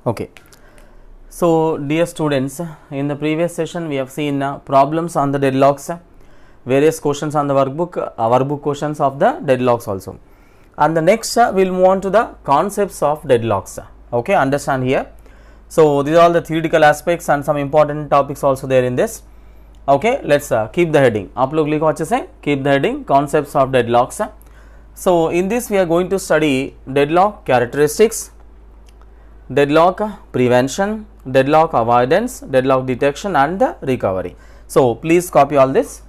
Okay. So, dear students, in the previous session we have seen problems on the deadlocks, various questions on the workbook questions of the deadlocks also. And the next we will move on to the concepts of deadlocks. Okay, understand here. So, these are all the theoretical aspects and some important topics also there in this. Okay, let's keep the heading. आप लोग लिखो अच्छे से, keep the heading concepts of deadlocks. So, in this we are going to study deadlock characteristics, deadlock prevention, deadlock avoidance, deadlock detection and the recovery. So, please copy all this.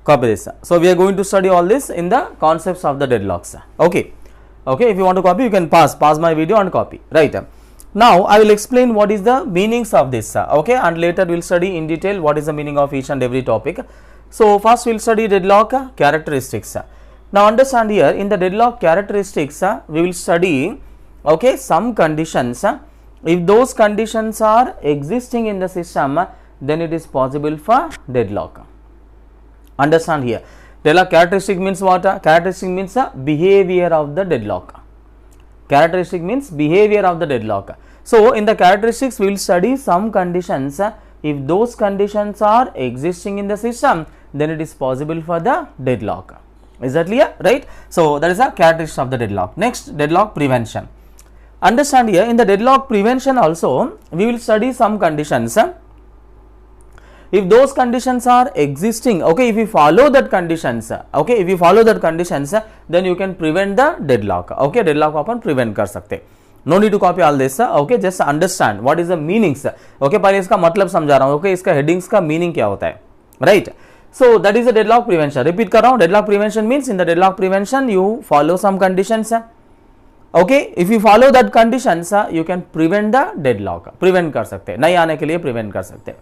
Copy this. So, we are going to study all this in the concepts of the deadlocks. Okay. Okay, if you want to copy, you can pause my video and copy, right? Now, I will explain what is the meanings of this, okay, and later we will study in detail what is the meaning of each and every topic. So, first we will study deadlock characteristics. Now, understand here in the deadlock characteristics, we will study, okay, some conditions. If those conditions are existing in the system, then it is possible for deadlock. Understand here. Deadlock characteristic means what? Characteristic means behavior of the deadlock. Characteristic means behavior of the deadlock. So, in the characteristics we will study some conditions. If those conditions are existing in the system, then it is possible for the deadlock. Is that clear? Right? So, that is a characteristic of the deadlock. Next, deadlock prevention. Understand here in the deadlock prevention also we will study some conditions. If those conditions are existing, okay, if you follow that conditions, okay, if you follow that conditions, then you can prevent the deadlock. Okay, deadlock को अपन prevent कर सकते. No need to copy all this. Okay, just understand what is the meanings. Okay, पहले इसका मतलब समझा रहा हूँ. Okay, इसका headings का meaning क्या होता है, right? So that is the deadlock prevention. Repeat कर रहा हूँ. Deadlock prevention means in the deadlock prevention you follow some conditions. Okay, if you follow that conditions, you can prevent the deadlock. Prevent कर सकते. नहीं आने के लिए prevent कर सकते.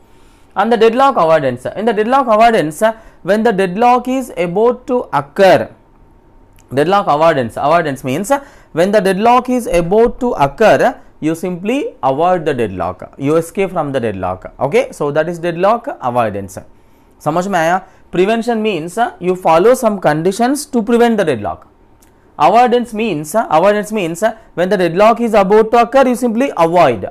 And the deadlock avoidance. In the deadlock avoidance, when the deadlock is about to occur, deadlock avoidance means when the deadlock is about to occur, you simply avoid the deadlock, you escape from the deadlock. Okay, so that is deadlock avoidance. समझ में आया? Prevention means you follow some conditions to prevent the deadlock. Avoidance means when the deadlock is about to occur, you simply avoid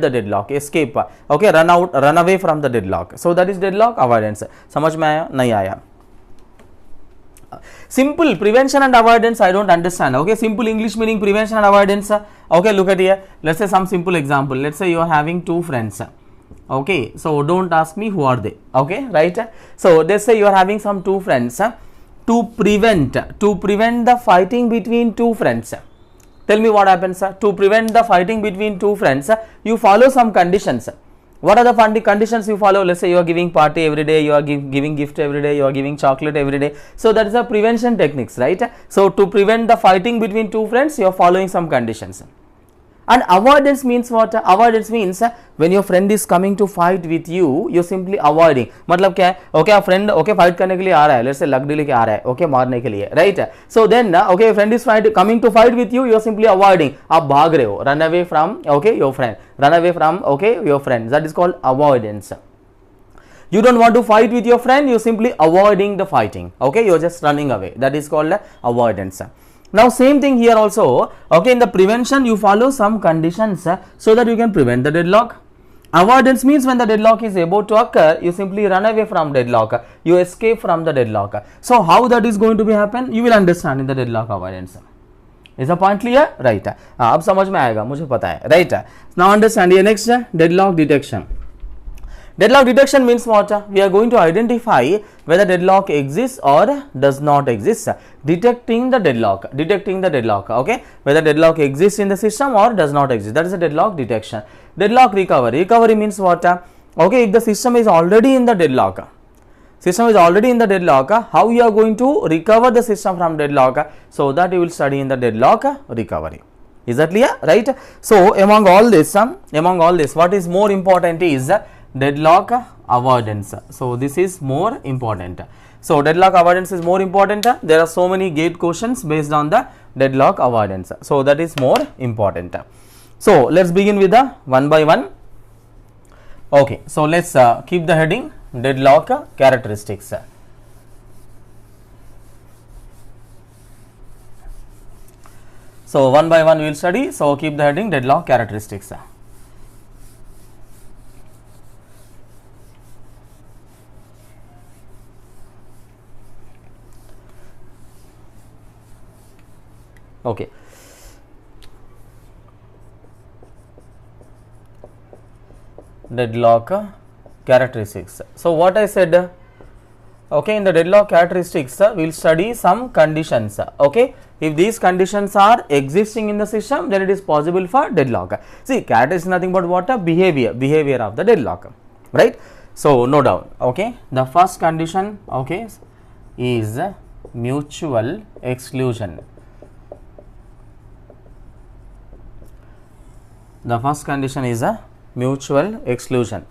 the deadlock, escape, okay, run away from the deadlock. So that is deadlock avoidance. समझ में आया? नहीं आया? Simple prevention and avoidance I don't understand. Okay, simple English meaning prevention and avoidance. Okay, look at here. Let's say some simple example. Let's say you are having two friends. Okay, so don't ask me who are they. Okay, right? So let's say you are having some two friends. To prevent the fighting between two friends, tell me what happens. To prevent the fighting between two friends, you follow some conditions. What are the conditions you follow? Let's say you are giving party every day, you are giving gift every day, you are giving chocolate every day. So that is a prevention techniques, right? So to prevent the fighting between two friends, you are following some conditions. And avoidance means what? Avoidance means when your friend is coming to fight with you, you simply avoiding. मतलब क्या है? Okay, a friend okay fight करने के लिए आ रहा है. Let's say लकड़ी लेके आ रहा है. Okay, मारने के लिए, right? So then okay, friend is coming to fight with you, you are simply avoiding. आप भाग रहे हो. Run away from okay your friend. Run away from okay your friend. That is called avoidance. You don't want to fight with your friend, you simply avoiding the fighting. Okay, you are just running away. That is called avoidance. Now same thing here also. Okay, in the prevention you follow some conditions so that you can prevent the deadlock. Avoidance means when the deadlock is about to occur, you simply run away from deadlock, you escape from the deadlock. So how that is going to be happen, you will understand in the deadlock avoidance. Is the point clear? Right. अब समझ में आएगा, मुझे पता है, right? Now understand here. Next, deadlock detection. Deadlock detection means what? We are going to identify whether deadlock exists or does not exist. Detecting the deadlock, okay, whether deadlock exists in the system or does not exist. That is a deadlock detection. Deadlock recovery means what? Okay, if the system is already in the deadlock, how you are going to recover the system from deadlock? So that you will study in the deadlock recovery. Is that clear? Right? So among all this, what is more important is deadlock avoidance. So this is more important. So deadlock avoidance is more important. There are so many gate questions based on the deadlock avoidance. So that is more important. So let's begin with the one by one. Okay, so let's keep the heading deadlock characteristics. So one by one we will study. So keep the heading deadlock characteristics. Okay. Deadlock characteristics. So what I said, okay, in the deadlock characteristics we will study some conditions. Okay, if these conditions are existing in the system, then it is possible for deadlock. See, characteristic is nothing but what? A behavior of the deadlock, right? So no doubt. Okay, the first condition, okay, is mutual exclusion. The first condition is a mutual exclusion.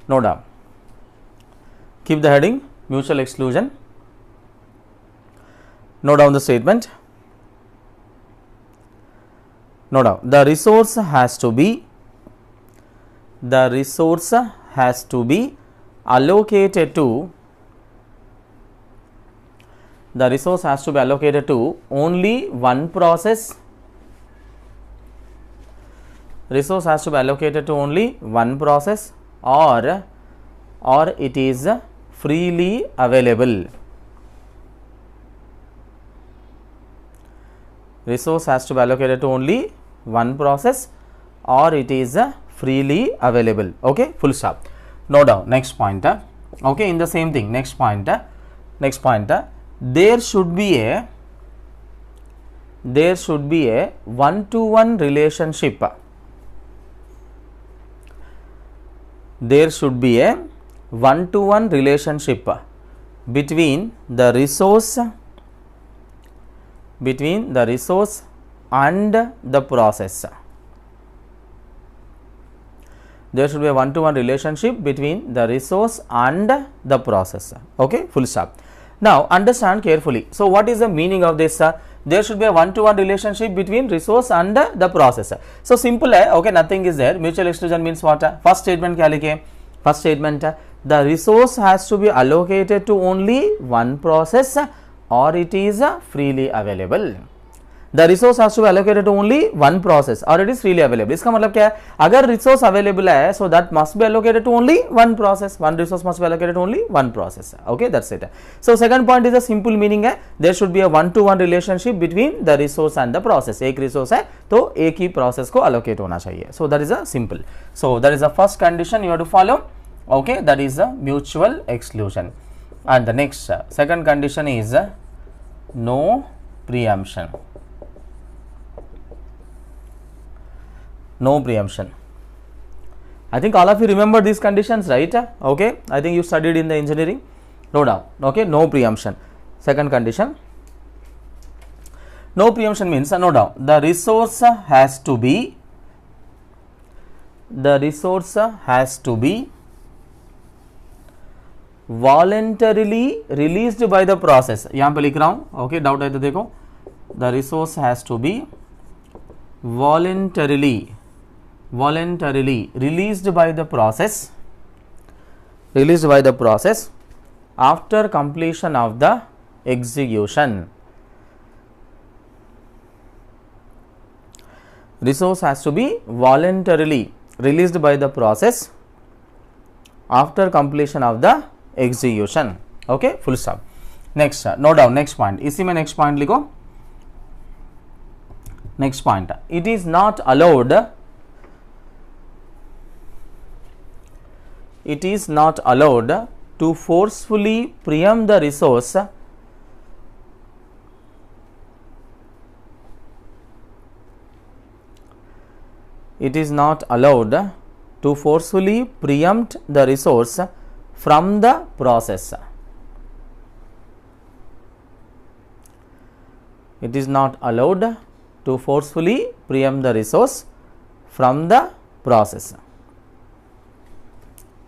No doubt. Keep the heading mutual exclusion. Note down the statement. No doubt. The resource has to be allocated to only one process. Resource has to be allocated to only one process, or it is freely available. Resource has to be allocated to only one process, or it is freely available. Okay, full stop. Note down next point. Okay, in the same thing, next point, there should be a one-to-one relationship. There should be a one-to-one relationship between the resource and the process. There should be a one-to-one relationship between the resource and the process. Okay, full stop. Now understand carefully. So what is the meaning of this? There should be a one-to-one relationship between resource and the process. So simple है, okay, nothing is there. Mutual exclusion means what? First statement क्या लिखे? First statement, the resource has to be allocated to only one process, or it is freely available. The resource has to be allocated to only one process, or it is freely available. इसका मतलब क्या है? अगर resource available है, so that must be allocated to only one process. One resource must be allocated to only one process. Okay, that's it. So second point is a simple meaning है. There should be a one-to-one relationship between the resource and the process. एक resource है, तो एक ही process को allocate होना चाहिए. So that is a simple. So that is the first condition you have to follow. Okay, that is a mutual exclusion. And the next second condition is no preemption. No preemption. I think all of you remember these conditions, right? Okay, I think you studied in the engineering. No doubt. Okay, no preemption. Second condition. No preemption means, no doubt, the resource has to be voluntarily released by the process. यहाँ पे लिख रहा हूँ. Okay, doubt है तो देखो. The resource has to be voluntarily released by the process after completion of the execution. Resource has to be voluntarily released by the process after completion of the execution. Okay, full stop. Next, note down next point. इसी में next point लिखो. Next point, it is not allowed to forcefully preempt the resource from the process. It is not allowed to forcefully preempt the resource from the process.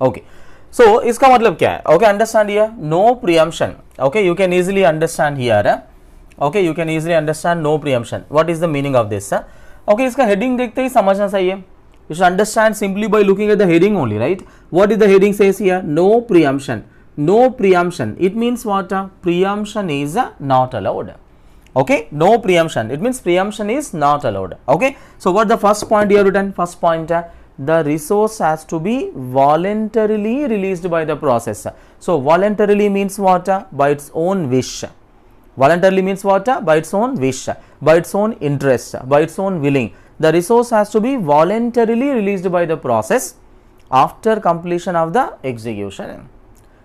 Okay, so इसका मतलब क्या है? Okay, understand here, no preemption. Okay, you can easily understand here. Okay, you can easily understand no preemption. What is the meaning of this? Okay, इसका heading देखते ही समझना चाहिए. You should understand simply by looking at the heading only, right? What is the heading says here? No preemption. No preemption. It means what? Preemption is not allowed. Okay, no preemption, it means preemption is not allowed. Okay, so what the first point here written? First point, the resource has to be voluntarily released by the process. So voluntarily means what? By its own wish. Voluntarily means what? By its own wish, by its own interest, by its own willing. The resource has to be voluntarily released by the process after completion of the execution.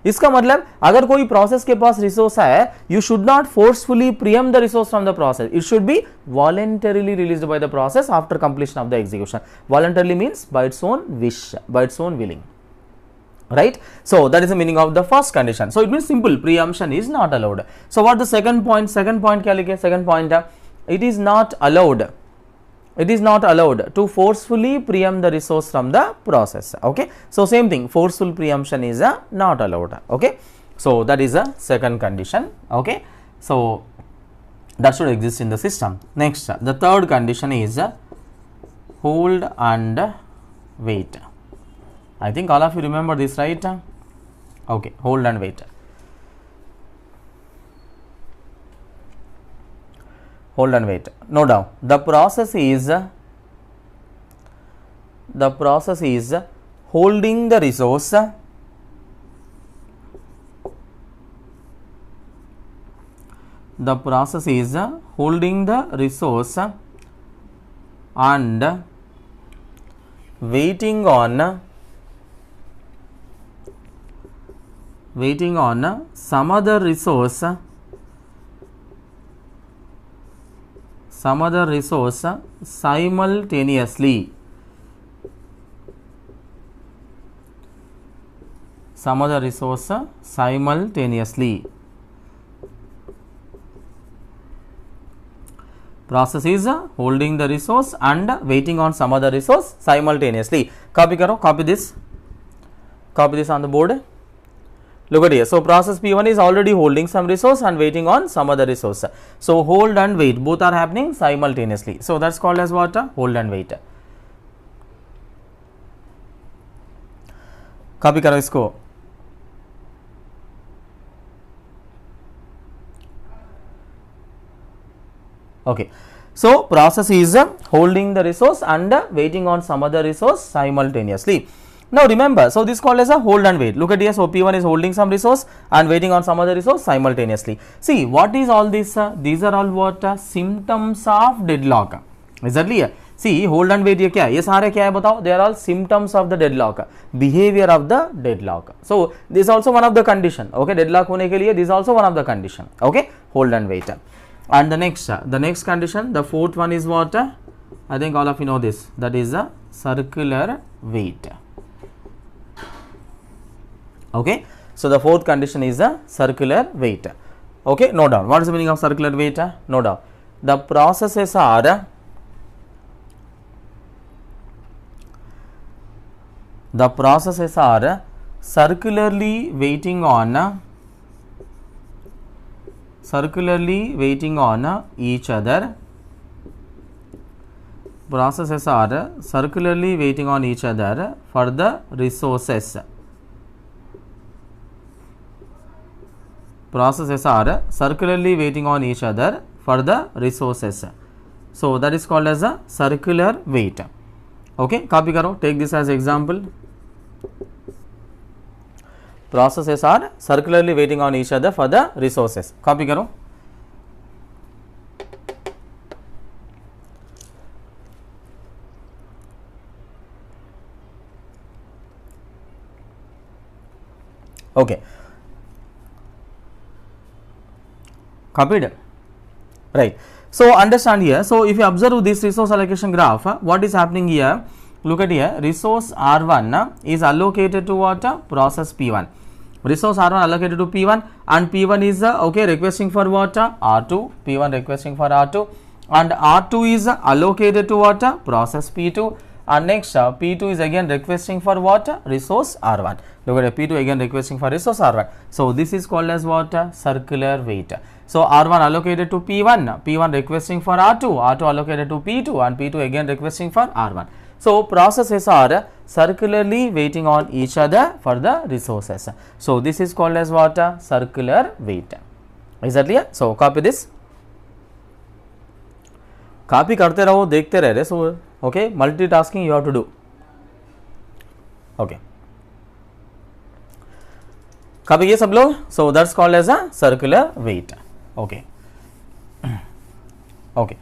इसका मतलब अगर कोई process के पास resource है, you should not forcefully pre-empt the resource from the process, it should be voluntarily released by the process after completion of the execution. Voluntarily means by its own wish, by its own willing, right? So that is the meaning of the first condition. So it means simple, preemption is not allowed. So what the second point? Second point क्या लिखे? Second point, it is not allowed, it is not allowed to forcefully preempt the resource from the process. Okay, so same thing, forceful preemption is not allowed. Okay, so that is a second condition. Okay, so that should exist in the system. Next, the third condition is hold and wait. I think all of you remember this, right? Okay, hold and wait. Hold and wait. No doubt the process is holding the resource holding the resource and waiting on some other resource simultaneously. Some other resource simultaneously. Process is holding the resource and waiting on some other resource simultaneously. Copy karo, copy this on the board. Look at here. So process P1 is already holding some resource and waiting on some other resource. So hold and wait, both are happening simultaneously. So that's called as what? Hold and wait. Copy karo isko. Okay. So process is holding the resource and waiting on some other resource simultaneously. Now remember, so this is called as a hold and wait. Look at here, so P1 is holding some resource and waiting on some other resource simultaneously. See, what is all this? These are all what? Symptoms of deadlock. Exactly. See, hold and wait ये क्या है? ये सारे क्या है बताओ? They are all symptoms of the deadlock, behavior of the deadlock. So this is also one of the condition. Okay, deadlock होने के लिए this is also one of the condition. Okay, hold and wait. And the next condition, the fourth one is what? I think all of you know this. That is a circular wait. Okay, so the fourth condition is a circular wait. Okay, no doubt. What is the meaning of circular wait? No doubt. The processes are circularly waiting on each other. Processes are circularly waiting on each other for the resources. Processes are circularly waiting on each other for the resources. So that is called as a circular wait. Okay, copy karo, take this as example. Processes are circularly waiting on each other for the resources. Copy karo. Okay. Copied, right? So understand here. So if you observe this resource allocation graph, what is happening here? Look at here. Resource R1 is allocated to what? Process P1. Resource R1 allocated to P1, and P1 is okay requesting for what? R2. P1 requesting for R2, and R2 is allocated to what? Process P2. And next P2 is again requesting for what? Resource R1. Look at P2 again requesting for resource R1. So this is called as what? Circular wait. So R1 allocated to P1, P1 requesting for R2, R2 allocated to P2, and P2 again requesting for R1. So processes are circularly waiting on each other for the resources. So this is called as what? Circular wait. Is that clear? So copy this. Copy करते रहो, देखते रह रहे. So okay, multitasking you have to do. Okay, copy ये सब लोग. So that's called as a circular wait. Okay, okay,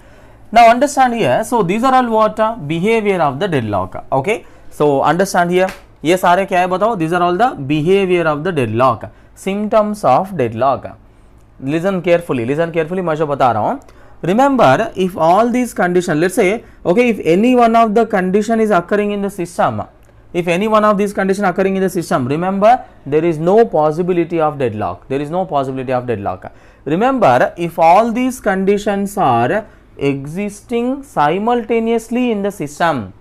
now understand here. So these are all what behavior of the deadlock. Okay, so understand here, ये सारे क्या है बताओ. These are all the behavior of the deadlock, symptoms of deadlock. Listen carefully, मैं जो बता रहा हूँ. Remember, if all these conditions, let's say, okay, if any one of the condition is occurring in the system, if any one of these conditions occurring in the system, remember, there is no possibility of deadlock. There is no possibility of deadlock. Remember, if all these conditions are existing simultaneously in the system,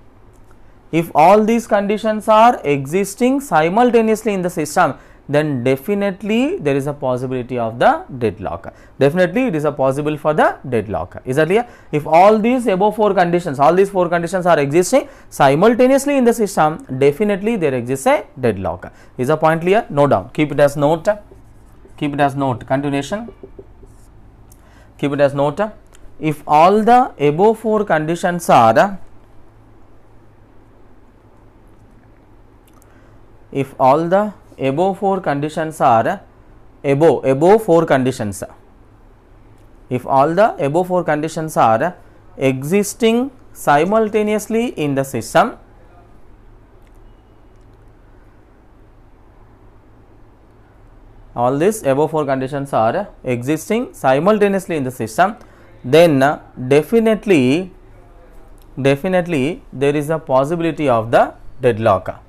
if all these conditions are existing simultaneously in the system, then definitely there is a possibility of the deadlock. Definitely it is a possible for the deadlock. Is that clear? If all these above four conditions, all these four conditions are existing simultaneously in the system, definitely there exists a deadlock. Is the point clear? Note down. Keep it as note. Keep it as note. Continuation. Keep it as note. If all the above four conditions are, if all the above four conditions are above four conditions, if all the above four conditions are existing simultaneously in the system, all these above four conditions are existing simultaneously in the system, then definitely there is a possibility of the deadlock.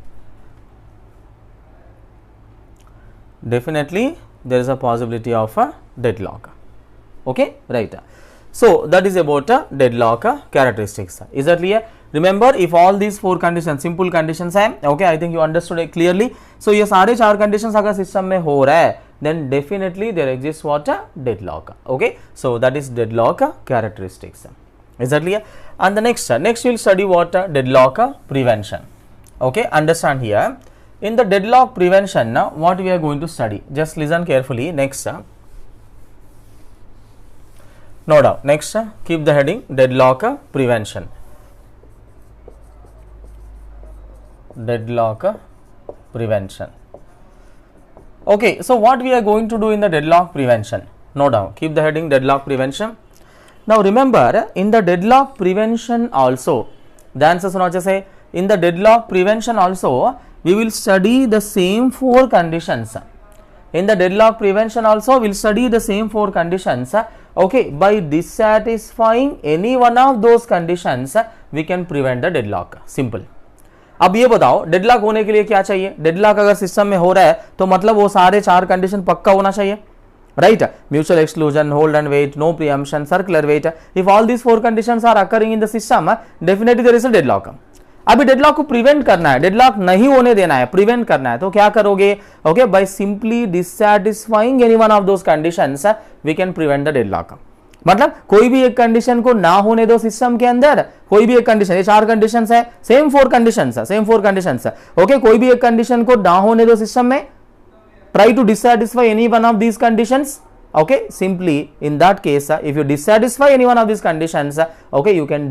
Definitely there is a possibility of a deadlock. Okay, right. So that is about deadlock characteristics. Is that clear? Remember, if all these four conditions simple conditions है, okay, I think you understood it clearly. So ये सारे चार conditions अगर system में हो रहा है, then definitely there exists what a deadlock. Okay, so that is deadlock characteristics. Is that clear? And the next we will study what deadlock prevention. Okay, understand here. In the deadlock prevention, now what we are going to study, just listen carefully. Next, no doubt. Next, keep the heading deadlock prevention. Deadlock prevention. Okay, so what we are going to do in the deadlock prevention? No doubt. Keep the heading deadlock prevention. Now remember, in the deadlock prevention also, the answers not just say in the deadlock prevention also, we will study the same four conditions. In the deadlock prevention also, we will study the same four conditions. Okay, by dissatisfying any one of those conditions, we can prevent the deadlock. Simple. अब ये बताओ, deadlock होने के लिए क्या चाहिए? Deadlock अगर system में हो रहा है तो मतलब वो सारे चार कंडीशन पक्का होना चाहिए, right? Mutual exclusion, hold and wait, no preemption, circular wait. If all these four conditions are occurring in the system, definitely there is a deadlock. अभी डेडलॉक को प्रिवेंट करना है, डेडलॉक नहीं होने देना है, प्रिवेंट करना है, तो क्या करोगे? Okay, by simply dissatisfying any one of those conditions we can prevent the deadlock. मतलब कोई भी एक कंडीशन को ना होने दो सिस्टम के अंदर, कोई भी एक कंडीशन, ये चार कंडीशंस है, सेम फोर कंडीशंस है. ओके, कोई भी एक कंडीशन को ना होने दो सिस्टम में, try to dissatisfy any one of these conditions. Okay, simply in that case, if you dissatisfy any one of these conditions, okay, you can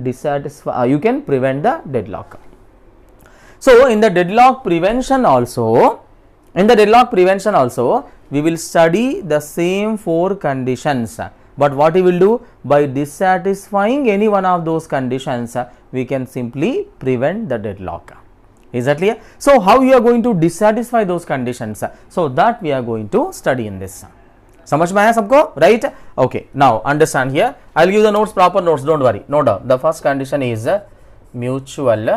prevent the deadlock. So in the deadlock prevention also, we will study the same four conditions. But what we will do, by dissatisfying any one of those conditions, we can simply prevent the deadlock. Is that clear? So how you are going to dissatisfy those conditions? So that we are going to study in this. समझ में आया सबको, right? Okay, now understand here. I will give the notes, proper notes, don't worry. No doubt. The first condition is mutual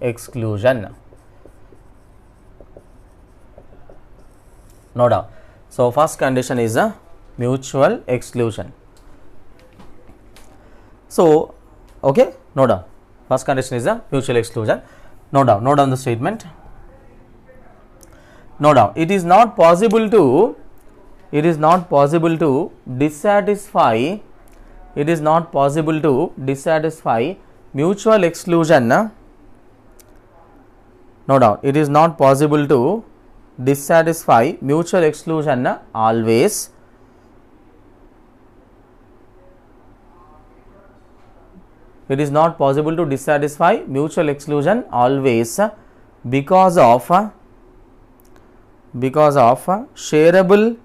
exclusion. No doubt. So first condition is mutual exclusion. So okay, no doubt. First condition is mutual exclusion. No doubt. Note down the statement. No doubt. It is not possible to dissatisfy mutual exclusion. No doubt, it is not possible to dissatisfy mutual exclusion always. it is not possible to dissatisfy mutual exclusion always because of shareable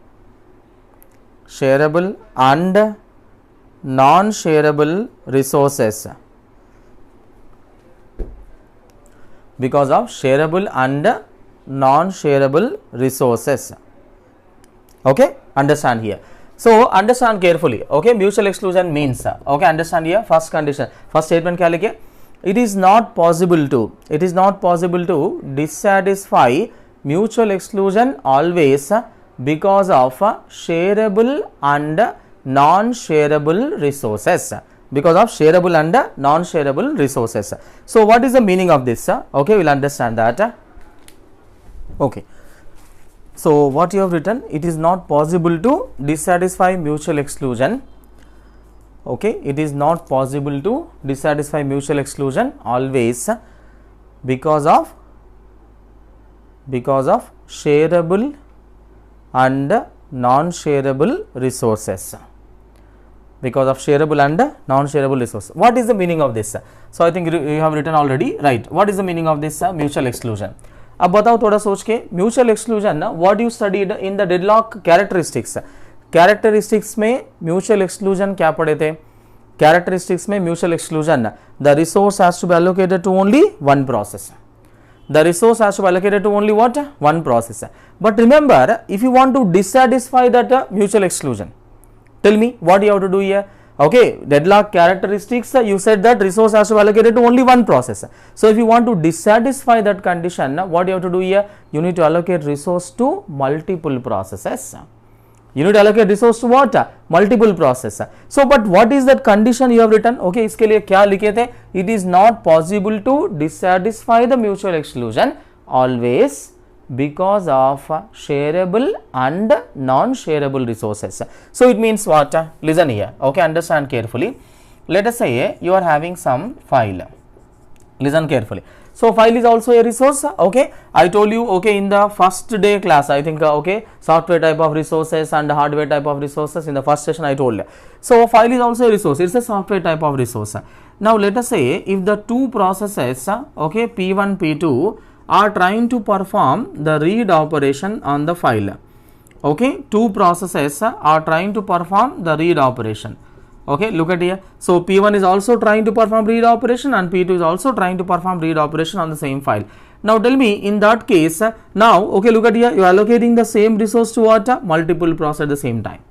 and non-shareable resources. Because of shareable and non-shareable resources. Okay, understand here. So understand carefully. Okay, mutual exclusion means, okay, understand here. First condition, first statement क्या लिखे? It is not possible to dissatisfy mutual exclusion always because of shareable and non-shareable resources. Because of shareable and non-shareable resources. So what is the meaning of this? Okay, we'll understand that. Okay. So what you have written, it is not possible to dissatisfy mutual exclusion. Okay, it is not possible to dissatisfy mutual exclusion always because of shareable and non-shareable resources. Because of shareable and non-shareable resources. What is the meaning of this? So I think you have written already, right? What is the meaning of this mutual exclusion? अब बताओ थोड़ा सोच के, mutual exclusion ना, what you studied in the deadlock characteristics में mutual exclusion क्या पढ़े थे? कैरेक्टरिस्टिक्स में mutual exclusion, the resource has to be allocated to only one process. The resource has to be allocated to only what? One process. But remember, if you want to dissatisfy that mutual exclusion, tell me what you have to do here. Okay, deadlock characteristics, you said that resource has to be allocated to only one process. So if you want to dissatisfy that condition, what you have to do here? You need to allocate resource to multiple processes. You need to allocate resource to what? Multiple processes. So but what is that condition you have written? Okay, इसके लिए क्या लिखे थे? It is not possible to dissatisfy the mutual exclusion always because of shareable and non-shareable resources. So it means what? Listen here. Okay, understand carefully. Let us say you are having some file. Listen carefully. So file is also a resource. Okay, I told you, okay, in the first day class, I think, okay, software type of resources and hardware type of resources, in the first session I told you. So file is also a resource. It's a software type of resource. Now let us say if the two processes, okay, P1 P2 are trying to perform the read operation on the file. Okay, two processes are trying to perform the read operation. Okay, look at here. So P1 is also trying to perform read operation and P2 is also trying to perform read operation on the same file. Now tell me, in that case, now, okay, look at here, you are allocating the same resource to what? Multiple processes at the same time.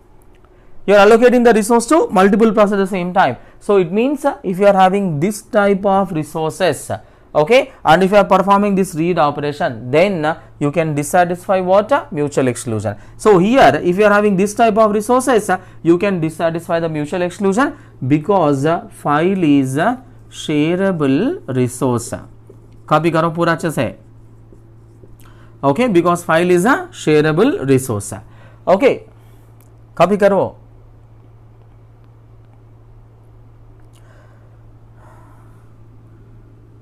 You are allocating the resource to multiple processes at the same time. So it means if you are having this type of resources, okay, and if you are performing this read operation, then you can dissatisfy what? Mutual exclusion. So here, if you are having this type of resources, you can dissatisfy the mutual exclusion because file is a shareable resource. Copy करो पूरा अच्छे से. Okay, because file is a shareable resource. Okay, copy करो.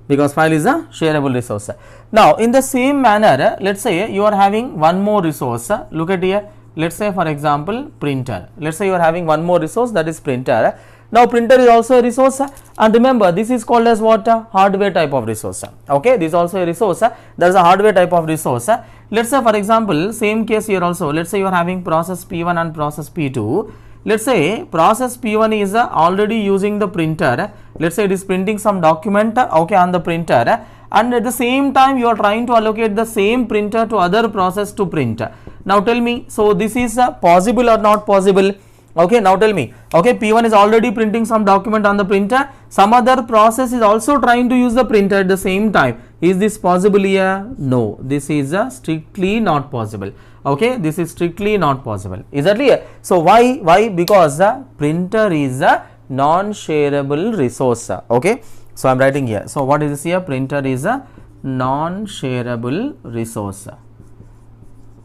Because file is a shareable resource. Now in the same manner, let's say you are having one more resource. Look at here. Let's say for example printer. Let's say you are having one more resource, that is printer. Now printer is also a resource, and remember this is called as what? Hardware type of resource. Okay, this is also a resource. That is a hardware type of resource. Let's say for example same case here also. Let's say you are having process P1 and process P2. Let's say process P1 is already using the printer. Let's say it is printing some document, okay, on the printer, and at the same time you are trying to allocate the same printer to other process to print. Now tell me, so this is possible or not possible? Okay, now tell me, okay, P1 is already printing some document on the printer, some other process is also trying to use the printer at the same time. Is this possible here? No, this is strictly not possible. Okay, this is strictly not possible. Is that clear? So why? Because the printer is a non-shareable resource. Okay, so I am writing here. So what is this here? Printer is a non-shareable resource.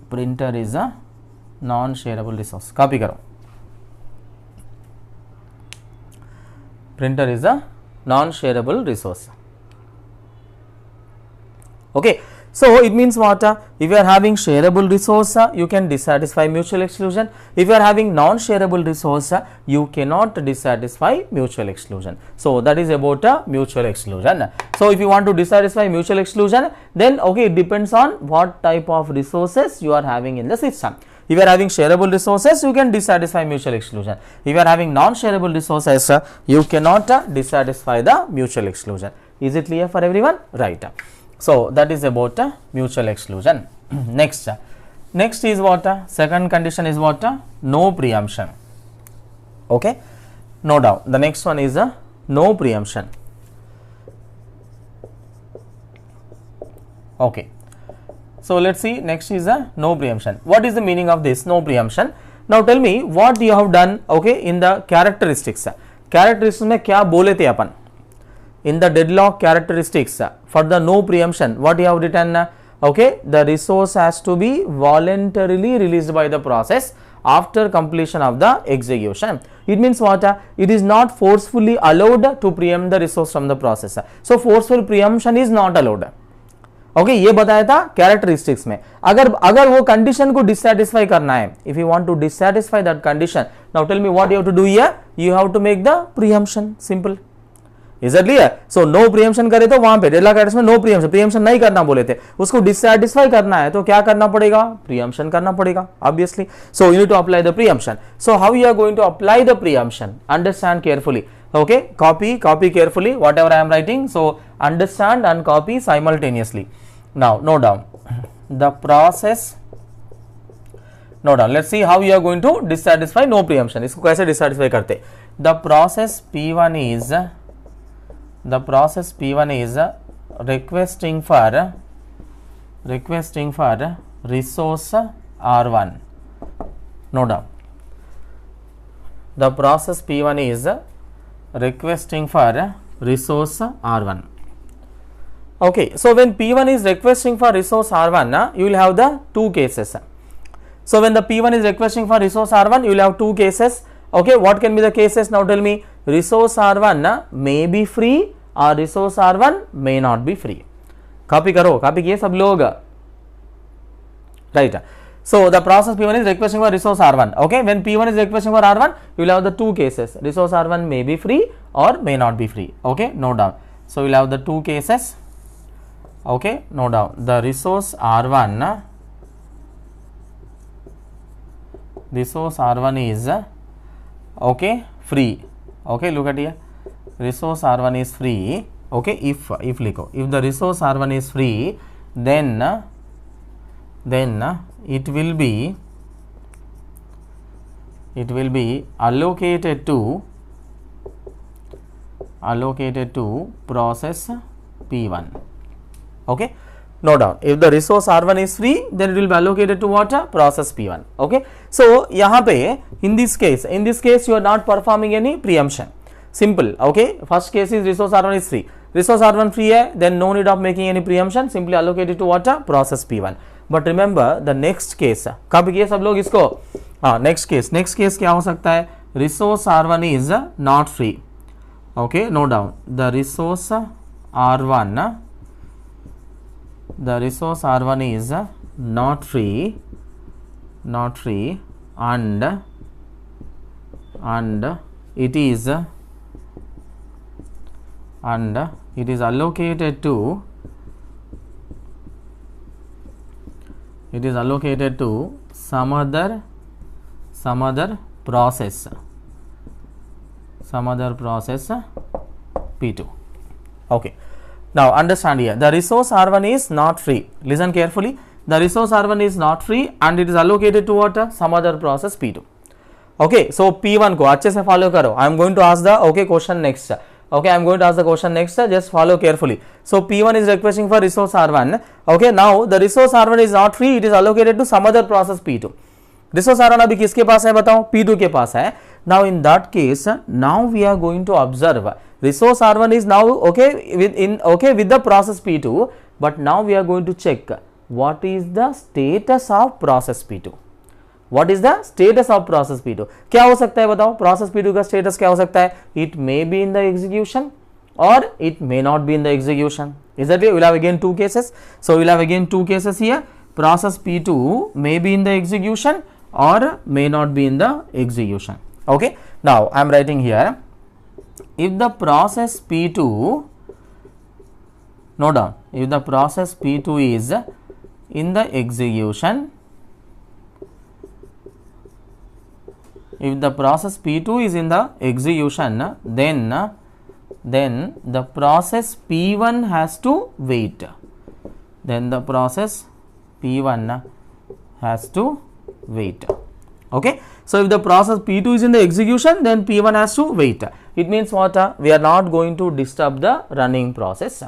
Printer is a non-shareable resource. Copy karo. Printer is a non-shareable resource. Okay, So it means what? If you are having shareable resource, you can dissatisfy mutual exclusion. If you are having non-shareable resource, you cannot dissatisfy mutual exclusion. So that is about mutual exclusion. So if you want to dissatisfy mutual exclusion, then okay, it depends on what type of resources you are having in the system. If you are having shareable resources, you can dissatisfy mutual exclusion. If you are having non-shareable resources, you cannot dissatisfy the mutual exclusion. Is it clear for everyone? Right. So that is about mutual exclusion. Next is what? Second condition is what? No preemption. Okay, no doubt. The next one is no preemption. Okay. So let's see, next is no preemption. What is the meaning of this no preemption? Now tell me what you have done, okay, in the characteristics. Characteristics में क्या बोले थे अपन? In the deadlock characteristics for the no preemption, what you have written? Okay, the resource has to be voluntarily released by the process after completion of the execution. It means what? It is not forcefully allowed to preempt the resource from the process. So forceful preemption is not allowed. Okay ये बताया था characteristics में. अगर वो condition को dissatisfy करना है, if you want to dissatisfy that condition, now tell me what you have to do here, you have to make the preemption. Simple. Is it clear? So no preemption करे तो वहां पे deadlock characters में no preemption नहीं करना बोले थे, उसको डिससैटिस्फाई करना है तो क्या करना पड़ेगा? प्रीएम्पशन करना पड़ेगा obviously. So you need to apply the preemption. So how you are going to apply the preemption? Understand carefully. Okay, copy carefully whatever I am writing. So understand and copy simultaneously. Now note down the process. Note down. Let's see how you are going to dissatisfy no preemption. इसको कैसे dissatisfy करते? The process P1 is requesting for resource R1. Note down. The process P1 is requesting for resource R1. Okay, so when P1 is requesting for resource R1, you will have the two cases. So when the P1 is requesting for resource R1, you will have two cases. Okay, what can be the cases? Now tell me, resource R1 may be free or resource R1 may not be free. Copy करो, copy किए सब लोग. Right. So the process P1 is requesting for resource R1. Okay, when P1 is requesting for R1, you will have the two cases. Resource R1 may be free or may not be free. Okay, note down. So we will have the two cases. Okay, note down. The resource R1 is okay free. Okay, look at here. Resource R1 is free. Okay, if लिखो, if the resource R1 is free, then it will be allocated to process P1. Okay, no doubt. If the resource R1 is free, then it will be allocated to what? Process P1. Okay, so यहाँ पे in this case you are not performing any preemption. Simple. Okay, first case is resource R1 is free. Resource R1 free है, then no need of making any preemption. Simply allocate it to what? Process P1. But remember the next case. कब किए सब लोग इसको? Next case क्या हो सकता है? Resource R1 is not free. Okay, note down. The resource R1 is not free, and it is allocated to some other process P2. Okay, now understand here, the resource R1 is not free. Listen carefully. The resource R1 is not free and it is allocated to what? Some other process P2. Okay, so P1 को अच्छे से follow करो. I am going to ask the question next. Okay, I am going to ask the question next. Just follow carefully. So P1 is requesting for resource R1. Okay, now the resource R1 is not free. It is allocated to some other process P2. Resource R1 अभी किसके पास है बताओ? P2 के पास है. Now in that case, now we are going to observe resource R1 is now with the process P2, but now we are going to check what is the status of process P2. What is the status of process P2? क्या हो सकता है बताओ? Process P2 का status क्या हो सकता है? It may be in the execution or it may not be in the execution. Is that clear? We will have again two cases. So, we will have again two cases here. Process P2 may be in the execution or may not be in the execution. Okay. Now, I am writing here, if the process P2, note down, if the process P2 is in the execution, if the process P2 is in the execution, then the process P1 has to wait. Then the process P1 has to wait. Okay. So, if the process P2 is in the execution, then P1 has to wait. It means what? We are not going to disturb the running process.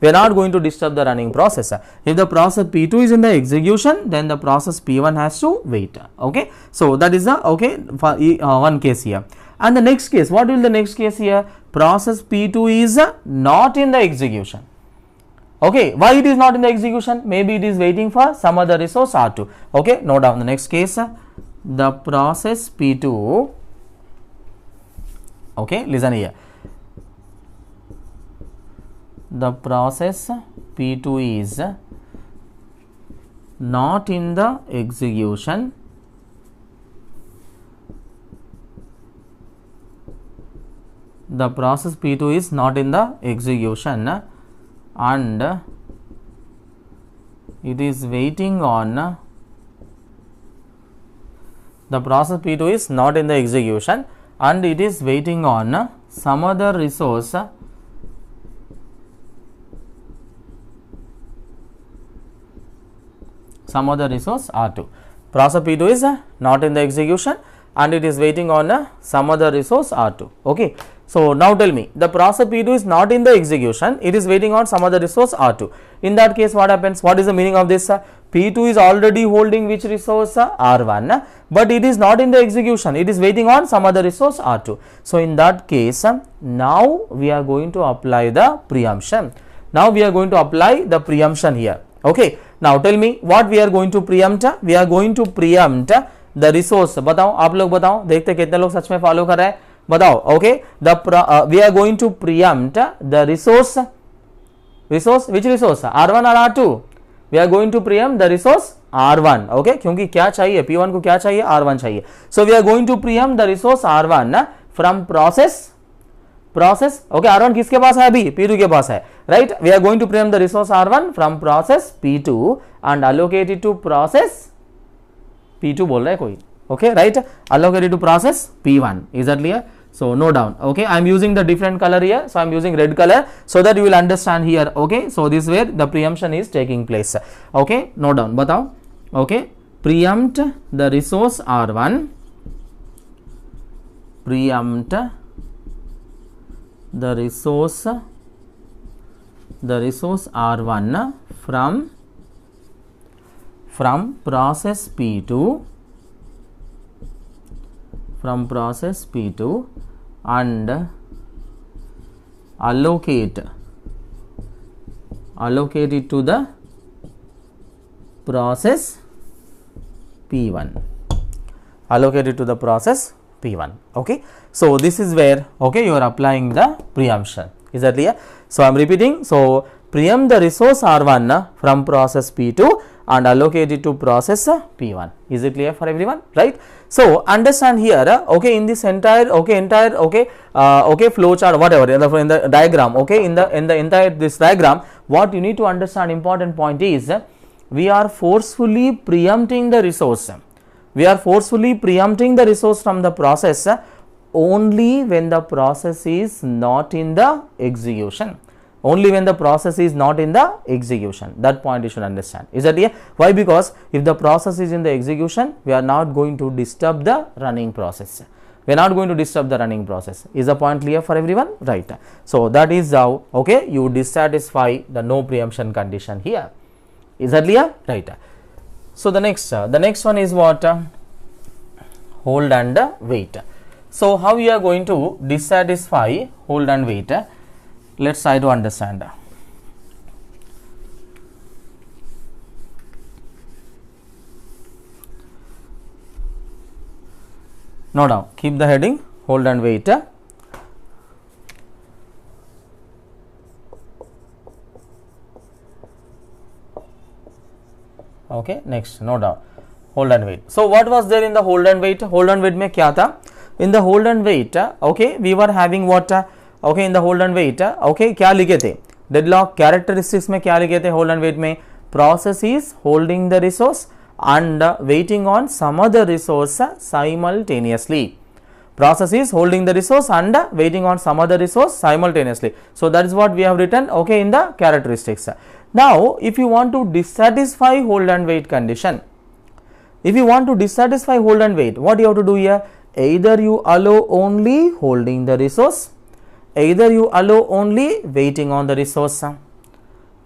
We are not going to disturb the running process. If the process P2 is in the execution, then the process P1 has to wait. Okay. So, that is the one case here. And the next case, what will the next case here? Process P2 is not in the execution. Okay. Why it is not in the execution? Maybe it is waiting for some other resource R2. Okay. Note down the next case. The process P2, okay, listen here, the process P2 is not in the execution, the process P2 is not in the execution and it is waiting on, the process P2 is not in the execution and it is waiting on some other resource, R2. Process P2 is not in the execution and it is waiting on some other resource R2. Okay. So, now tell me, the process P2 is not in the execution, it is waiting on some other resource R2. In that case, what happens? What is the meaning of this? P2 is already holding which resource? R1, but it is not in the execution, it is waiting on some other resource R2. So, in that case, now we are going to apply the preemption. Now, we are going to apply the preemption here. Okay. Now, tell me what we are going to preempt? We are going to preempt the resource. बताओ, आप लोग बताओ, देखते कितने लोग सच में follow कर रहे हैं, बताओ. Okay. We are going to preempt the resource, which resource? R1 or R2? We are going to preempt the resource R1. Okay. क्योंकि क्या चाहिए, P1 को क्या चाहिए, R1 चाहिए. So, we are going to preempt the resource R1 from process. Okay. R1 किसके पास है अभी? P2 के पास है. Right. We are going to preempt the resource R1 from process P2 and allocate it to process P2 बोल रहा है कोई. Okay. Right. Allocate it to process P1. Is that clear? So, note down. Okay. I am using the different color here. So, I am using red color so that you will understand here. Okay. So, this is where the preemption is taking place. Okay. Note down. बताओ. Okay. Preempt the resource R1. Preempt the resource R1 from process P2, and allocate it to the process P1. Allocate it to the process P1. Okay. So, this is where, okay, you are applying the preemption. Is that clear? So, I am repeating. So, preempt the resource R1 from process P2 and allocate it to process P1. Is it clear for everyone? Right. So, understand here, okay, in this entire, flow chart, whatever, in the diagram, okay, in the entire this diagram, what you need to understand, important point is, we are forcefully preempting the resource. We are forcefully preempting the resource from the process only when the process is not in the execution. Only when the process is not in the execution. That point you should understand. Is that clear? Why? Because if the process is in the execution, we are not going to disturb the running process. We are not going to disturb the running process. Is the point clear for everyone? Right. So, that is how, okay, you dissatisfy the no preemption condition here. Is that clear? Right. So, the next one is what? Hold and wait. So, how you are going to dissatisfy hold and wait? Let us try to understand. Note down, keep the heading hold and wait. Okay, next, no doubt, hold and wait. So what was there in the hold and wait? Hold and wait में क्या था? In the hold and wait, okay, we were having what? Okay, in the hold and wait, okay, क्या लिखे थे? Deadlock characteristics में क्या लिखे थे hold and wait में? Process is holding the resource and waiting on some other resource simultaneously. Process is holding the resource and waiting on some other resource simultaneously. So that is what we have written, okay, in the characteristics. Now if you want to dissatisfy hold and wait condition, if you want to dissatisfy hold and wait, what you have to do here? Either you allow only holding the resource, either you allow only waiting on the resource.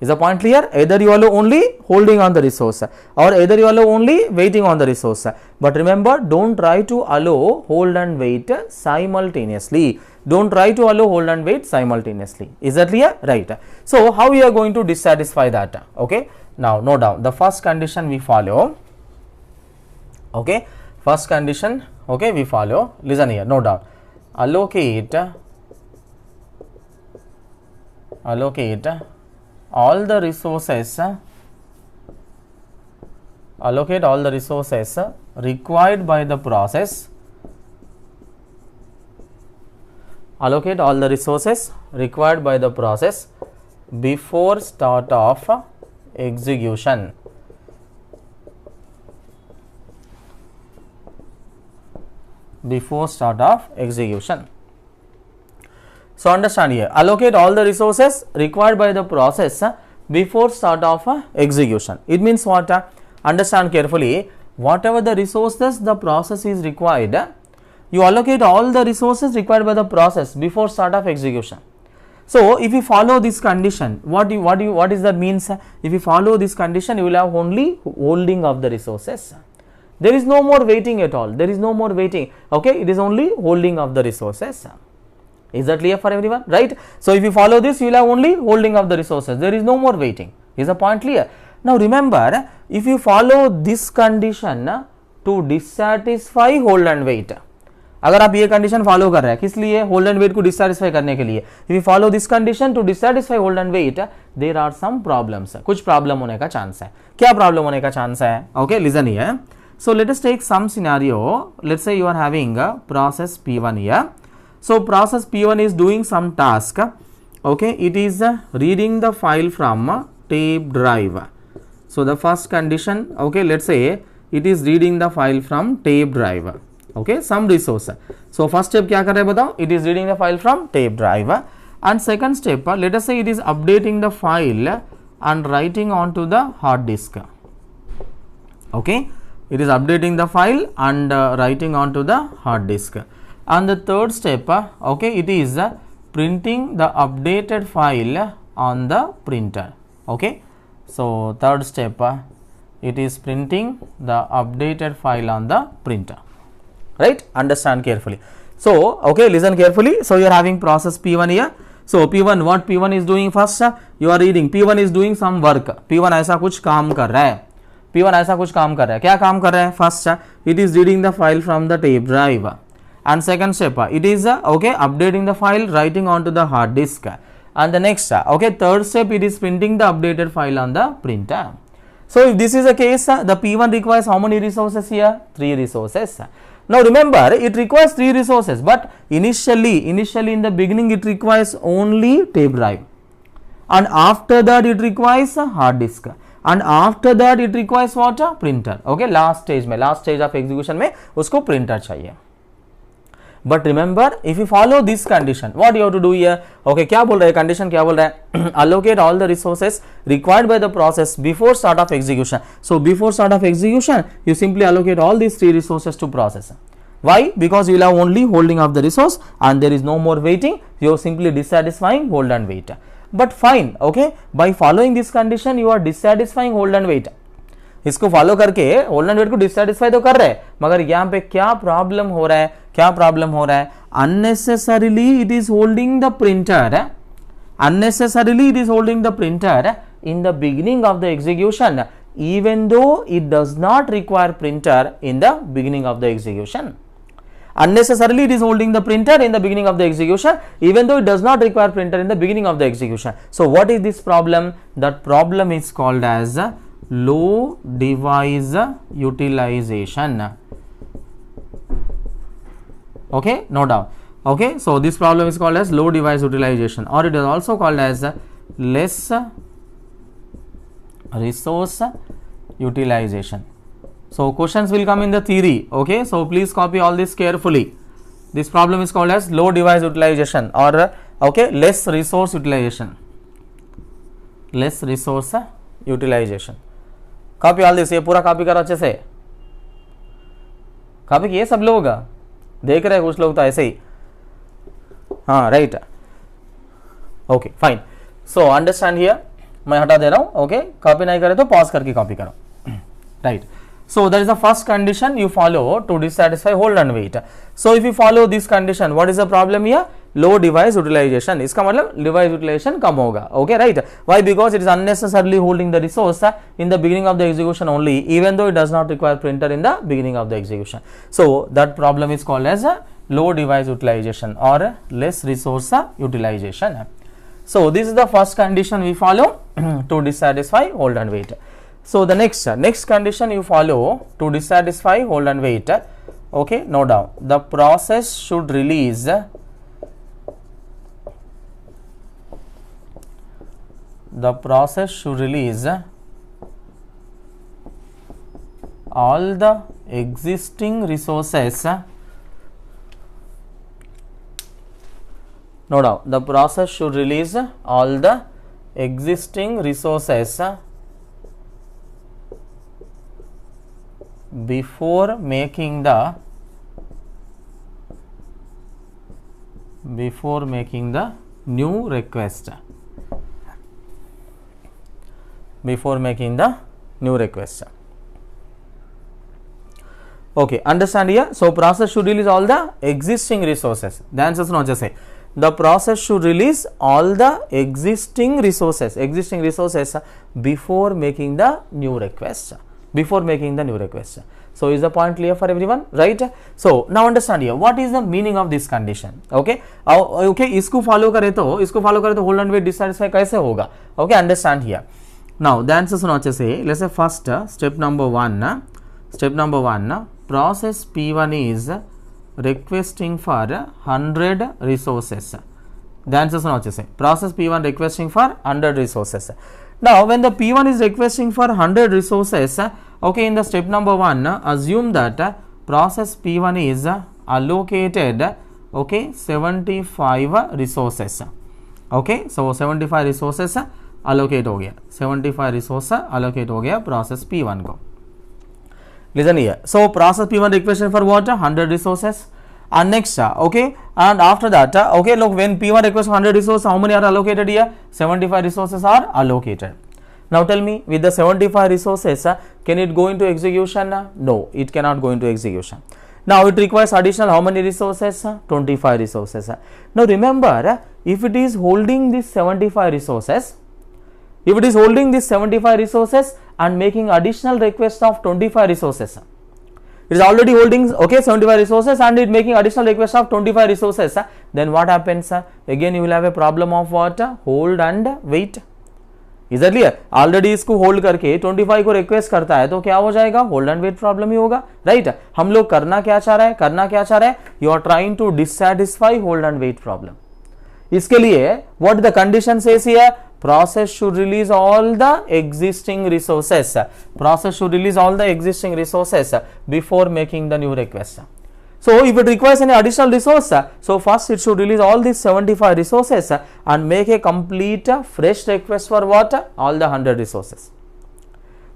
Is the point clear? Either you allow only holding on the resource or either you allow only waiting on the resource. But remember, don't try to allow hold and wait simultaneously. Don't try to allow hold and wait simultaneously. Is that clear? Right. So how we are going to dissatisfy that? Okay. Now note down the first condition we follow. Okay. First condition. Okay, we follow. Listen here. Note down. Allocate all the resources, allocate all the resources required by the process, allocate all the resources required by the process before start of execution. Before start of execution. So understand here, allocate all the resources required by the process before start of execution. It means what? Understand carefully, whatever the resources the process is required, you allocate all the resources required by the process before start of execution. So if you follow this condition, what is that means? If you follow this condition, you will have only holding of the resources. There is no more waiting at all. There is no more waiting. Okay, it is only holding of the resources. Is that clear for everyone? Right. So if you follow this, you will have only holding of the resources. There is no more waiting. Is the point clear? Now remember, if you follow this condition to dissatisfy hold and wait, अगर आप ये condition follow कर रहे हैं किस लिए? Hold and wait को डिससैटिस्फाई करने के लिए. If you follow this condition to dissatisfy hold and wait, there are some problems. कुछ प्रॉब्लम होने का चांस है. क्या प्रॉब्लम होने का चांस है? Okay, listen here. So let us take some scenario. Let's say you are having a process P1 here. So process P1 is doing some task. Okay, it is reading the file from tape drive. So the first condition, okay, let's say it is reading the file from tape drive. Okay, some resource. So first step क्या कर रहे हैं बताओ? It is reading the file from tape drive. And second step, let us say it is updating the file and writing onto the hard disk. Okay. It is updating the file and writing onto the hard disk. And the third step, okay, it is printing the updated file on the printer. Okay, so third step, it is printing the updated file on the printer. Right? Understand carefully. So okay, listen carefully. So you are having process P1 here. So P1, what P1 is doing first? You are reading. P1 is doing some work. P1 ऐसा कुछ काम कर रहा है. P1 ऐसा कुछ काम कर रहा है. क्या काम कर रहा है? First, it is reading the file from the tape drive. And second step, it is okay, updating the file, writing onto the hard disk. And the next, okay, third step, it is printing the updated file on the printer. So if this is the case, the P1 requires how many resources here? 3 resources. Now remember, it requires 3 resources, but initially in the beginning it requires only tape drive, and after that it requires a hard disk, and after that it requires what? A printer. Okay, last stage of execution में उसको printer चाहिए. But remember, if you follow this condition, what you have to do here? Okay, क्या बोल रहा है condition? क्या बोल रहा है? Allocate all the resources required by the process before start of execution. So before start of execution, you simply allocate all these 3 resources to process. Why? Because you will have only holding of the resource and there is no more waiting. You are simply dissatisfying hold and wait. But fine, okay, by following this condition you are dissatisfying hold and wait. इसको follow करके hold and wait को डिससैटिस्फाई तो कर रहे हैं, मगर यहाँ पे क्या प्रॉब्लम हो रहा है? Unnecessarily it is holding the printer. Unnecessarily it is holding the printer in the beginning of the execution, even though it does not require printer in the beginning of the execution. Unnecessarily it is holding the printer in the beginning of the execution, even though it does not require printer in the beginning of the execution. So what is this problem? That problem is called as low device utilization. Okay, no doubt. Okay, so this problem is called as low device utilization, or it is also called as less resource utilization. So questions will come in the theory. Okay, so please copy all this carefully. This problem is called as low device utilization, or okay, less resource utilization. Less resource utilization. Copy all this. ये पूरा copy करो अच्छे से. Copy किए सब लोग? देख रहे हैं कुछ लोग तो ऐसे ही. हाँ, right. Okay, fine. So understand here. मैं हटा दे रहा हूँ. Okay, copy नहीं करे तो pause करके copy करो. Right. So that is the first condition you follow to dissatisfy hold and wait. So if you follow this condition, what is the problem here? Low device utilization. इसका मतलब device utilization कम होगा. Okay, right? Why? Because it is unnecessarily holding the resource in the beginning of the execution only, even though it does not require printer in the beginning of the execution. So that problem is called as low device utilization or less resource utilization. So this is the first condition we follow to dissatisfy hold and wait. So the next condition you follow to dissatisfy hold and wait. Okay, no doubt. The process should release all the existing resources. No doubt. The process should release all the existing resources before making the new request. Okay, understand here. So process should release all the existing resources. The answer is not just say the process should release all the existing resources before making the new request. So is the point clear for everyone, right? So now understand here what is the meaning of this condition. Okay, okay, इसको follow करे तो hold and wait dissatisfy कैसे होगा? Okay, understand here. Now the answer सुनो अच्छे से. Let's say first step number one, process P1 is requesting for 100 resources. The answer is not say process P1 requesting for 100 resources. Now when the P1 is requesting for 100 resources, okay, in the step number 1 assume that process P1 is allocated, okay, 75 resources. Okay, so 75 resources allocate हो गया, 75 resources allocate हो गया process P1 को. Listen here. So process P1 requested for what? 100 resources. And next, okay, and after that, okay, look, when P1 requests 100 resources, how many are allocated here? 75 resources are allocated. Now tell me, with the 75 resources, can it go into execution? No, it cannot go into execution. Now it requires additional how many resources? 25 resources. Now remember, if it is holding these 75 resources, and making additional request of 25 resources, it is already holding, okay, 75 resources and it making additional request of 25 resources, then what happens? Again you will have a problem of what? Hold and wait. Is that clear? Already इसको hold करके 25 को request करता है तो क्या हो जाएगा? Hold and wait problem ही होगा, right? हम लोग करना क्या चाह रहे हैं? You are trying to dissatisfy hold and wait problem. इसके लिए what the condition says here? Process should release all the existing resources. Before making the new request. So if it requires any additional resource, so first it should release all these 75 resources and make a complete fresh request for what? All the 100 resources.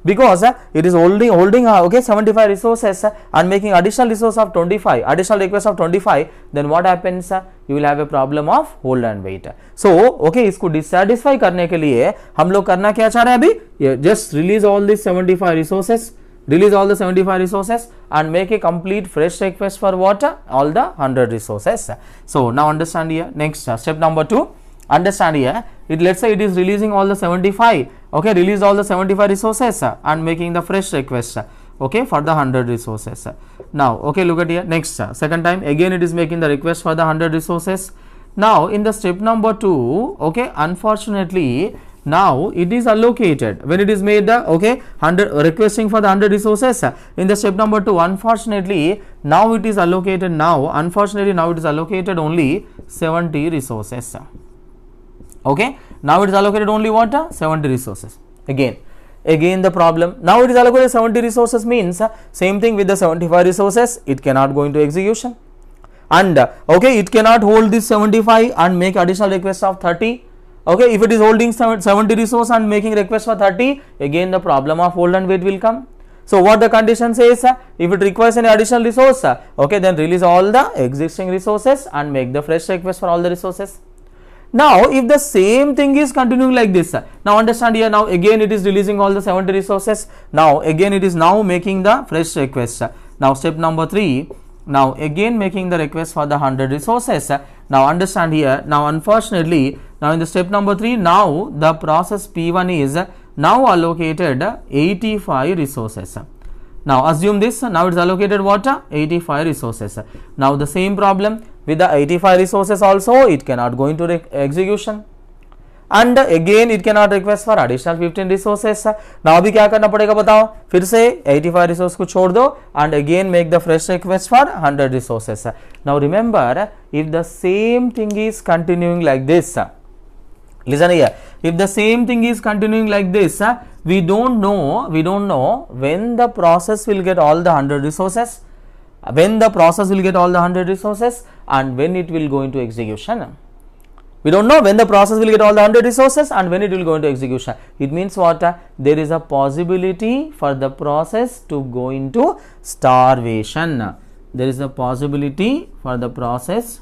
Because it is holding okay, 75 resources and making additional resource of 25, additional request of 25, then what happens? You will have a problem of hold and wait. So okay, इसको dissatisfy करने के लिए हम लोग करना क्या चाह रहे हैं अभी? Just release all these 75 resources, and make a complete fresh request for what? All the 100 resources. So now understand here. Next step number 2. Understand here, let's say it is releasing all the 75, okay, release all the 75 resources and making the fresh request, okay, for the 100 resources. Now okay, look at here. Next second time again it is making the request for the 100 resources. Now in the step number 2, okay, unfortunately now it is allocated when it is made okay 100 requesting for the 100 resources in the step number 2. Unfortunately now it is allocated only 70 resources. Okay, now it is allocated only what 70 resources. Again the problem, now it is allocated 70 resources means same thing with the 75 resources, it cannot go into execution, and okay, it cannot hold this 75 and make additional request of 30. Okay, if it is holding 70 resource and making request for 30, again the problem of hold and wait will come. So what the condition says, if it requires any additional resource, okay, then release all the existing resources and make the fresh request for all the resources. Now if the same thing is continuing like this, now understand here, now again it is releasing all the 70 resources, now again it is now making the fresh request. Now step number 3, now again making the request for the 100 resources. Now understand here, now unfortunately now in the step number 3, now the process P1 is now allocated 85 resources. Now assume this, now it is allocated what 85 resources. Now the same problem with the 85 resources also, it cannot go into execution, and again it cannot request for additional 15 resources. Now अभी क्या करना पड़ेगा बताओ, फिर से 85 resource को छोड़ दो and again make the fresh request for 100 resources. Now remember, if the same thing is continuing like this, listen here, if the same thing is continuing like this, we don't know when the process will get all the 100 resources, and when it will go into execution. We don't know when the process will get all the 100 resources and when it will go into execution. It means what? There is a possibility for the process to go into starvation. There is a possibility for the process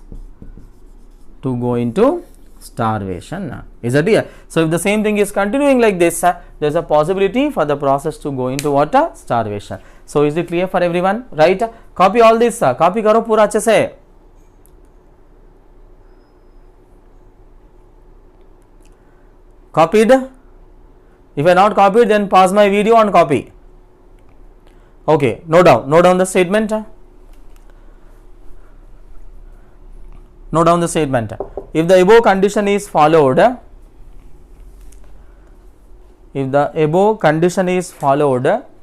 to go into starvation. Is that clear? So if the same thing is continuing like this, there is a possibility for the process to go into what? Starvation. So is it clear for everyone? Right? Copy all this. Copy करो पूरा अच्छे से. Copied? If I not copied, then pause my video and copy. Okay, note down the statement. Note down the statement. If the above condition is followed,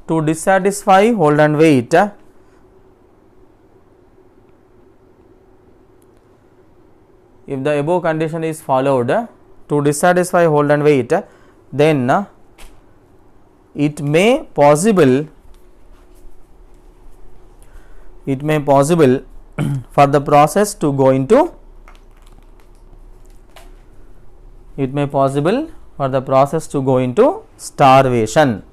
to dissatisfy hold and wait, if the above condition is followed to dissatisfy hold and wait, then it may possible for the process to go into starvation.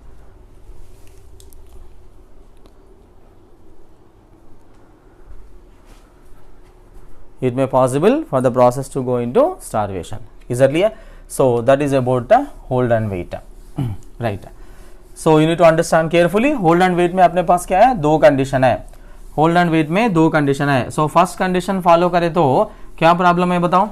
It may possible for the process to go into starvation. Is that clear? So that is about hold and wait. Right. So you need to understand carefully. Hold and wait में अपने पास क्या है? दो condition है. Hold and wait में दो condition है. सो first condition follow करे तो क्या प्रॉब्लम है बताओ?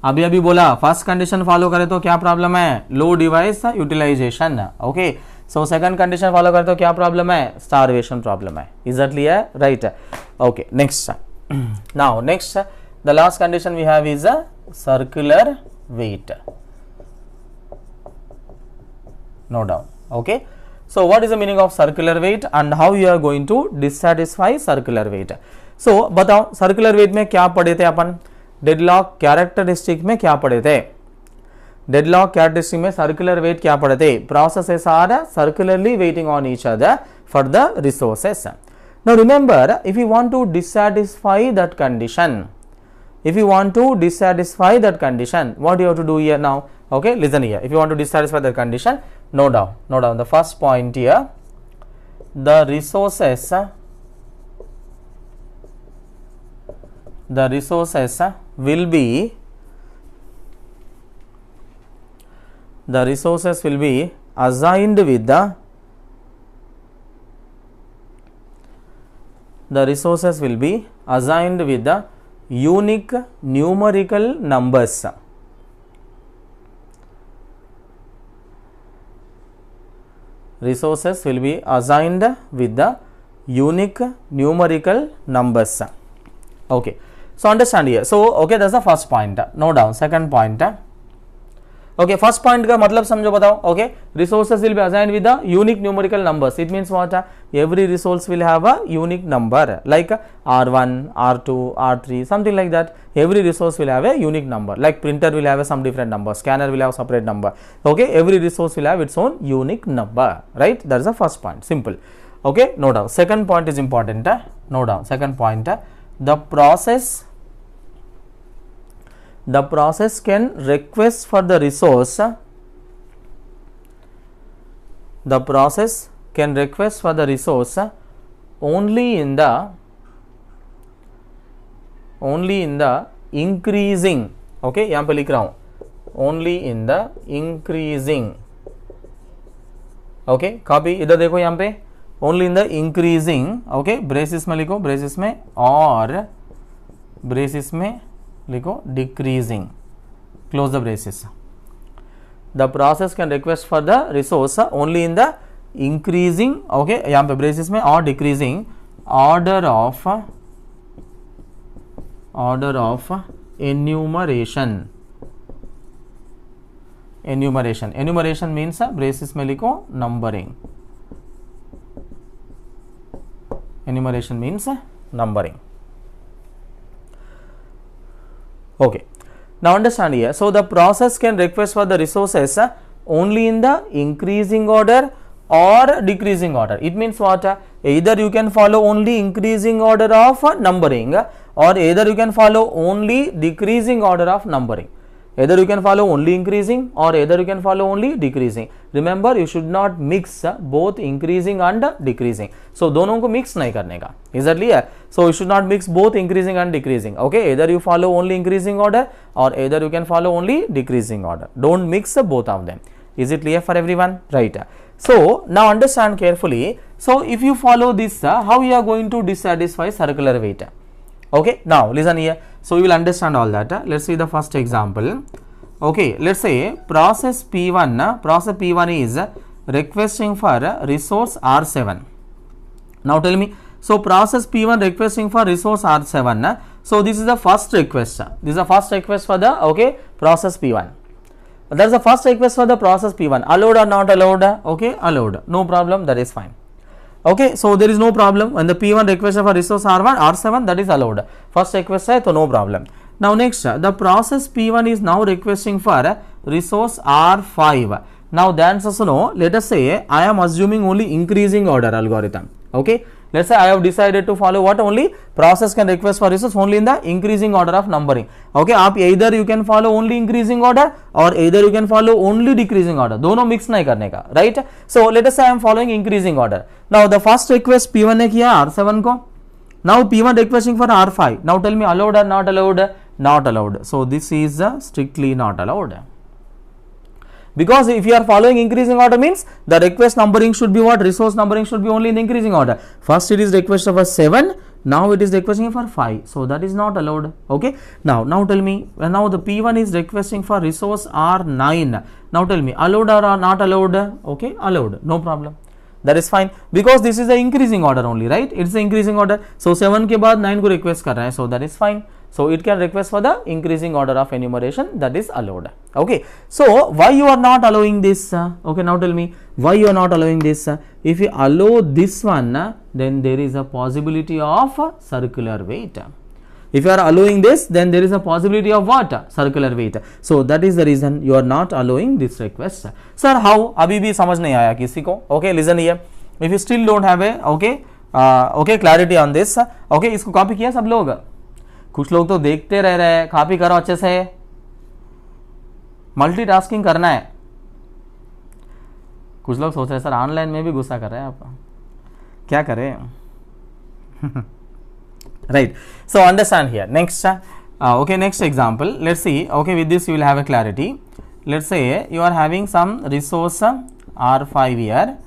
अभी बोला फर्स्ट कंडीशन फॉलो करे तो क्या प्रॉब्लम है? Low device utilization. Okay. So second condition follow करे तो क्या प्रॉब्लम है? स्टारवेशन प्रॉब्लम है. Is that clear? Right. Okay. Next. Now next the last condition we have is a circular weight. Note down. Okay. So what is the meaning of circular weight and how you are going to dissatisfy circular weight? So बताओ circular weight में क्या पढ़े थे अपन? Deadlock characteristic में क्या पढ़े थे? Deadlock characteristic में circular weight क्या पढ़े थे? Processes are circularly waiting on each other for the resources. Now remember, if you want to dissatisfy that condition, what you have to do here now? Okay, listen here. If you want to dissatisfy the condition, note down the first point here. The resources will be assigned with the unique numerical numbers. Resources will be assigned with the unique numerical numbers. Okay. So understand here. So okay, that's the first point. Note down. Second point. Okay, first point का मतलब समझो बताओ. Okay, resources will be assigned with the unique numerical numbers. It means what? Every resource will have a unique number like R1, R2, R3, something like that. Every resource will have a unique number. Like printer will have some different number, scanner will have separate number. Okay, every resource will have its own unique number. Right? That's the first point. Simple. Okay, no doubt. Second point is important. No doubt. Second point, the process can request for the resource. The process can request for the resource only in the increasing. Okay, यहाँ पे लिख रहा हूँ only in the increasing. Okay, copy. इधर देखो यहाँ पे only in the increasing. Okay, braces में लिखो, braces में, और braces में लिखो decreasing. Close the braces. The process can request for the resource only in the increasing. Okay, यहाँ पे braces में, or decreasing order of enumeration. Enumeration means braces में लिखो numbering. Enumeration means numbering. Okay, now understand here. So the process can request for the resources only in the increasing order or decreasing order. It means what? Either you can follow only increasing order of numbering, or either you can follow only decreasing order of numbering. Either you can follow only increasing, or either you can follow only decreasing. Remember, you should not mix both increasing and decreasing. So दोनों को mix नहीं करने का. Is that clear? So you should not mix both increasing and decreasing. Okay, either you follow only increasing order, or either you can follow only decreasing order. Don't mix both of them. Is it clear for everyone? Right. So now understand carefully. So if you follow this, how you are going to dissatisfy circular weight? Okay, now listen here. So you will understand all that. Let's see the first example. Okay, let's say process P1 is requesting for resource R7. Now tell me, so process P1 requesting for resource R7. So this is the first request. This is the first request for the process P1. That's the first request for the process P1. Allowed or not allowed? Okay, allowed. No problem. That is fine. Okay, so there is no problem when the P1 request for resource R7, that is allowed. First request hai, so no problem. Now next, the process P1 is now requesting for resource R5. Now the answer is no. Let us say I am assuming only increasing order algorithm. Okay, let's say I have decided to follow what? Only process can request for resource only in the increasing order of numbering. Okay, either you can follow only increasing order, or either you can follow only decreasing order. दोनों mix नहीं करने का, right? So let us say I am following increasing order. Now the first request P1 ने किया R7 को. Now P1 requesting for R5. Now tell me, allowed or not allowed? Not allowed. So this is strictly not allowed. Because if you are following increasing order means the request numbering should be what? Resource numbering should be only in increasing order. First it is request for 7, now it is requesting for 5. So that is not allowed. Okay. Now tell me, now the P1 is requesting for resource R9. Now tell me, allowed or not allowed? Okay, allowed. No problem. That is fine, because this is the increasing order only, right? It's the increasing order. So 7 के बाद 9 को request कर रहा है. So that is fine. So it can request for the increasing order of enumeration, that is allowed. Okay. So why you are not allowing this? Okay, now tell me why you are not allowing this. If you allow this one, then there is a possibility of circular weight. If you are allowing this, then there is a possibility of what? Circular weight. So that is the reason you are not allowing this request. Sir, how? अभी भी समझ नहीं आया किसी को? Okay, listen here. If you still don't have a clarity on this, okay, इसको copy किया सब लोग? कुछ लोग तो देखते रह रहे हैं. कॉपी करो अच्छे से. मल्टीटास्किंग करना है. कुछ लोग सोच रहे हैं सर ऑनलाइन में भी गुस्सा कर रहे हैं आप, क्या करें? Right. So understand here. Next, next example. Let's see. Okay, with this you will have a clarity. Let's say you are having some resource R5 here,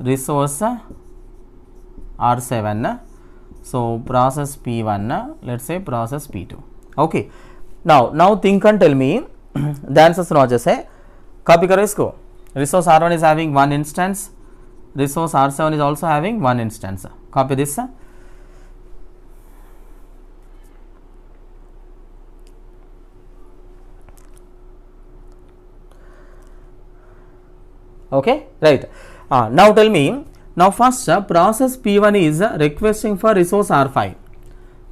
resource R7. So process P1. Let's say process P2. Okay. Now think and tell me the answers not just है. Copy करो इसको. Resource R1 is having one instance. Resource R7 is also having one instance. Copy this. Okay, right. Now tell me, now first process P1 is requesting for resource R5.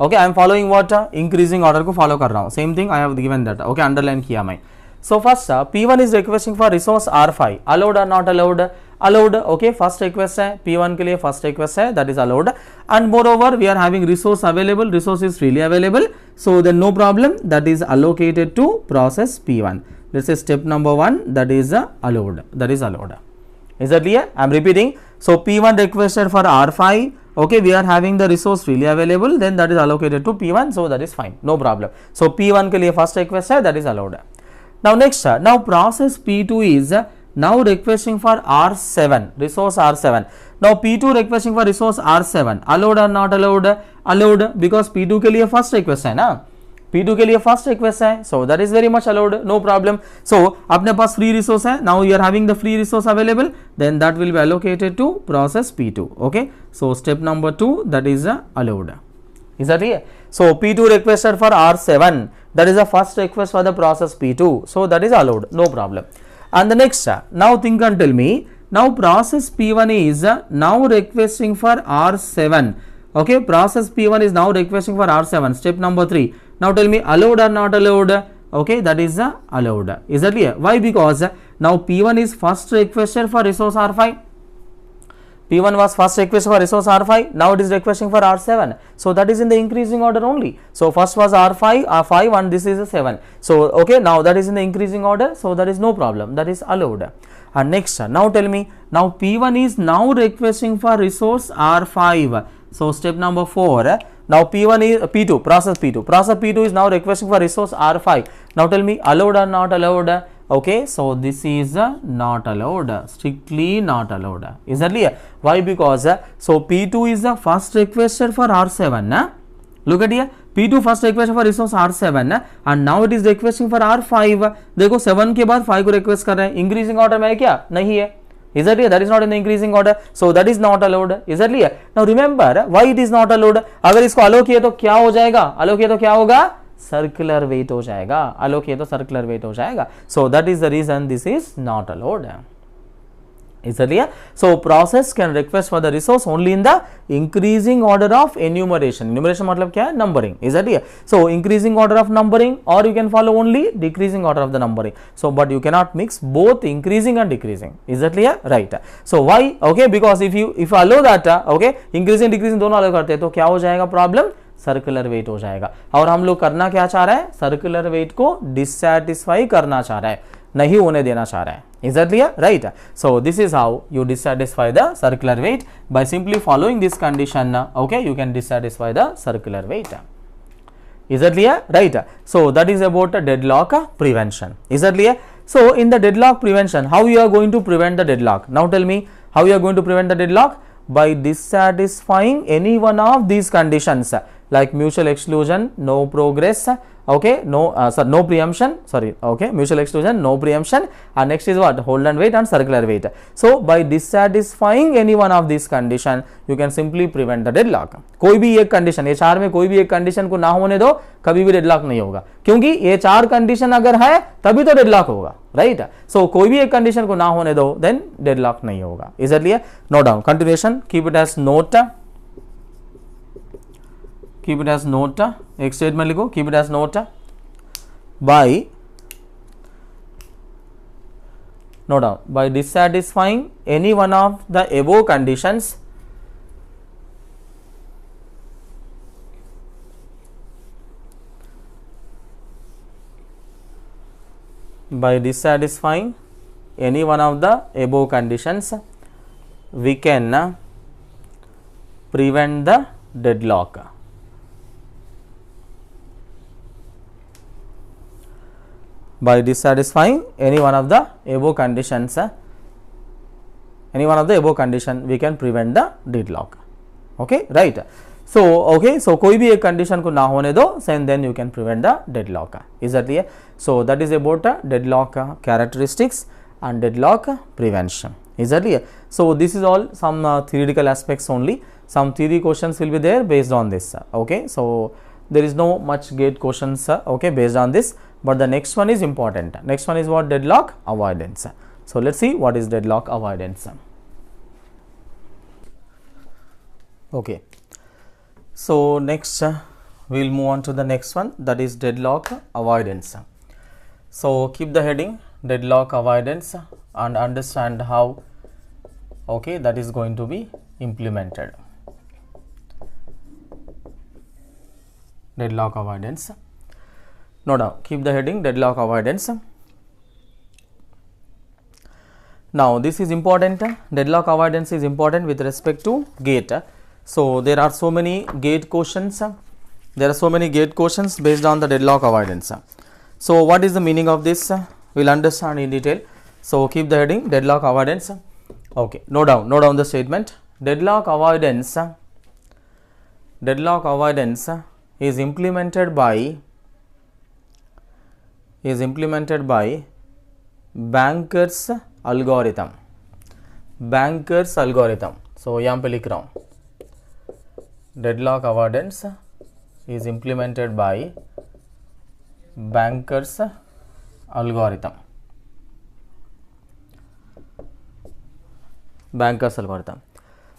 Okay, I am following what increasing order को follow कर रहा हूँ. Same thing I have given that. Okay, underline किया मैं. So first P1 is requesting for resource R5. Allowed or not allowed? Allowed. Okay, first request है P1 के लिए first request है, that is allowed. And moreover we are having resource available. Resource is freely available. So then no problem. That is allocated to process P1. Let's say step number 1, that is allowed. That is allowed. Is that clear? I am repeating. So P1 requested for R5. Okay, we are having the resource freely available, then that is allocated to P1, so that is fine, no problem. So P1 के लिए first request है, that is allowed. Now next, now process P2 is now requesting for R7, resource R7. Now P2 requesting for resource R7, allowed or not allowed? Allowed, because P2 के लिए first request है ना, P2 के लिए first request है, so that is very much allowed, no problem. So अपने पास free resource है, now you are having the free resource available, then that will be allocated to process P2. Okay, so step number 2, that is allowed. Is that clear? So P2 requested for R7, that is the first request for the process P2, so that is allowed, no problem. And the next, now think and tell me, now process P1 is now requesting for R7. Okay, process P1 is now requesting for R7, step number 3. Now tell me, allowed or not allowed? Okay, that is allowed. Is that clear? Why? Because now P1 is first requested for resource R5. P1 was first request for resource R5. Now it is requesting for R7. So that is in the increasing order only. So first was R5, and this is a 7. So okay, now that is in the increasing order. So that is no problem. That is allowed. And next, now tell me, now P1 is now requesting for resource R5. So step number 4. Now P1 is P2, process P2. Process P2 is now requesting for resource R5. Now tell me, allowed or not allowed? Okay, so this is not allowed, strictly not allowed. Is that clear? Why? Because so P2 is the first requested for R7. Look at here, P2 first requested for resource R7 and now it is requesting for R5. देखो 7 के बाद 5 को request कर रहे हैं. Increasing order में है क्या? नहीं है. Is that clear? That is not in the increasing order, so that is not allowed. Is that clear? Now remember why it is not allowed. अगर इसको allow किए तो क्या हो जाएगा? Allow किए तो क्या होगा? Circular weight हो जाएगा. Allow किए तो circular weight हो जाएगा. So that is the reason this is not allowed. Is that clear? So process can request for the resource only in the increasing order of enumeration. Enumeration मतलब क्या है? Numbering. Is that clear? So increasing order of numbering, or you can follow only decreasing order of the numbering. So but you cannot mix both increasing and decreasing. Is that clear? Right. So why? Okay, because if you allow that, okay, increasing decreasing दोनों allow करते हैं तो क्या हो जाएगा problem? Circular wait हो जाएगा. और हम लोग करना क्या चाह रहे हैं? सर्कुलर वेट को डिससैटिस्फाई करना चाह रहा है, नहीं होने देना चाह रहा है. Is that clear? Right. So this is how you dissatisfy the circular weight. By simply following this condition, okay, you can dissatisfy the circular weight. Is that clear? Right. So that is about deadlock prevention. Is that clear? So in the deadlock prevention, how you are going to prevent the deadlock? Now tell me how you are going to prevent the deadlock? By dissatisfying any one of these conditions, like mutual exclusion, no progress, okay, no preemption, sorry, okay, mutual exclusion, no preemption, and next is what? Hold and wait and circular weight. So by dissatisfying any one of these condition, you can simply prevent the deadlock. कोई भी एक condition, ये चार में कोई भी एक condition को ना होने दो, कभी भी deadlock नहीं होगा, क्योंकि ये चार condition अगर है तभी तो deadlock होगा, right? So कोई भी एक condition को ना होने दो, then deadlock नहीं होगा. Is that clear? Note down. Continuation. Keep it as note. Keep it as note. एक statement लिखो. Keep it as note. By note down. By dissatisfying any one of the above conditions, by dissatisfying any one of the above conditions, we can prevent the deadlock. By dissatisfying any one of the above conditions, any one of the above condition, we can prevent the deadlock. Okay, right? So okay, so कोई भी एक condition को ना होने दो, and then you can prevent the deadlock. Is that clear? So that is about deadlock characteristics and deadlock prevention. Is that clear? So this is all some theoretical aspects only. Some theory questions will be there based on this. Okay, so there is no much gate questions okay based on this, but the next one is important. Next one is what? Deadlock avoidance. So let's see what is deadlock avoidance. Okay, so next we'll move on to the next one, that is deadlock avoidance. So keep the heading deadlock avoidance and understand how, okay, that is going to be implemented. Deadlock avoidance. No doubt, keep the heading deadlock avoidance. Now this is important, deadlock avoidance is important with respect to gate. So there are so many gate questions, based on the deadlock avoidance. So what is the meaning of this? We'll understand in detail. So keep the heading deadlock avoidance. Okay, note down the statement. Deadlock avoidance is implemented by Banker's algorithm. So यहाँ पे लिख रहा हूँ, deadlock avoidance is implemented by Banker's algorithm.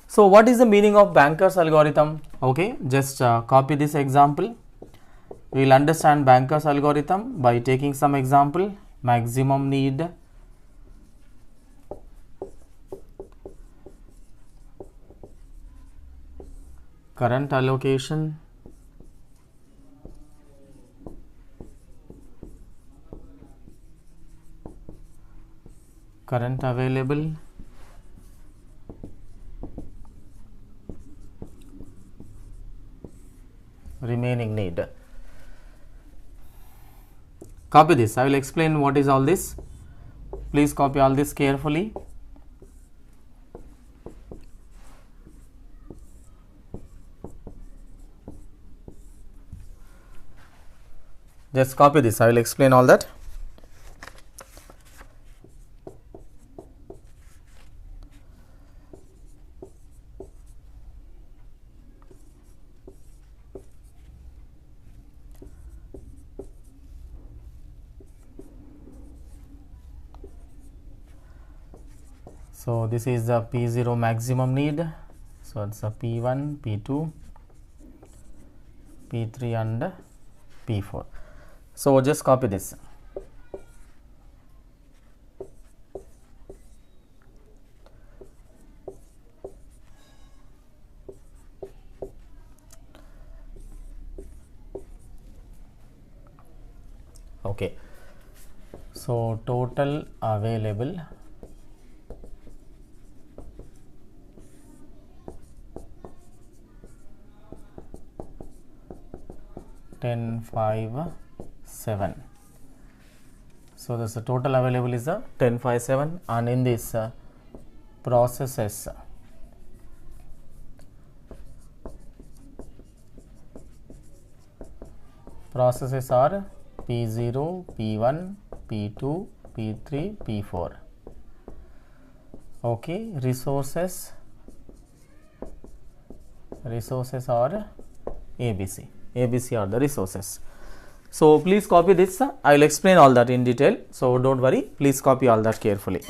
So what is the meaning of Banker's algorithm? Okay, just copy this example. We will understand Banker's algorithm by taking some example. Maximum need, current allocation, current available, remaining need. Copy this. I will explain what is all this. Please copy all this carefully. Just copy this. I will explain all that. So this is the P0 maximum need. So it's a P1, P2, P3 and P4. So just copy this. Okay. So total available ten, 5, 7. So that's the total available is the 10, 5, 7, and in this processes are P0, P1, P2, P3, P4. Okay, resources are ABC. ABC are the resources. So please copy this. I will explain all that in detail. So don't worry. Please copy all that carefully.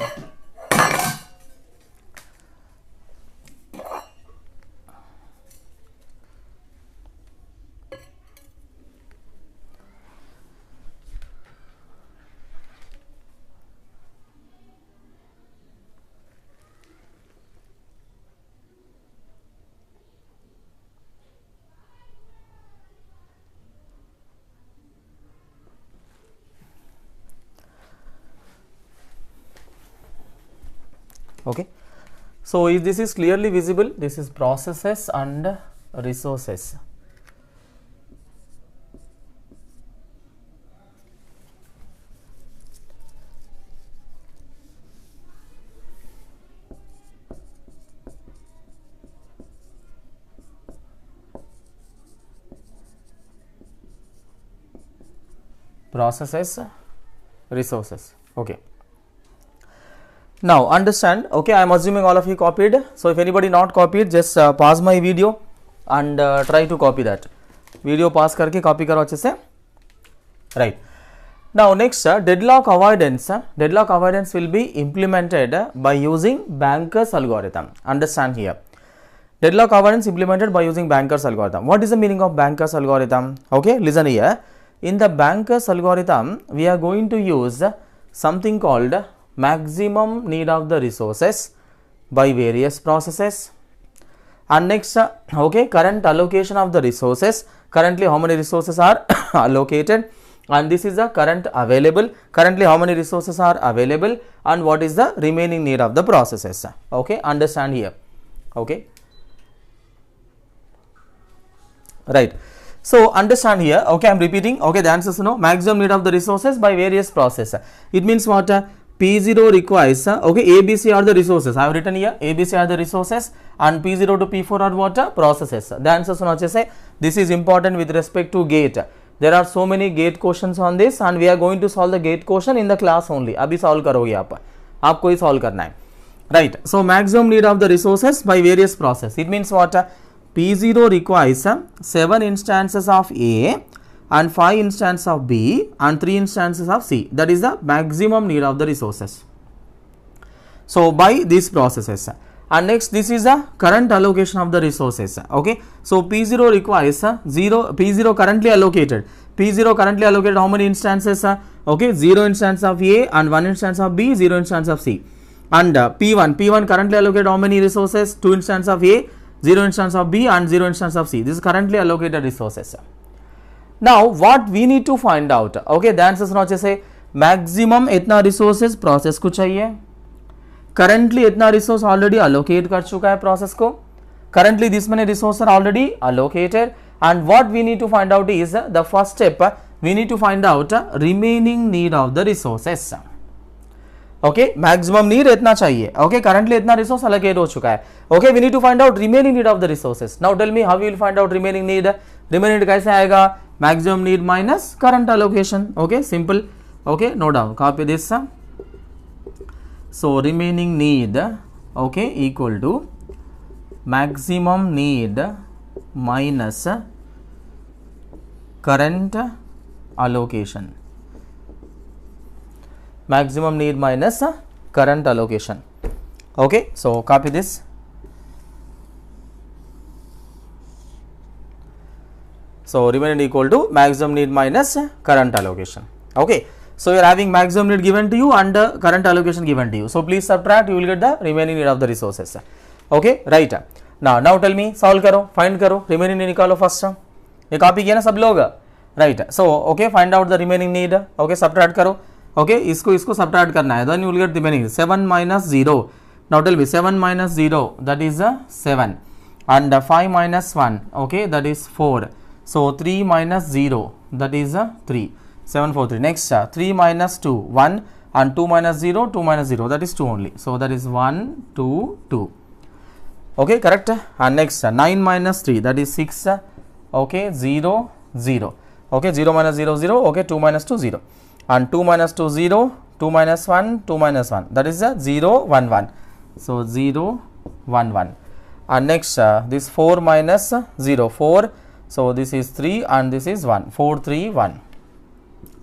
Okay, so if this is clearly visible, this is processes and resources. Processes, resources. Okay. Now understand, okay, I am assuming all of you copied. So if anybody not copied, just pause my video and try to copy that. Video pause करके copy करो अच्छे से. Right. Now next, deadlock avoidance. Deadlock avoidance will be implemented by using Banker's algorithm. Understand here. Deadlock avoidance implemented by using Banker's algorithm. What is the meaning of Banker's algorithm? Okay, listen here. In the Banker's algorithm, we are going to use something called maximum need of the resources by various processes. And next, okay, current allocation of the resources. Currently, how many resources are allocated? And this is the current available. Currently, how many resources are available? And what is the remaining need of the processes? Okay, understand here. Okay. Right. So, understand here. Okay, I am repeating. Okay, the answer is no. Maximum need of the resources by various processes. It means what? P0 requires, okay, ABC are the resources. I have written here, ABC are the resources and P0 to P4 are what? Processes. The answer is say this is important with respect to gate. There are so many gate questions on this and we are going to solve the gate question in the class only. Abhi solve karoge aap. Aapko hi solve karna hai. Right. So, maximum need of the resources by various processes. It means what? P0 requires 7 instances of A and 5 instances of B and 3 instances of C. That is the maximum need of the resources. So, by these processes. And next, this is the current allocation of the resources. Okay. So, P0 requires 0, P0 currently allocated. P0 currently allocated how many instances? Okay, 0 instance of A and 1 instance of B, 0 instance of C. And P1 currently allocated how many resources? 2 instance of A, 0 instance of B and 0 instance of C. This is currently allocated resources. Now, what we need to find out? Okay, the answer is not just say maximum itna resources process को चाहिए. Currently itna resource already allocate कर चुका है process को. Currently this many resources are already allocated. And what we need to find out is the first step. We need to find out remaining need of the resources. Okay, maximum need इतना चाहिए. Okay, currently इतना resource allocate हो चुका है. Okay, we need to find out remaining need of the resources. Now tell me how we will find out remaining need. Remaining need कैसे आएगा? Maximum need minus current allocation. Okay, simple. Okay, no doubt. Copy this. So remaining need, okay, equal to maximum need minus current allocation. Maximum need minus current allocation. Okay, so copy this. So remaining equal to maximum need minus current allocation. Okay, so you are having maximum need given to you and current allocation given to you. So please subtract, you will get the remaining need of the resources. Okay, right. Now tell me, solve करो, find करो, remaining need निकालो first. ये copy किया ना सब लोग? Right. So okay, find out the remaining need. Okay, subtract करो. Okay, इसको subtract करना है. Then you will get remaining 7 minus 0. Now tell me 7 minus 0, that is 7, and 5 minus 1. Okay, that is 4. So 3 minus 0, that is 3. 7, 4, 3. Next 3 minus 2, 1, and 2 minus 0, 2 minus 0, that is 2 only. So that is 1, 2, 2. Okay, correct. And next 9 minus 3, that is 6. Okay, 0, 0. Okay, 0 minus 0, 0. Okay, 2 minus 2, 0. And 2 minus 2, 0. 2 minus 1, 2 minus 1. That is 0, 1, 1. So 0, 1, 1. And next this 4 minus 0, 4. So this is 3 and this is 1. 4, 3, 1.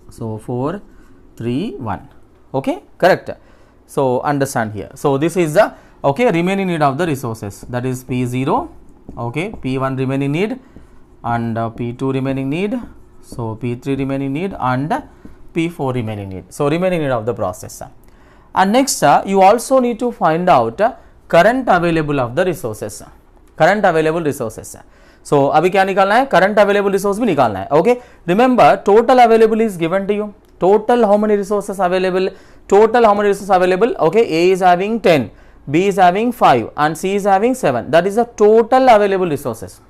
So 4, 3, 1. Okay, correct. So understand here. So this is the okay remaining need of the resources. That is P0. Okay, P1 remaining need and P2 remaining need. So P3 remaining need and P4 remaining need. So remaining need of the process. And next you also need to find out current available of the resources. Current available resources. So अभी क्या निकालना है? Current available resource भी निकालना है. Okay, remember total available is given to you. Total how many resources available? Total how many resources available? Okay, A is having 10, B is having 5 and C is having 7. That is the total available resources.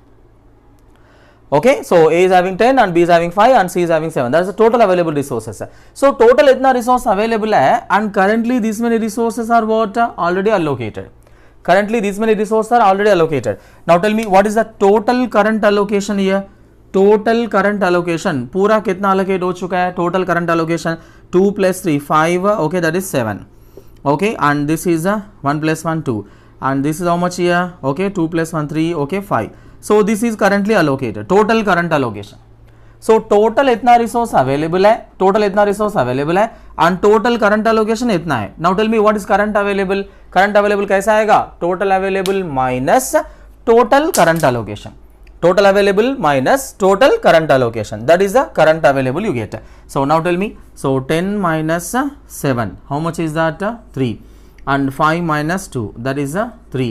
Okay, so A is having 10 and B is having 5 and C is having 7. That is the total available resources. So total itna resource available hai and currently these many resources are what? Already allocated. Currently these many resources are already allocated. Now tell me what is the total current allocation here? Total current allocation पूरा कितना allocate हो चुका है? Total current allocation 2 plus 3 5. Okay, that is 7. Okay, and this is 1 plus 1 2 and this is how much here? Okay, 2 plus 1 3. Okay, 5. So this is currently allocated. Total current allocation. So total इतना resource available है, total इतना resource available है and total current allocation इतना है. Now tell me what is current available. Current available कैसा आएगा, total available minus total current allocation. Total available minus total current allocation, that is the current available you get. So now tell me, so 10 minus 7, how much is that? 3, and 5 minus 2, that is 3,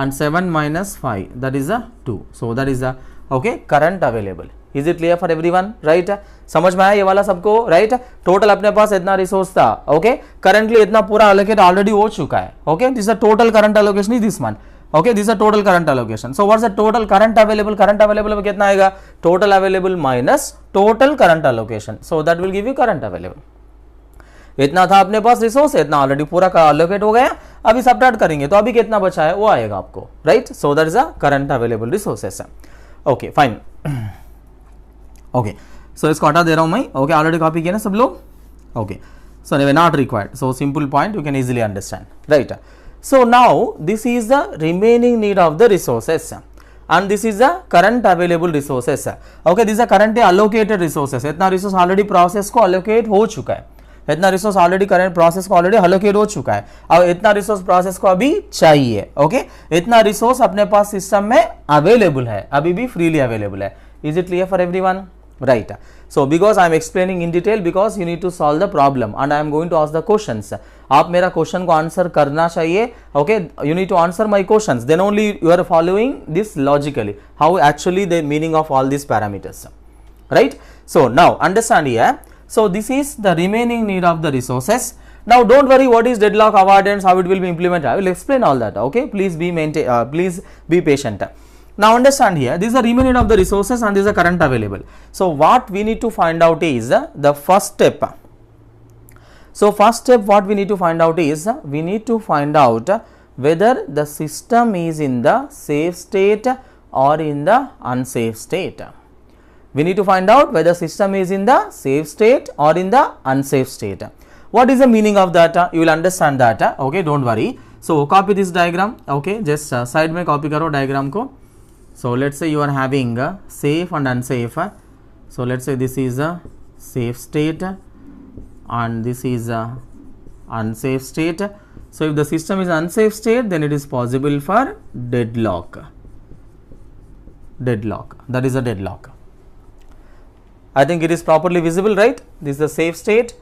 and 7 minus 5, that is 2. So that is the okay current available. Is it clear for everyone? Right? समझ में आया ये वाला सबको? Right? Total अपने पास इतना resource था, okay, currently इतना पूरा अलोकेट ऑलरेडी हो चुका है, okay, this is total current allocation is this one. Okay, this is a total current allocation. So what's the total current available? Current available में कितना आएगा, total available minus total current allocation. So that will give you current available. इतना था अपने पास resource, इतना already पूरा allocate हो गया, अभी सबट्रैक्ट करेंगे तो अभी कितना बचा है वो आएगा आपको, right. So that is a current available resources. Okay fine. Okay so इसको हटा दे रहा हूं मैं. ओके ऑलरेडी कॉपी किया ना सब लोग. Okay so not required. So simple point you can easily understand, right. So now this is the remaining need of the resources and this is the current available resources. Okay, these are currently allocated resources. इतना resource already process को allocate हो चुका है, इतना resource already current process को already allocate हो चुका है, और इतना रिसोर्स प्रोसेस को अभी चाहिए. ओके, इतना रिसोर्स अपने पास सिस्टम में अवेलेबल है, अभी भी फ्रीली अवेलेबल है. Is it clear for everyone? Right. So because I am explaining in detail, because you need to solve the problem and I am going to ask the questions. आप मेरा question को answer करना चाहिए. Okay, you need to answer my questions, then only you are following this logically, how actually the meaning of all these parameters, right? So now understand here. So this is the remaining need of the resources. Now don't worry what is deadlock avoidance, how it will be implemented, I will explain all that. Okay, please be patient. Now understand here, this is the remaining of the resources and this is the current available. So what we need to find out is the first step. So first step what we need to find out is, we need to find out whether the system is in the safe state or in the unsafe state. We need to find out whether system is in the safe state or in the unsafe state. What is the meaning of that? You will understand that. Okay, don't worry. So copy this diagram. Okay, just side में copy करो diagram को. So let's say you are having safe and unsafe. So let's say this is a safe state and this is a unsafe state. So if the system is unsafe state, then it is possible for deadlock. Deadlock, that is a deadlock. I think it is properly visible, right? This is the safe state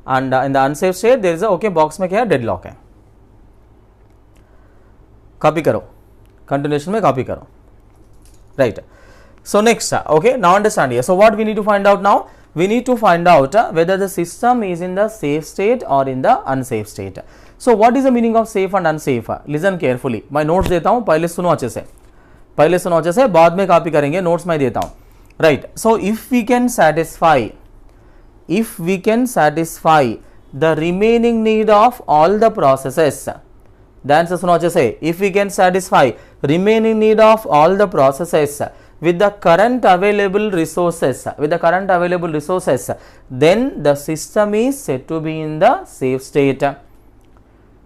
and in the unsafe state there is a okay box में क्या है, deadlock है. Copy करो, continuation में copy करो. Right. So next, okay, now understand here. So what we need to find out now? We need to find out whether the system is in the safe state or in the unsafe state. So what is the meaning of safe and unsafe? Listen carefully. मैं notes देता हूँ, पहले सुनो अच्छे से, पहले सुनो अच्छे से, बाद में कॉपी करेंगे, notes मैं देता हूँ. Right. So if we can satisfy the remaining need of all the processes, the answer सुनो अच्छे से, if we can satisfy remaining need of all the processes with the current available resources, then the system is said to be in the safe state.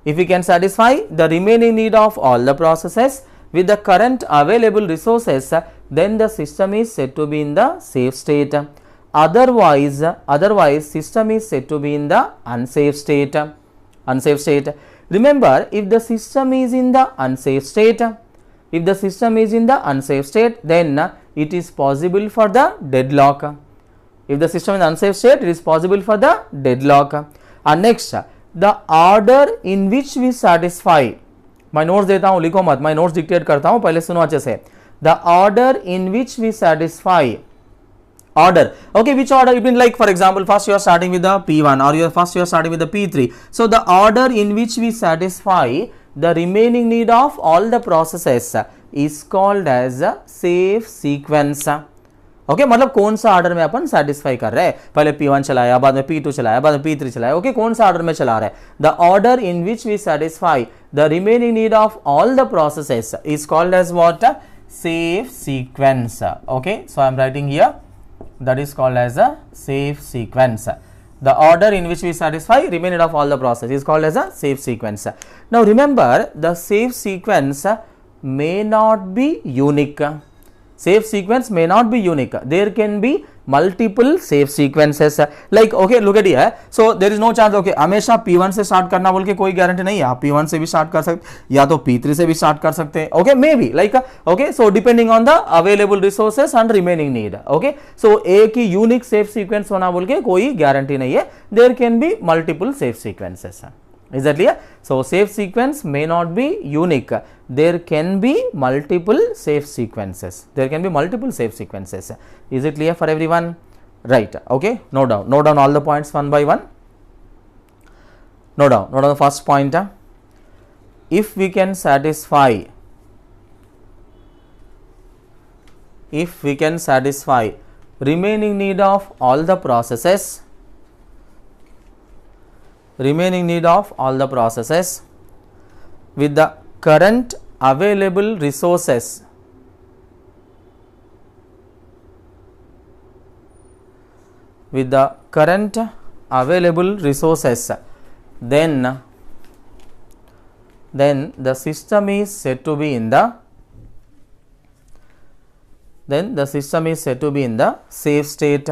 If we can satisfy the remaining need of all the processes with the current available resources, then the system is said to be in the safe state. Otherwise system is said to be in the unsafe state. Remember, if the system is in the unsafe state, then it is possible for the deadlock. If the system is unsafe state, it is possible for the deadlock. And next, the order in which we satisfy. मैं notes देता हूँ, लिखो मत, मैं notes dictate करता हूँ, पहले सुनो अच्छे से. The order in which we satisfy. Order, okay, which order? It means like for example, first you are starting with the P1 or first you are starting with the P3. So the order in which we satisfy the remaining need of all the processes is called as a safe sequence. Okay, मतलब कौन सा order में अपन satisfy कर रहे हैं, पहले P1 चलाया, बाद में P2 चलाया, बाद में P3 चलाया. ओके, कौन सा ऑर्डर में चला रहा है? The order in which we satisfy the remaining need of all the processes is called as what? Safe sequence. Okay, so I am writing here, that is called as a safe sequence. The order in which we satisfy remaining of all the processes is called as a safe sequence. Now remember, the safe sequence may not be unique. Safe sequence may not be unique. There can be multiple safe sequences. Like okay, look at here. So there is no chance okay हमेशा P1 से start करना बोल के कोई guarantee नहीं है. आप P1 से भी स्टार्ट कर सकते या तो P3 से भी स्टार्ट कर सकते हैं. Okay, maybe like okay, so depending on the available resources and remaining need. Okay, so एक ही unique safe sequence होना बोल के कोई गारंटी नहीं है. There can be multiple safe sequences. Is that clear? So safe sequence may not be unique. There can be multiple safe sequences. There can be multiple safe sequences. Is it clear for everyone? Right. Okay. Note down. Note down all the points one by one. Note down. Note down the first point. If we can satisfy. If we can satisfy remaining need of all the processes. Remaining need of all the processes with the current available resources with the current available resources, then the system is said to be in the safe state.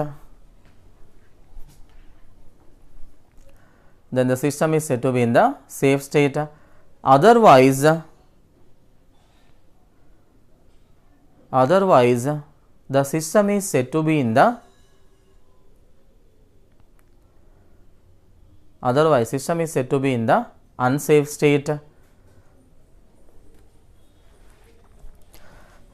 Then the system is said to be in the safe state. Otherwise the system is said to be in the unsafe state.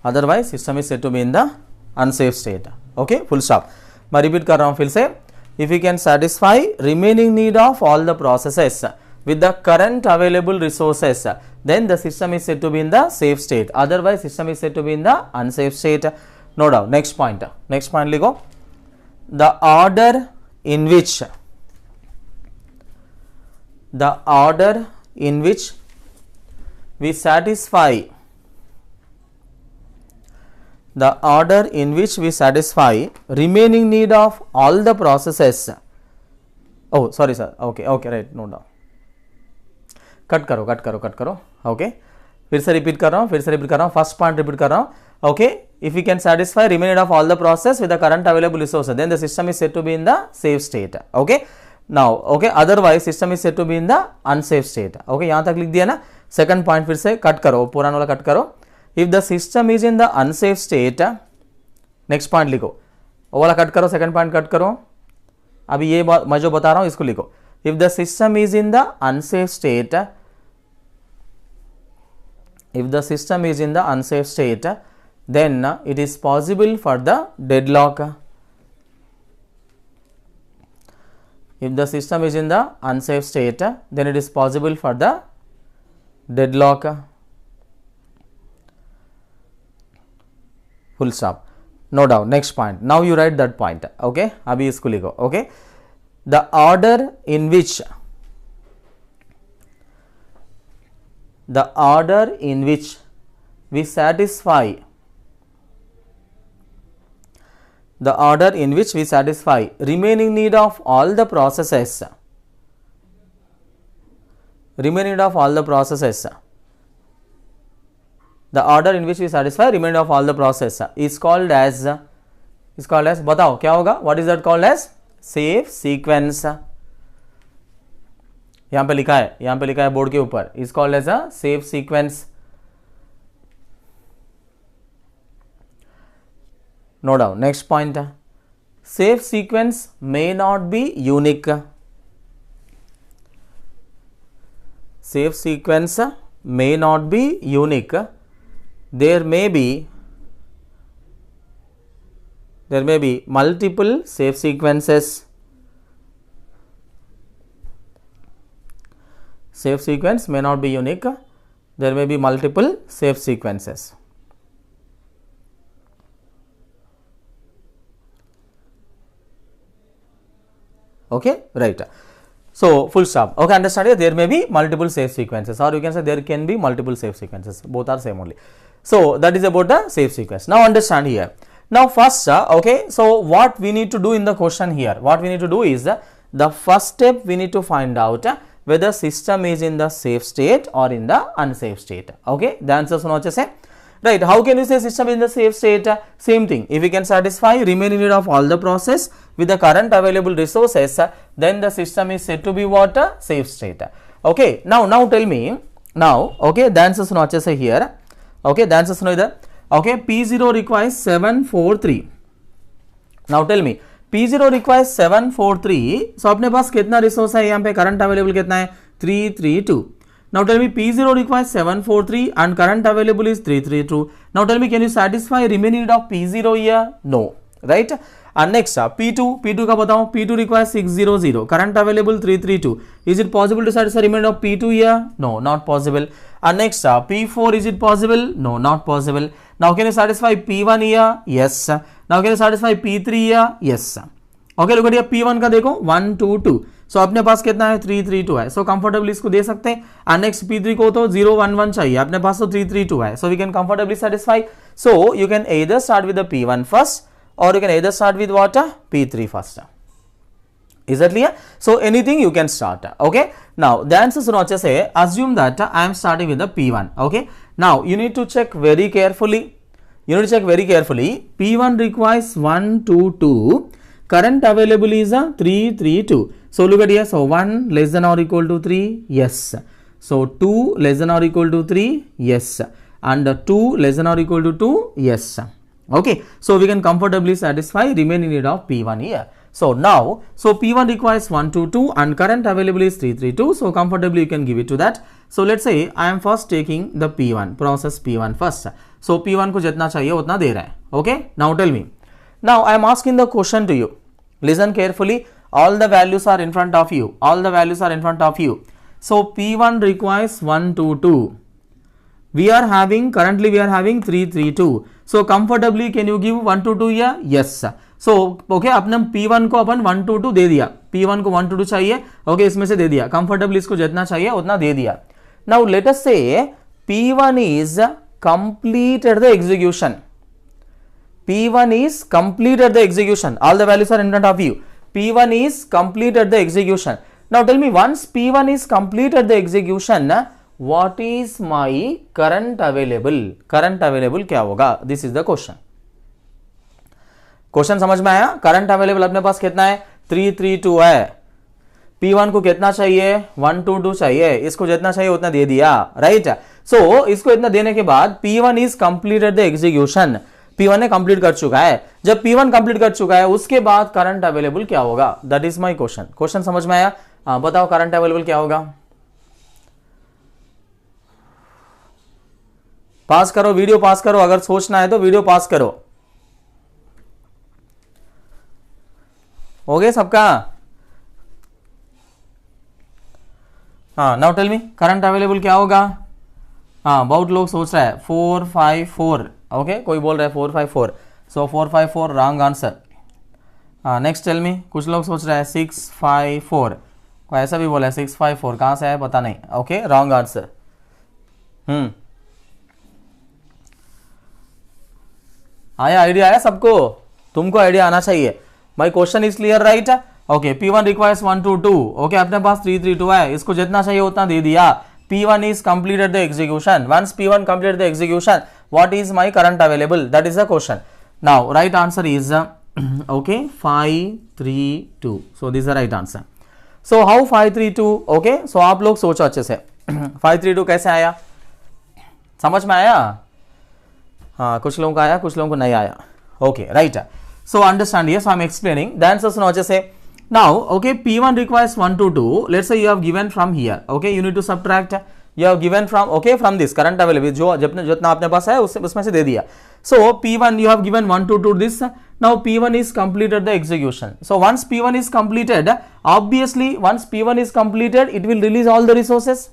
Otherwise system is said to be in the unsafe state. Okay, full stop. मैं repeat कर रहा हूँ फिर से. If we can satisfy remaining need of all the processes with the current available resources, then the system is said to be in the safe state. Otherwise system is said to be in the unsafe state. No doubt. Next point. Next point लिखो. The order in which we satisfy remaining need of all the processes. Oh, sorry sir. Okay, right. Note down. Cut करो. Okay, फिर से repeat कर रहा हूँ. First point repeat कर रहा हूँ. Okay, if we can satisfy remaining of all the process with the current available resources, then the system is said to be in the safe state. Okay, now okay, otherwise system is said to be in the unsafe state. Okay, यहाँ तक लिख दिया ना. Second point फिर से cut करो, पुराना वाला कट करो. If the system is in the unsafe state, next point लिखो. वो वाला कट करो, सेकंड पॉइंट कट करो. अभी ये मैं जो बता रहा हूँ इसको लिखो. If the system is in the unsafe state, then it is possible for the deadlock. If the system is in the unsafe state, then it is possible for the deadlock. Full stop. No doubt. Next point. Now you write that point. Okay. अभी इसको लिखो. Okay. The order in which we satisfy remaining need of all the processes. The order in which we satisfy remainder of all the process is called as बताओ क्या होगा? What is that called as? Safe sequence. यहाँ पे लिखा है board के ऊपर. Is called as a safe sequence. Note down. Next point. Safe sequence may not be unique. Safe sequence may not be unique. There may be multiple safe sequences. Safe sequence may not be unique. There may be multiple safe sequences. Okay, right. So full stop. Okay, understand it. There may be multiple safe sequences, or you can say there can be multiple safe sequences. Both are same only. So that is about the safe sequence. Now understand here. Now first, okay, so what we need to do in the question here, what we need to do is the first step we need to find out whether system is in the safe state or in the unsafe state. Okay, the answer सुनो अच्छे से. right? How can you say system is in the safe state? Same thing, if we can satisfy remaining need of all the process with the current available resources, then the system is said to be what? Safe state. Okay, now tell me, now, okay, the answers not just here, okay, the answers no either. Okay, P0 requires 743. Now tell me, P0 requires 743. So अपने पास कितना resource है यहाँ पे, current available कितना है 332. Now tell me, P0 requires 743 and current available is 332. Now tell me, can you satisfy remaining need of P0 here? No, right? And next P2 का बताओ, P2 requires 600, current available 332. Is it possible to satisfy remainder of P2 here? No, not possible. And next P4, is it possible? No, not possible. Now can you satisfy P1 here? Yes. Now can you satisfy P3 here? Yes. Okay, look at here, P1 का देखो 122. So अपने पास कितना है 332 है. So comfortably इसको दे सकते हैं. And next P3 को तो 011 चाहिए, अपने पास तो 332 है. So we can comfortably satisfy. So you can either start with the P1 first, or you can either start with what? P3 first. Is that clear? So anything you can start. Okay. Now the answer is not just say, assume that I am starting with the P1. Okay. Now you need to check very carefully. P1 requires 122. Current available is 332. So look at here. So 1 less than or equal to 3. Yes. So 2 less than or equal to 3. Yes. And 2 less than or equal to 2. Yes. Okay. So we can comfortably satisfy remaining need of P1 here. So now, so P1 requires 122 and current available is 332. So comfortably you can give it to that. So let's say I am first taking the P1, process P1 first. So P1 को जितना चाहिए उतना दे रहा है. Okay. Now tell me. Now I am asking the question to you. Listen carefully. All the values are in front of you. So P1 requires 122. Currently we are having 332. So comfortably can you give 122 here? Yes. So okay, अपने P1 को अपन 122 दे दिया. P1 को 122 चाहिए. Okay, इसमें से दे दिया. Comfortably इसको जितना चाहिए उतना दे दिया. Now let us say P1 is completed the execution. P1 is completed the execution. All the values are in front of you. P1 is completed the execution. Now tell me, once P1 is completed the execution, what is my current available? Current available क्या होगा? This is the question. Question समझ में आया? Current available अपने पास कितना है 332 है. P1 को कितना चाहिए 122 चाहिए. इसको जितना चाहिए उतना दे दिया, राइट? सो इसको इतना देने के बाद P1 is completed the execution. P1 ने कंप्लीट कर चुका है. जब P1 कंप्लीट कर चुका है उसके बाद करंट अवेलेबल क्या होगा? That is my question. Question समझ में आया? बताओ करंट अवेलेबल क्या होगा? पास करो, वीडियो पास करो. अगर सोचना है तो वीडियो पास करो. हो गया सबका? हाँ, now tell me current available क्या होगा? हाँ, बहुत लोग सोच रहा है 454. ओके, कोई बोल रहा है 454. सो 454 रॉन्ग आंसर. हाँ, नेक्स्ट टेल मी. कुछ लोग सोच रहा है 654. कोई ऐसा भी बोला है 654. कहाँ से है पता नहीं. Okay, wrong answer. आया आइडिया? आया सबको? तुमको आइडिया आना चाहिए. My question is clear, right? Okay, P1 requires 122. Okay, अपने पास 332 है. इसको जितना चाहिए उतना दे दिया. P1 is completed the execution. Once P1 completed the execution, what is my current available? That is the question. Now, right answer is okay 532. So this is the right answer. So how 532? Okay, so आप लोग सोचो अच्छे से 532 कैसे आया? समझ में आया? हाँ, कुछ लोगों को आया, कुछ लोगों को नहीं आया. Okay, right. So understand here. So I'm explaining. The answers now just say. Now, okay, P1 requires 122. Let's say you have given from here. Okay, you need to subtract. You have given from, okay, from this current available. जो जितना आपने पास है उसमें से दे दिया. So P1 you have given 122 this. Now P1 is completed the execution. So once P1 is completed, obviously once P1 is completed, it will release all the resources.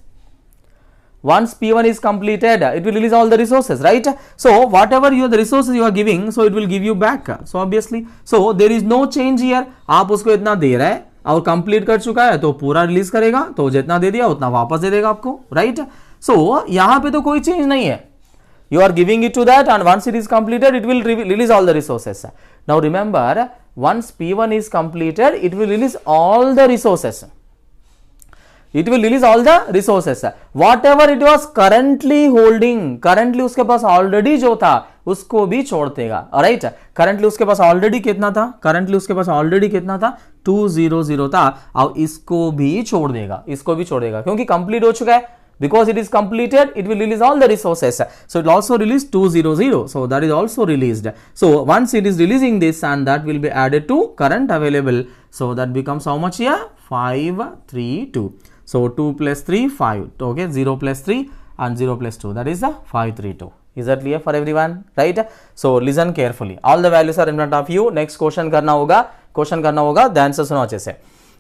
Once P1 is completed, it will release all the resources, right? So whatever the resources you are giving, so it will give you back. So obviously, so there is no change here. आप उसको इतना दे रहे हैं और complete कर चुका है तो पूरा रिलीज करेगा. तो जितना दे दिया उतना वापस दे देगा आपको, राइट? सो यहाँ पे तो कोई चेंज नहीं है. You are giving it to that, and once it is completed, it will release all the resources. Now remember, once P1 is completed, it will release all the resources. it will release all the resources. Whatever it was currently holding, currently उसके पास already जो था उसको भी छोड़ देगा. Alright, currently उसके पास already कितना था, currently उसके पास already कितना था 200 था, अब इसको भी छोड़ देगा, इसको भी छोड़ देगा क्योंकि complete हो चुका है. Because it is completed, it will release all the resources. So it will also release 200. So that is also released. So once it is releasing this, and that will be added to current available. So that becomes how much here? 532. So 2 plus 3, 5. Okay, 0 plus 3 and 0 plus 2. That is the 532. Is that clear for everyone? Right? So listen carefully. All the values are in front of you. Next question करना होगा. The answer सुनो अच्छे से.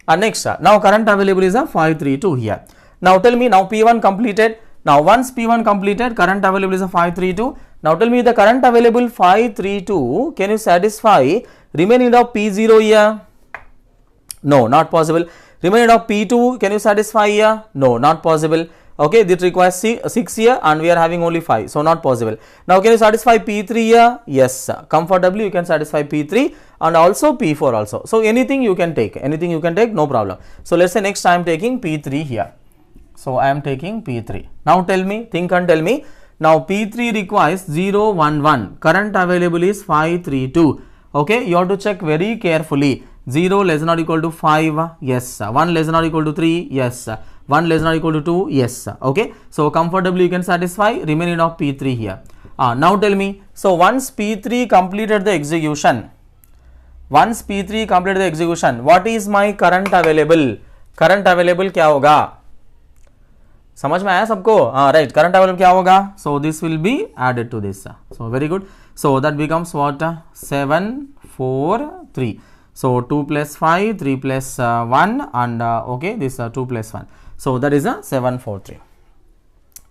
And next, now current available is a 532 here. Now tell me, now P1 completed. Now once P1 completed, current available is a 532. Now tell me the current available 532, can you satisfy remaining of P0 here? No, not possible. Remaining of P2, can you satisfy here? No, not possible. Okay, this requires 6 here and we are having only 5, so not possible. Now can you satisfy P3 here? Yes, comfortably you can satisfy P3 and also P4 also. So anything you can take, no problem. So let's say next I am taking P3 here. So I am taking P3. Now tell me, think and tell me. Now P3 requires 0, 1, 1. Current available is 532. Okay, you have to check very carefully. 0 less than or equal to 5, yes. 1 less than or equal to 3, yes. 1 less than or equal to 2, yes. Okay, so comfortably you can satisfy remaining of P3 here. Now tell me, so once P3 completed the execution, what is my current available? Current available क्या होगा? समझ में आया सबको? Right, current available क्या होगा? So this will be added to this. So very good. So that becomes what? 743. So 2 plus 5, 3 plus 1 and okay, this 2 plus 1. So that is a 743.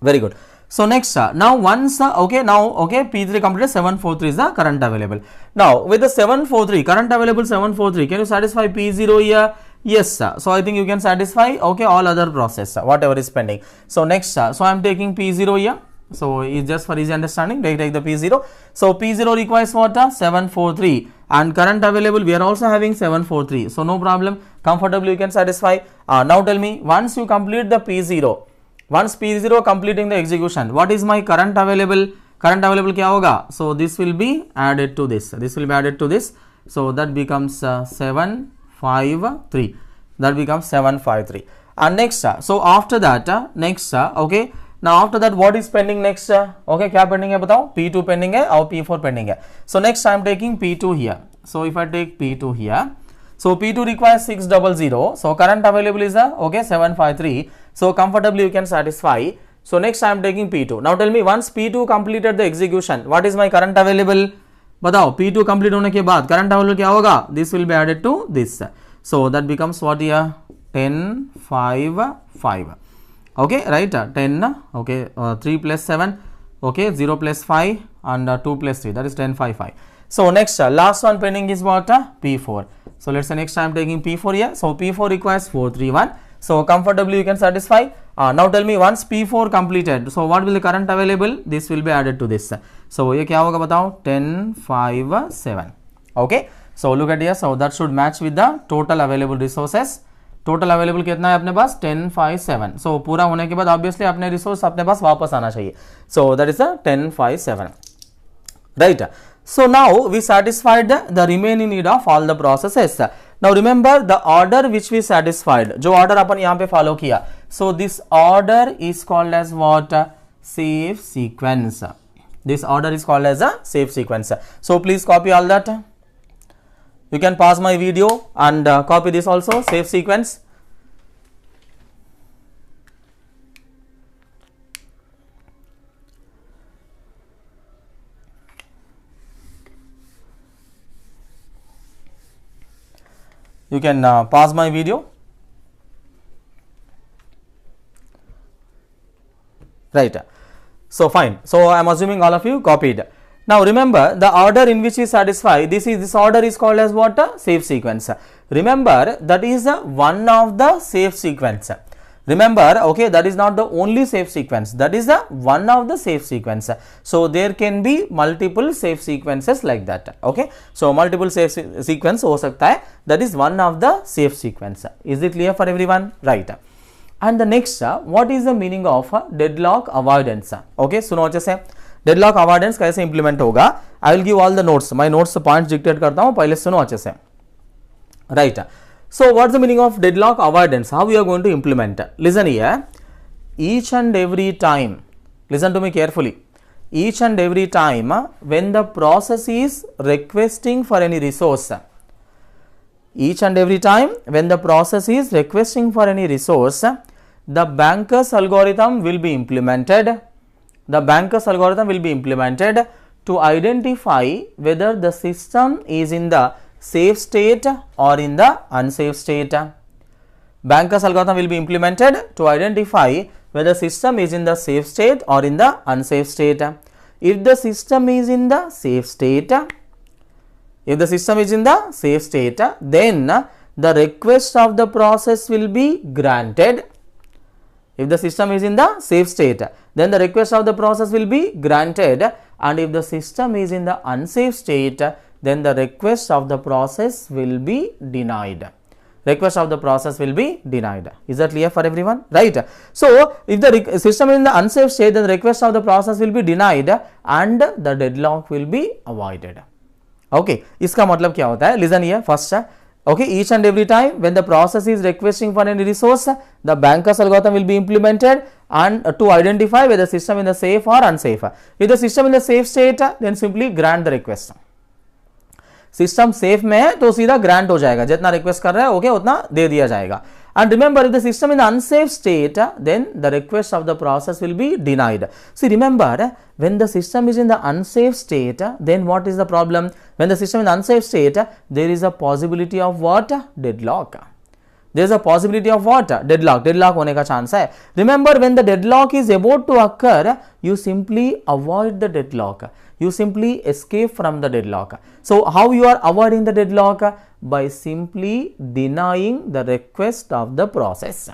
Very good. So next, now once P3 completed, 743 is the current available. Now with the 743, current available 743, can you satisfy P0 here? Yes, sir. So I think you can satisfy all other process, whatever is pending. So next, so I am taking P0 here. So it's just for easy understanding, take the P0. So P0 requires what? 743 and current available we are also having 743. So no problem, comfortably you can satisfy. Now tell me, once you complete the P0, once P0 completing the execution, what is my current available? Current available क्या होगा? So this will be added to this. So that becomes 753. That becomes 753. And next, so after that, okay. Now after that, what is pending next? Okay, क्या pending है बताओ? P2 pending है और P4 pending है. So next I am taking P2 here. So if I take P2 here, so P2 requires 600. So current available is 753. So comfortably you can satisfy. So next I am taking P2. Now tell me, once P2 completed the execution, what is my current available? बताओ, P2 complete होने के बाद current available क्या होगा? This will be added to this. So that becomes what here? 10, 5, 5. Okay, right? 10, okay, 3 plus 7, okay, 0 plus 5 and 2 plus 3, that is 10, 5, 5. So next, last one pending is what? P4. So let's say next I am taking P4 here. So P4 requires 431. So comfortably you can satisfy. Now tell me, once P4 completed, so what will the current available? This will be added to this. So ये क्या होगा बताओ? 10, 5, 7. Okay. So look at here. So that should match with the total available resources. Total available कितना है अपने पास? 10, 5, 7. सो पूरा होने के बाद ऑब्वियसली अपने रिसोर्स अपने पास वापस आना चाहिए. सो that is 10, 5, 7. Right. So now we satisfied the remaining need of all the processes. Now remember the order which we satisfied, जो order अपन यहाँ पे follow किया. So this order is called as what? Safe sequence. This order is called as a safe sequence. So please copy all that. You can pause my video and copy this also, safe sequence. You can pause my video. Right. So fine. So I am assuming all of you copied. Now remember the order in which we satisfy, this order is called as what? Safe sequence. Remember that is one of the safe sequence. Remember, okay, that is not the only safe sequence, that is the one of the safe sequence. So there can be multiple safe sequences like that. Okay, so multiple safe sequence हो सकता है, that is one of the safe sequence. Is it clear for everyone? Right. And the next, what is the meaning of deadlock avoidance? Okay, सुनो अच्छे से, deadlock avoidance कैसे implement होगा? I will give all the notes. My notes points dictate करता हूँ, पहले सुनो अच्छे से. Right. So what's the meaning of deadlock avoidance? How we are going to implement? Listen here. Each and every time, listen to me carefully. Each and every time when the process is requesting for any resource, each and every time when the process is requesting for any resource, the banker's algorithm will be implemented. The banker's algorithm will be implemented to identify whether the system is in the safe state or in the unsafe state. Banker's algorithm will be implemented to identify whether the system is in the safe state or in the unsafe state. If the system is in the safe state, then the request of the process will be granted. If the system is in the safe state, then the request of the process will be granted, and if the system is in the unsafe state, then the request of the process will be denied. Request of the process will be denied. Is that clear for everyone? Right. So, if the system is in the unsafe state, then the request of the process will be denied and the deadlock will be avoided. Okay. इसका मतलब क्या होता है? Listen here first. Okay. Each and every time when the process is requesting for any resource, the banker's algorithm will be implemented and to identify whether the system is in the safe or unsafe. If the system is in the safe state, then simply grant the request. System safe में है तो सीधा grant हो जाएगा, जितना request कर रहा है ओके उतना दे दिया जाएगा. And remember if the system in unsafe state then the request of the process will be denied. See remember when the system is in the unsafe state, then what is the problem? When the system is in unsafe state, there is a possibility of what? Deadlock. There is a possibility of what? Deadlock. Deadlock होने का chance है. Remember, when the deadlock is about to occur, you simply avoid the deadlock. You simply escape from the deadlock. So how you are avoiding the deadlock? By simply denying the request of the process.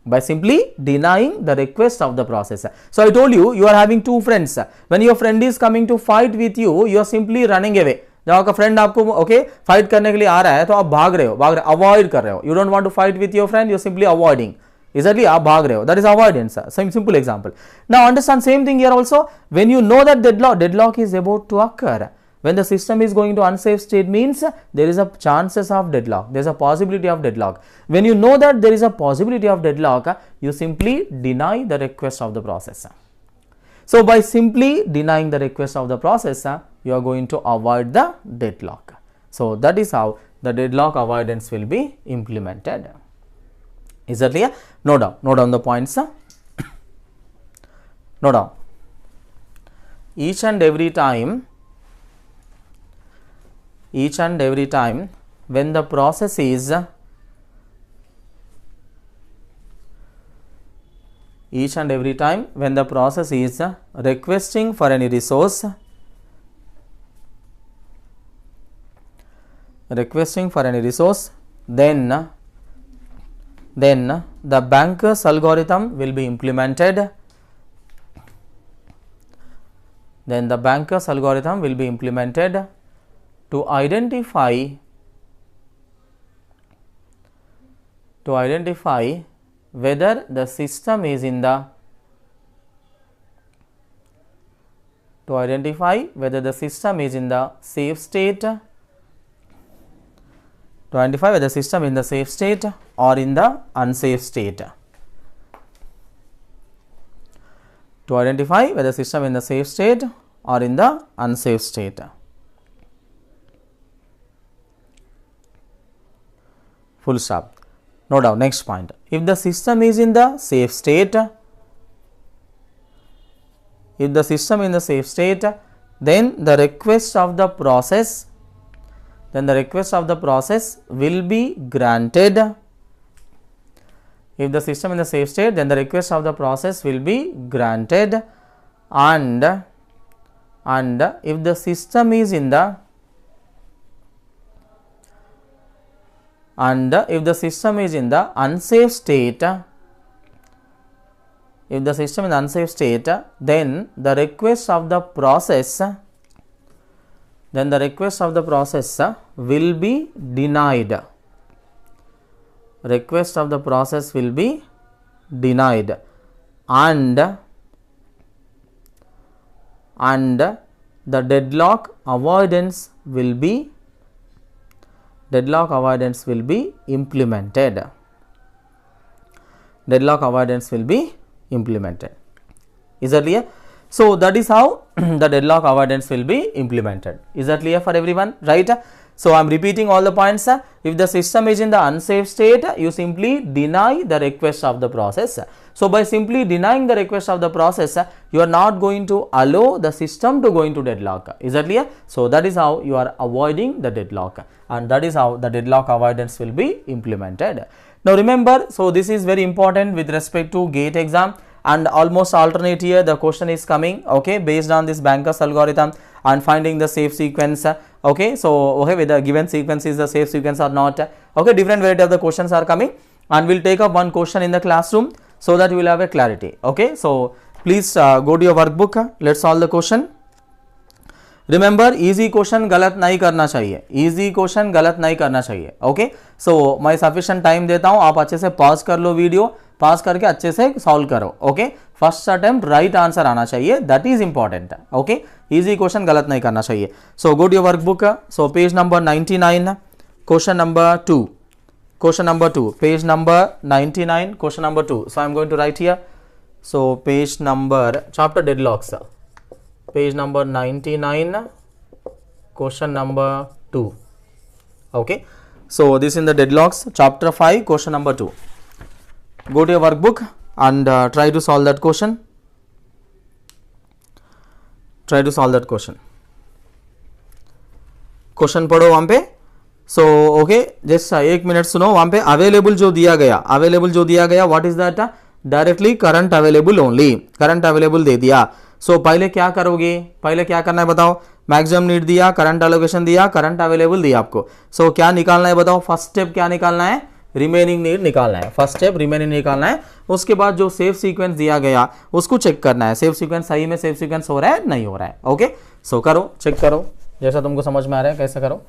By simply denying the request of the process. So I told you, you are having two friends. When your friend is coming to fight with you, you are simply running away. जब आपका friend आपको okay fight करने के लिए आ रहा है तो आप भाग रहे हो, अवॉइड कर रहे हो. You don't want to fight with your friend, you simply avoiding. Exactly, आप भाग रहे हो. That is avoidance. Same simple example. Now understand same thing here also. When you know that deadlock is about to occur, when the system is going to unsafe state means there is a chances of deadlock. There is a possibility of deadlock. When you know that there is a possibility of deadlock, you simply deny the request of the process. So by simply denying the request of the process, you are going to avoid the deadlock. So that is how the deadlock avoidance will be implemented. Is that clear? Note down the points. Note down. Each and every time when the process is requesting for any resource, then the banker's algorithm will be implemented. Then the banker's algorithm will be implemented to identify whether the system is in the safe state, to identify whether the system is in the safe state or in the unsafe state. To identify whether the system is in the safe state or in the unsafe state. Full stop. Note down next point. If the system is in the safe state, then the request of the process will be granted. If the system in the safe state, then the request of the process will be granted, and if the system is in the unsafe state, then the request of the process will be denied. Request of the process will be denied and the deadlock avoidance will be implemented. Deadlock avoidance will be implemented. Is that clear? So that is how the deadlock avoidance will be implemented. Is that clear for everyone? Right? So I am repeating all the points. If the system is in the unsafe state, you simply deny the request of the process. So by simply denying the request of the process, you are not going to allow the system to go into deadlock. Is that clear? So that is how you are avoiding the deadlock, and that is how the deadlock avoidance will be implemented. Now remember, so this is very important with respect to GATE exam, and almost alternate year the question is coming, okay, based on this Banker's algorithm and finding the safe sequence. Okay, so okay, whether given sequence is the safe sequence or not. Okay, different variety of the questions are coming, and we'll take up one question in the classroom so that you will have a clarity. Okay, so please go to your workbook. Let's solve the question. Remember, easy question गलत नहीं करना चाहिए, easy question गलत नहीं करना चाहिए. Okay, सो मैं sufficient time देता हूँ, आप अच्छे से पॉज कर लो, वीडियो पॉज करके अच्छे से सॉल्व करो. Okay, first attempt right answer आना चाहिए, that is important. Okay, easy question गलत नहीं करना चाहिए. So go to your workbook. So page number 99, question number 2. Question number 2, page number 99, question number 2. So I am going to write here. So page number, chapter deadlocks, page number 99, question number 2. Okay, so this in the deadlocks, chapter 5, question number 2. Go to your workbook and try to solve that question. Try to solve that question. Question पढ़ो वहाँ पे. So okay, just एक minute सुनो. वहां पे available जो दिया गया, what is that? Directly current available only, current available दे दिया. सो पहले क्या करोगे, पहले क्या करना है बताओ? मैक्सिमम नीड दिया, करंट एलोकेशन दिया, करंट अवेलेबल दिया आपको. सो क्या निकालना है बताओ? फर्स्ट स्टेप क्या निकालना है? रिमेनिंग नीड निकालना है. फर्स्ट स्टेप रिमेनिंग निकालना है. उसके बाद जो सेफ सीक्वेंस दिया गया उसको चेक करना है. सेफ सीक्वेंस सही में सेफ सीक्वेंस हो रहा है नहीं हो रहा है. ओके, सो करो, चेक करो जैसा तुमको समझ में आ रहा है कैसे करो.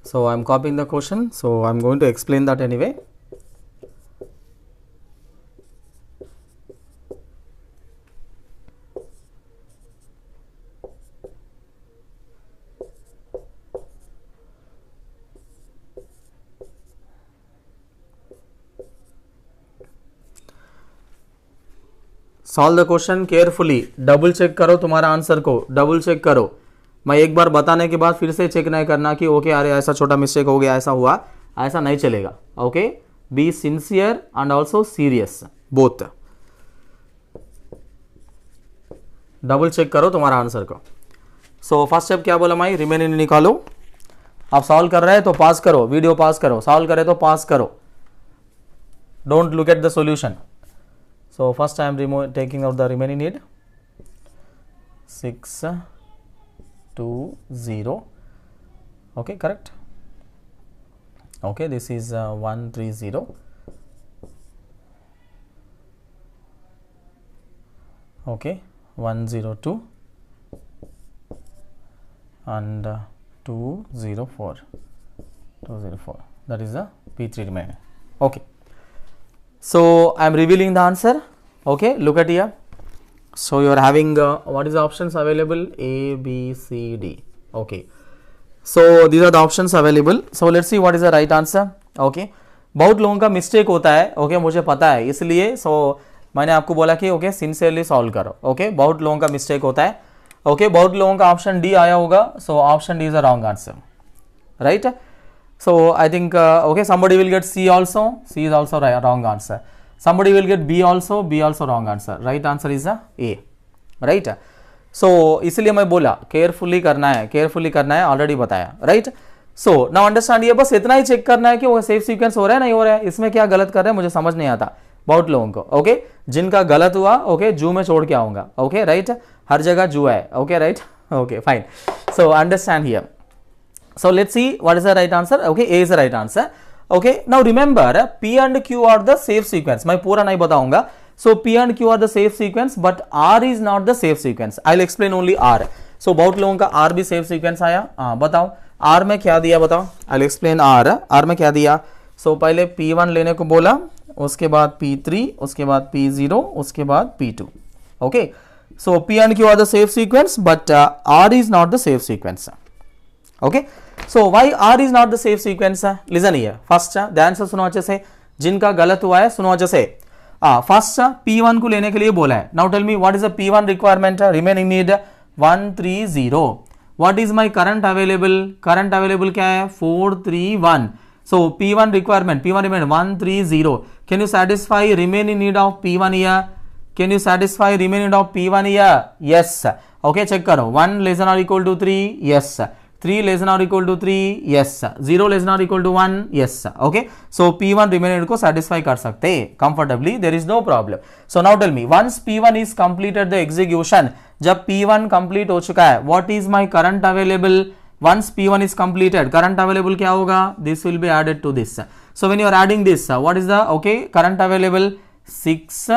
So I am copying the question, so I am going to explain that anyway. Solve the question carefully, double check करो तुम्हारा आंसर को, डबल चेक करो. मैं एक बार बताने के बाद फिर से चेक नहीं करना कि ओके अरे ऐसा छोटा मिस्टेक हो गया, ऐसा हुआ, ऐसा नहीं चलेगा. Okay, be sincere and also serious both. Double check करो तुम्हारा आंसर को. सो फर्स्ट स्टेप क्या बोला मैं? रिमेनिंग निकालो. आप सॉल्व कर रहे हैं तो पास करो, वीडियो पास करो. सॉल्व करे तो पास करो, don't look at the solution. So first I am taking out the remaining need. 6 2 0. Okay, correct. Okay, this is 1 3 0. Okay, 1 0 2 and 2 0 4, 2 0 4. That is the P3 remaining. Okay, so I am revealing the answer. Okay, look at here. So you are having what is the options available? A, B, C, D. Okay, so these are the options available. So let's see what is the right answer. Okay, बहुत लोगों का mistake होता है. Okay, मुझे पता है, इसलिए सो मैंने आपको बोला कि ओके सिंसियरली सॉल्व करो. ओके, बहुत लोगों का मिस्टेक होता है. ओके, बहुत लोगों का ऑप्शन डी आया होगा. So option D is a wrong answer, right? So I think okay, somebody will get C also. C is also wrong answer. somebody will get B also wrong answer. Right answer is A. Right. So इसलिए मैं बोला carefully करना है, already बताया. Right. So now understand, ये बस इतना ही check करना है कि वो सेफ सीक्वेंस हो रहा है नहीं हो रहा है, इसमें क्या गलत कर रहे हैं मुझे समझ नहीं आता बहुत लोगों को. ओके, जिनका गलत हुआ ओके जू में छोड़ के आऊंगा. ओके राइट, हर जगह जू है. Okay right. Okay fine. So understand here. So let's see what is the right answer. Okay, A is the right answer. Okay, now remember P and Q are the safe sequence. मैं पूरा नहीं बताऊंगा. So P and Q are the safe sequence, but R is not the safe sequence. I'll explain only R. So बहुत लोगों का R भी safe sequence आया. बताओ R में क्या दिया बताओ. I'll explain R. R में क्या दिया. So पहले P1 लेने को बोला, उसके बाद P3, उसके बाद P0, उसके बाद P2. Okay, so P and Q are the safe sequence, but R is not the safe sequence. Okay, so why R is not the safe sequence? Listen here. First, ध्यान से सुनो अच्छे से. जिनका गलत हुआ है सुनो अच्छे से. First P1 को लेने के लिए बोला है. Now tell me what is the P1 requirement? Remaining need 130. What is my current available? Current available क्या है? 431. So P1 requirement 130. Can you satisfy remaining need of P1 here? Can you satisfy remaining need of P1 here? Yes. Okay, check करो. 1 less than or equal to 3. Yes. 3 less than or equal to 3, yes. 0 less than or equal to 1, yes. Okay, so P1 remaining को satisfy कर सकते comfortably, there is no problem. So now tell me, once P1 is completed the execution, जब P1 complete हो चुका है, what is my current available? Once P1 is completed, current available क्या होगा? This will be added to this. So when you are adding this, what is the okay current available? 6,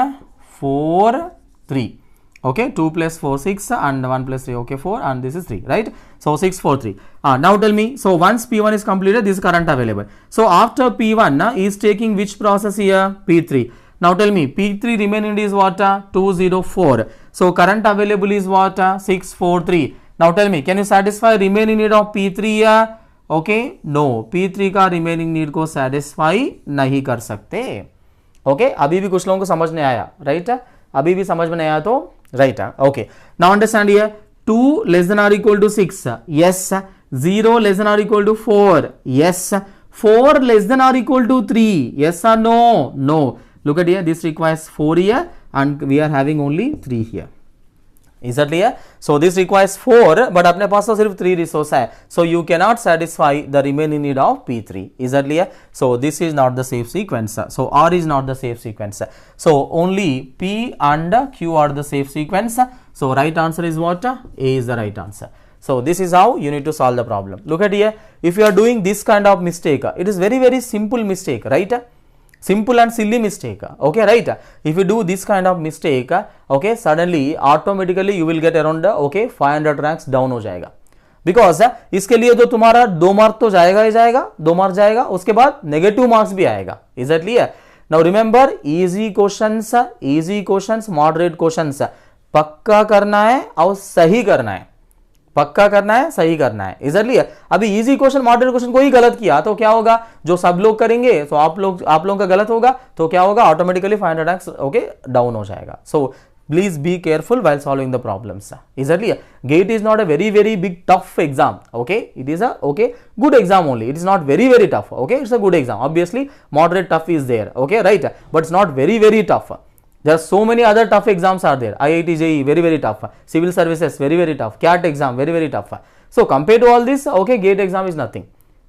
4, 3. Okay, 2 plus 4 6 and 1 plus 3 okay 4 and this is 3, right? So 6 4 3. Now tell me, so once P1 is completed, this is current available. So after P1 is taking which process here? P3. Now tell me, P3 remaining is what? 204. So current available is what? 643. Now tell me, can you satisfy remaining need of P3 here? Okay, no, P3 का remaining need को satisfy नहीं कर सकते. Okay, अभी भी कुछ लोगों को समझ नहीं आया, right? अभी भी समझ में नहीं आया तो right. Okay, now understand here. 2 less than or equal to 6, yes. 0 less than or equal to 4, yes. 4 less than or equal to 3, yes or no? No. Look at here, this requires 4 here and we are having only 3 here. Is that clear? So this requires 4, but अपने पास तो सिर्फ 3 resource है. So you cannot satisfy the remaining need of P3. Is that clear? So this is not the safe sequence. So R is not the safe sequence. So only P and Q are the safe sequence. So right answer is what? A is the right answer. So this is how you need to solve the problem. Look at here. If you are doing this kind of mistake, it is very simple mistake, right? Simple and silly mistake. Okay, right? If you do this kind of mistake, okay, suddenly automatically you will get around okay 500 ranks down हो जाएगा. Because इसके लिए तो तुम्हारा 2 mark तो जाएगा ही जाएगा, 2 mark जाएगा, उसके बाद नेगेटिव मार्क्स भी आएगा. Is that clear? Now remember, easy questions, moderate questions पक्का करना है और सही करना है. पक्का करना है, सही करना है. इजली अभी इजी क्वेश्चन मॉडरेट क्वेश्चन कोई गलत किया तो क्या होगा? जो सब लोग करेंगे तो आप लोगों का गलत होगा तो क्या होगा? ऑटोमेटिकली 500 रैंक्स ओके डाउन हो जाएगा. So please be careful while solving the problems. Exactly. GATE is not a very big tough exam. Okay, it is a okay good exam only. It is not very tough. Okay, it's a good exam. Obviously, moderate tough is there. Okay, right? But it's not very tough. There are so many other tough exams are there. IIT JEE very tough. Civil services very tough. CAT exam very tough. So compared to all this, okay, GATE exam is nothing.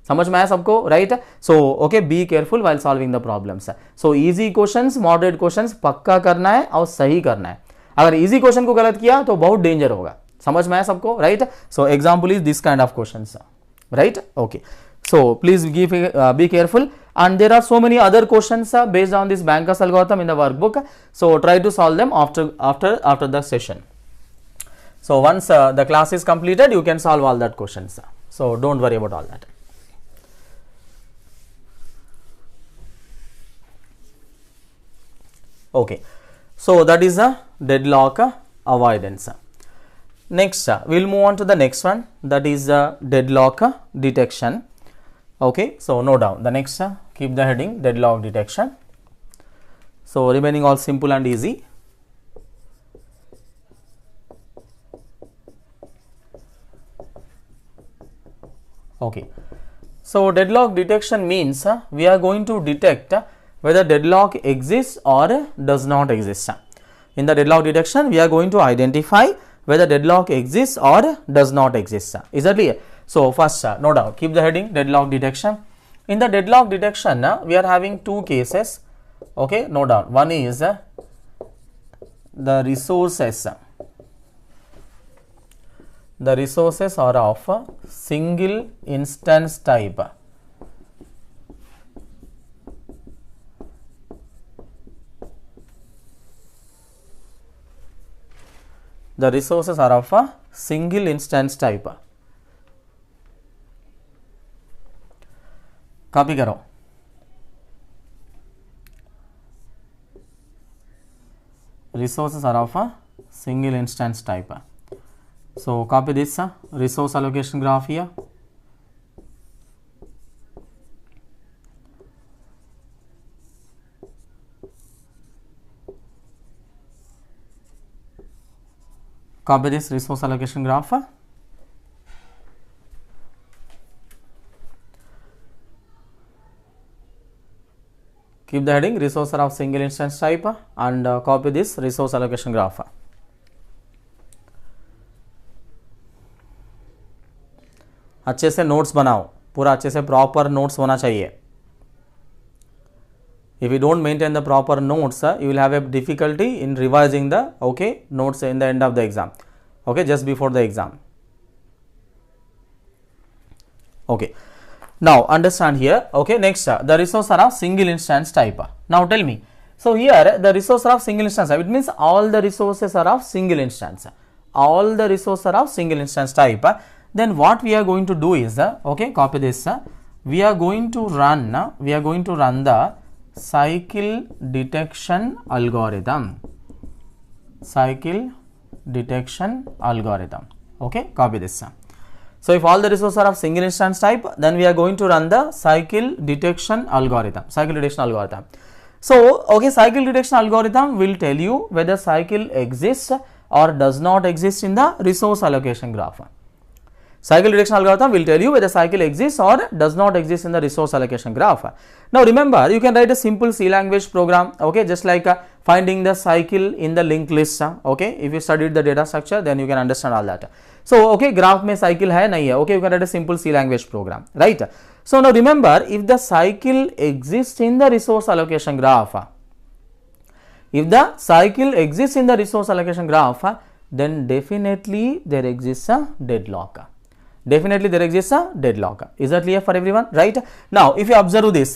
समझ में आया सबको, right? So okay, be careful while solving the problems. So easy questions, moderate questions पक्का करना है और सही करना है. अगर easy question को गलत किया तो बहुत danger होगा. समझ में आया सबको, right? So example is this kind of questions, right? Okay. So please be careful. And there are so many other questions based on this Banker's algorithm in the workbook. So try to solve them after the session. So once the class is completed, you can solve all that questions. So don't worry about all that. Okay. So that is a deadlock avoidance. Next, we'll move on to the next one. That is deadlock detection. Okay, so note down the next, keep the heading deadlock detection. So remaining all simple and easy. Okay, so deadlock detection means we are going to detect whether deadlock exists or does not exist. In the deadlock detection, we are going to identify whether deadlock exists or does not exist. Is that clear? So first, note down, keep the heading deadlock detection. In the deadlock detection, we are having two cases. Okay, note down. One is the resources. The resources are of a single instance type. The resources are of a single instance type. Copy करो. Resources are of a single instance type. So copy this resource allocation graph here. Copy this resource allocation graph. Keep the heading resource are of single instance type and copy this resource allocation graph. अच्छे से notes बनाओ, पूरा अच्छे से proper notes होना चाहिए. If you don't maintain the proper notes, you will have a difficulty in revising the notes in the end of the exam. Okay, just before the exam. Okay. Now understand here. Okay, next the resource are of single instance type. Now tell me. So here the resource are of single instance type. It means all the resources are of single instance. All the resources are of single instance type. Then what we are going to do is copy this. We are going to run the cycle detection algorithm. Cycle detection algorithm. Okay, copy this. So if all the resources are of single instance type, then we are going to run the cycle detection algorithm. Cycle detection algorithm. So cycle detection algorithm will tell you whether cycle exists or does not exist in the resource allocation graph. Cycle detection algorithm will tell you whether cycle exists or does not exist in the resource allocation graph. Now remember, you can write a simple C language program, just like finding the cycle in the linked list. If you studied the data structure, then you can understand all that. So graph mein cycle hai nahi hai, you can write a simple C language program, right? So now remember, if the cycle exists in the resource allocation graph, if the cycle exists in the resource allocation graph, then definitely there exists a deadlock. Definitely there exists a deadlock. Is that clear for everyone? Right? Now, if you observe this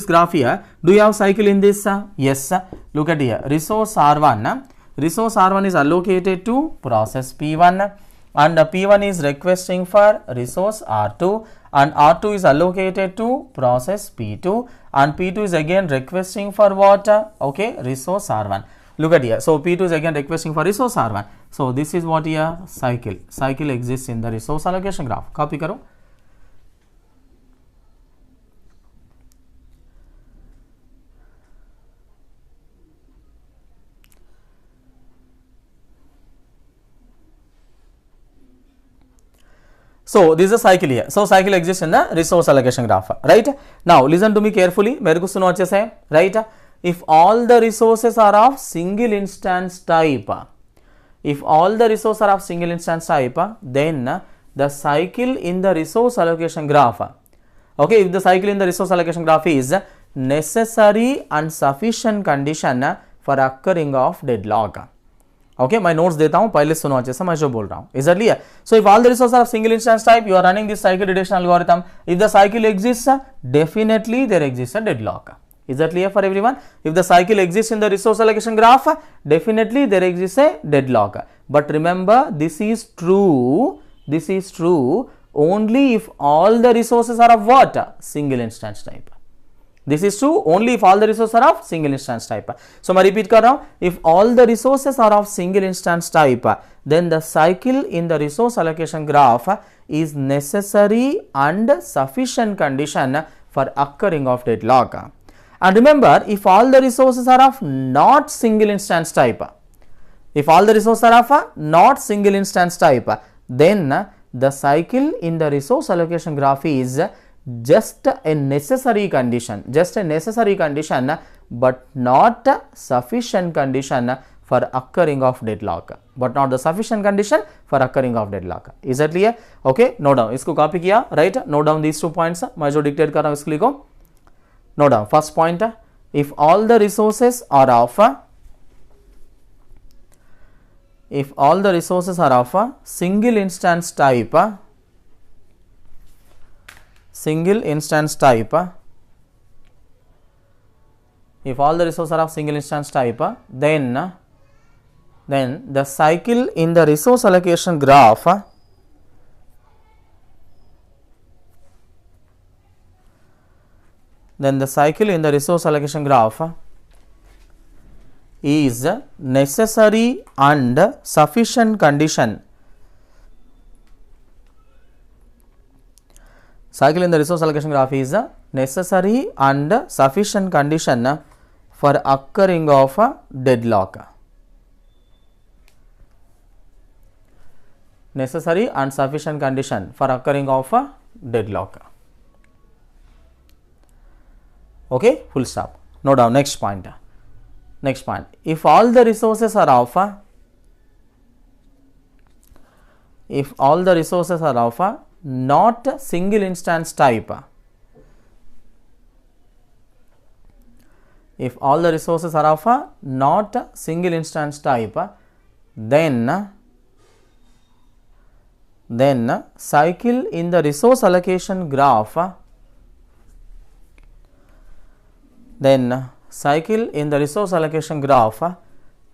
graph here, do you have cycle in this? Yes. Look at here. Resource R1. Resource R1 is allocated to process P1 and P1 is requesting for resource R2 and R2 is allocated to process P2 and P2 is again requesting for what? Resource R1. Look at here. So P2 is again requesting for resource R1. So this is what here cycle. Cycle exists in the resource allocation graph. Copy karo. So this is a cycle here. So cycle exists in the resource allocation graph. Right? Now listen to me carefully. मेरे को सुनो अच्छे से. Right? If all the resources are of single instance type, if all the resources are of single instance type, then the cycle in the resource allocation graph, if the cycle in the resource allocation graph is necessary and sufficient condition for occurring of deadlock. मैं notes देता हूँ, पहले सुनो अच्छे से मैं जो बोल रहा हूँ. Is that clear? So if all the resources are of single instance type, you are running this cycle detection algorithm. If the cycle exists, definitely there exists a deadlock. Is that clear for everyone? If the cycle exists in the resource allocation graph, definitely there exists a deadlock. But remember, this is true only if all the resources are of what? Single instance type. This is true only if all the resources are of single instance type. So I repeat kar raha hu, if all the resources are of single instance type, then the cycle in the resource allocation graph is necessary and sufficient condition for occurring of deadlock. And remember, if all the resources are of not single instance type, if all the resources are of not single instance type, then the cycle in the resource allocation graph is just a necessary condition, but not a sufficient condition for occurring of deadlock, but not the sufficient condition for occurring of deadlock. Is that clear? Okay, note down, इसको copy किया, right? Note down these 2 points. मैं जो dictate कर रहा हूँ इसको लिखो. Note down first point, if all the resources are of a single instance type, if all the resources are of single instance type, then the cycle in the resource allocation graph is necessary and sufficient condition. Cycle in the resource allocation graph is a necessary and sufficient condition for occurring of a deadlock. Necessary and sufficient condition for occurring of a deadlock. Okay, full stop. Note down next point. If all the resources are of not single instance type, then cycle in the resource allocation graph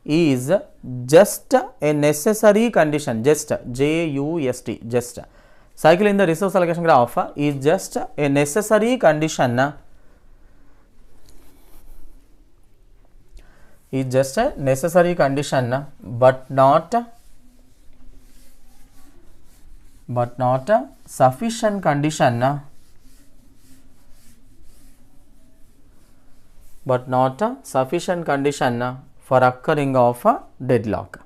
is just a necessary condition. Just J-U-S-T, just. Cycle in the resource allocation graph is just a necessary condition. But not a sufficient condition. For occurring of a deadlock.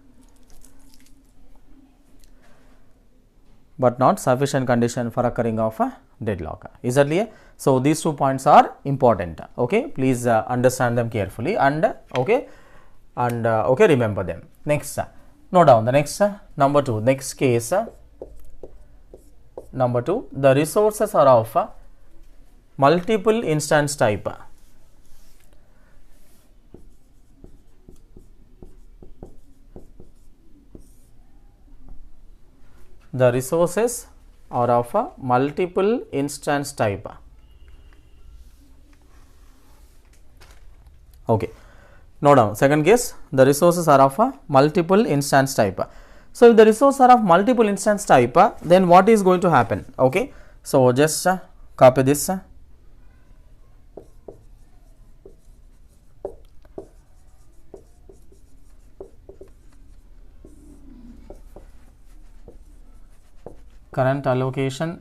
Is that clear? So these 2 points are important. Okay, please understand them carefully and remember them. Next, note down the next number 2. Next case, number 2. The resources are of multiple instance type. The resources are of a multiple instance type. Okay. Note down second case, the resources are of a multiple instance type. So if the resources are of multiple instance type, then what is going to happen? Okay. So just copy this. Current allocation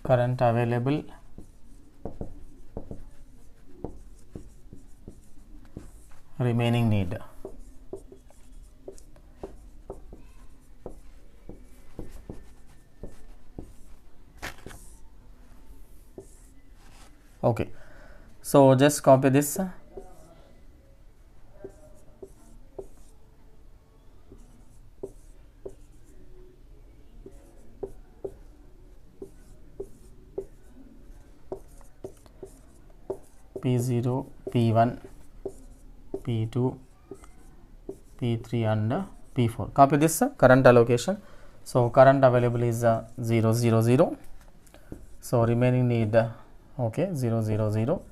current available remaining need. Okay, so just copy this. P0, P1, P2, P3 and P4. Copy this current allocation. So current available is 0, 0, 0. So remaining need okay 0, 0, 0,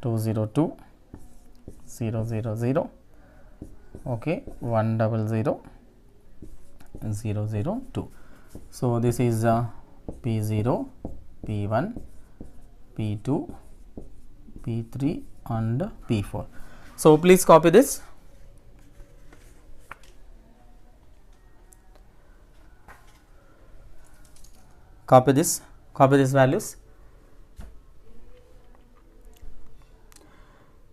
2, 0, 2, 0, 0, 0, okay 1, 0, 0, 0, 0, 2. So this is P0, P1, P2, P3 and P4. So please copy this. Copy these values.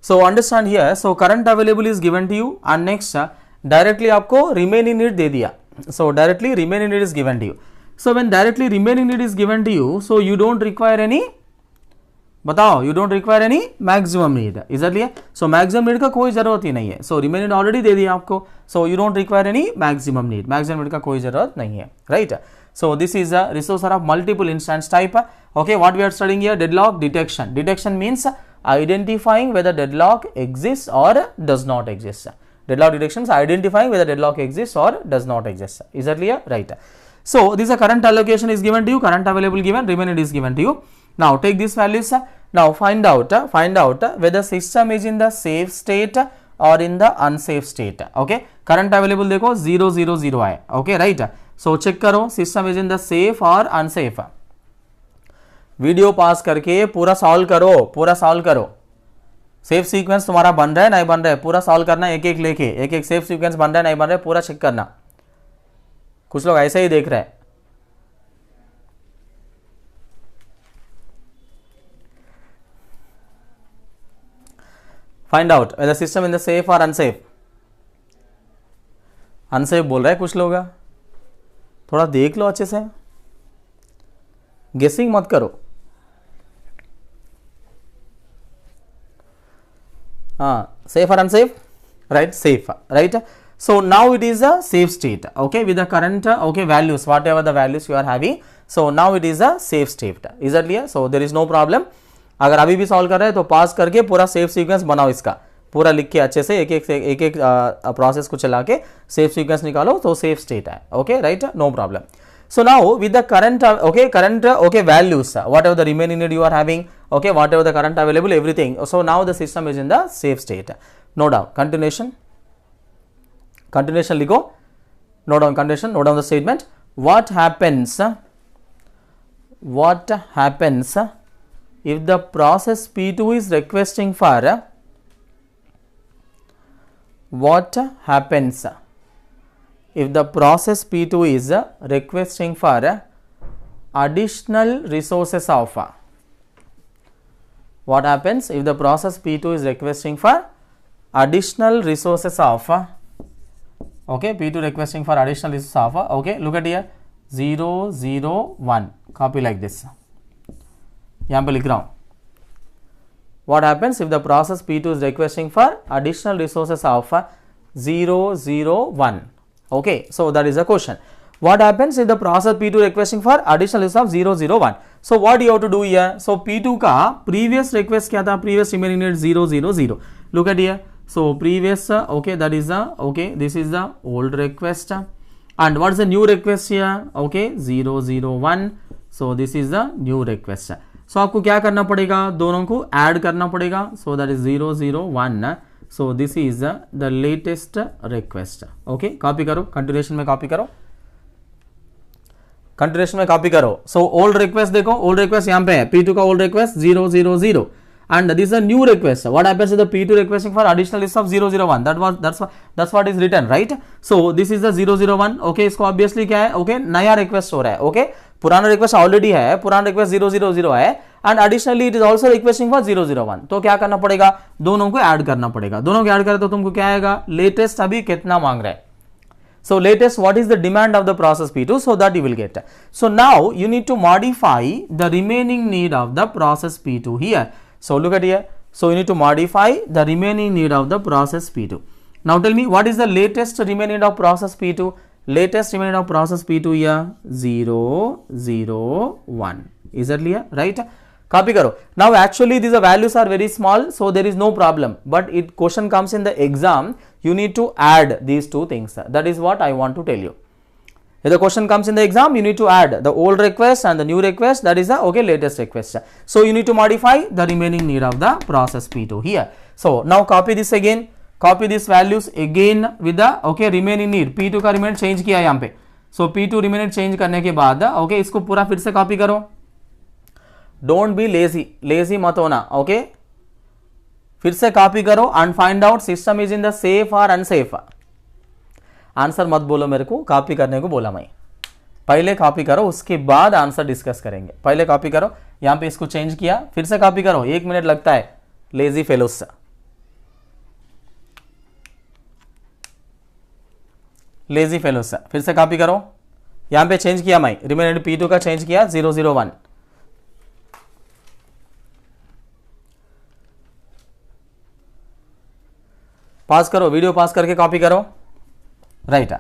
So understand here, so current available is given to you and next directly आपको remaining need दे दिया. So directly remaining need is given to you. So when directly remaining need is given to you, so you don't require any, बताओ, you don't require any maximum need, is that clear? So maximum need का कोई जरूरत ही नहीं है. So remaining already दे दिया आपको, so you don't require any maximum need. Maximum need का कोई जरूरत नहीं है, right? So this is a resource of multiple instance type. Okay, what we are studying here, deadlock detection. Detection means identifying whether deadlock exists or does not exist. Deadlock detection is identifying whether deadlock exists or does not exist. Is that clear? Right. So this is a current allocation is given to you, current available given, remaining is given to you. Now take these values. Now find out whether system is in the safe state or in the unsafe state. Okay, current available देखो 0 0 0 है. Okay, right. So check करो system is in the safe or unsafe. Video pause करके पूरा solve करो. Safe sequence तुम्हारा बन रहा है नहीं बन रहा है, पूरा सॉल्व करना, एक एक लेके एक एक सेफ सीक्वेंस बन रहा है नहीं बन रहा है, पूरा चेक करना. कुछ लोग ऐसे ही देख रहे हैं. Find out whether system in the safe और अनसेफ. अनसेफ बोल रहा है कुछ लोग, थोड़ा देख लो अच्छे से, गेसिंग मत करो. Safe or unsafe? Right, safe, right? So now it is a safe state, okay, with the current values, whatever the values you are having. So now it is a safe state. Is that clear? So there is no problem. अगर अभी भी solve कर रहे हैं तो पास करके पूरा safe sequence बनाओ, इसका पूरा लिख के अच्छे से एक एक प्रोसेस को चला के सेफ सीक्वेंस निकालो तो सेफ स्टेट है. Okay, right, no problem. So now with the current values, whatever the remaining need you are having, okay, whatever the current available, everything. So now the system is in the safe state. Note down continuation लिखो. Note down continuation, note down the statement. What happens if the process P2 is requesting for, what happens if the process P2 is requesting for additional resources of, what happens if the process P2 is requesting for additional resources of, okay, P2 requesting for additional resources of, okay, look at here 0 0 1, copy like this, यहाँ पे लिख रहा हूँ. What happens if the process P2 is requesting for additional resources of 0 0 1? Okay, so that is the question. What happens if the process P2 requesting for additional resource of 0 0 1? So what you have to do here? So P2 का previous request क्या था? Previous remaining need 0 0 0. Look at here. So previous, okay, that is the, okay, this is the old request. And what is the new request here? Okay, 0 0 1. So this is the new request. So आपको क्या करना पड़ेगा? दोनों को add करना पड़ेगा. So that is 0 0 1. So this is the latest request. Okay, copy करो, continuation में copy करो, continuation में copy करो. So old request देखो, old request यहाँ पे है, P2 का old request 0 0 0 and this is a new request. What happens if the P2 requesting for additional list of 0 0 1? That's what is written, right? So this is the 0 0 1. Okay, इसको obviously क्या है? Okay, नया request हो रहा है. Okay, पुराना request already है, पुराना request 0 0 0 है and additionally it is also requesting for 0 0 1. तो क्या करना पड़ेगा? दोनों को ऐड करना पड़ेगा. दोनों को ऐड करें तो तुमको क्या आएगा? लेटेस्ट अभी कितना मांग रहा है? So latest, what is the demand of the process P2? So that you will get. So now you need to modify the remaining need of the process P2 here. So look at here. So you need to modify the remaining need of the process P2. Now tell me, what is the latest remaining of process P2? Latest remaining of process P2 here 0 0 1. Is that clear? Right? Copy karo. Now actually these values are very small, so there is no problem. But it question comes in the exam, you need to add these two things. That is what I want to tell you. If the question comes in the exam, you need to add the old request and the new request, that is the latest request. So you need to modify the remaining need of the process P2 here. So now copy this again, copy these values again with the remaining need. P2 का remaining change किया यहाँ पे. So P2 remaining change करने के बाद इसको पूरा फिर से copy करो. Don't be lazy मत होना. Okay, फिर से copy करो and find out system is in the safe or unsafe. Answer मत बोलो मेरे को, कॉपी करने को बोला मैं. पहले कॉपी करो, उसके बाद आंसर डिस्कस करेंगे. पहले कॉपी करो, यहाँ पे इसको चेंज किया, फिर से कॉपी करो, 1 मिनट लगता है. Lazy fellows. लेजी फेलोस, फिर से कॉपी करो, यहाँ पे चेंज किया मैं, रिमेनिंग P2 का चेंज किया 001, पास करो, वीडियो पास करके कॉपी करो, right.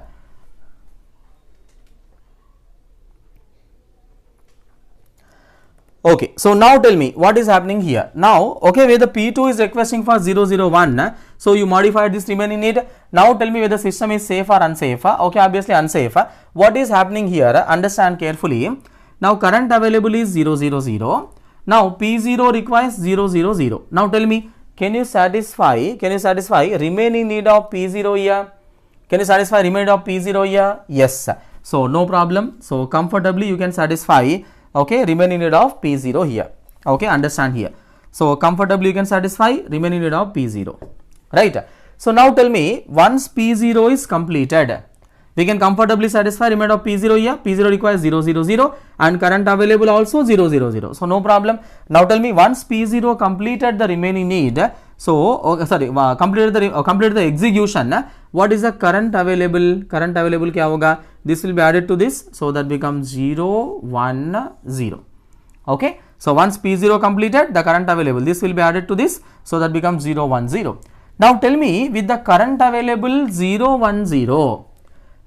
Okay, so now tell me what is happening here. Now, okay, where the P2 is requesting for 001, so you modified this remaining need. Now tell me whether the system is safe or unsafe. Okay, obviously unsafe. What is happening here? Understand carefully. Now current available is 000. Now P0 requires 000. Now tell me, can you satisfy remaining need of P0 here? Can you satisfy remainder of P0 here? Yes. So no problem. So comfortably you can satisfy, okay, remaining need of P0 here. Okay, understand here. So comfortably you can satisfy remaining need of P0, right? So now tell me, once P0 is completed, we can comfortably satisfy remainder of P0 here. P0 requires 000 and current available also 000. So no problem. Now tell me, once P0 completed the remaining need, so completed the execution, what is the current available? Current available क्या होगा? This will be added to this, so that becomes 010. Okay, so once P0 completed, the current available, this will be added to this, so that becomes 010. Now tell me, with the current available 010,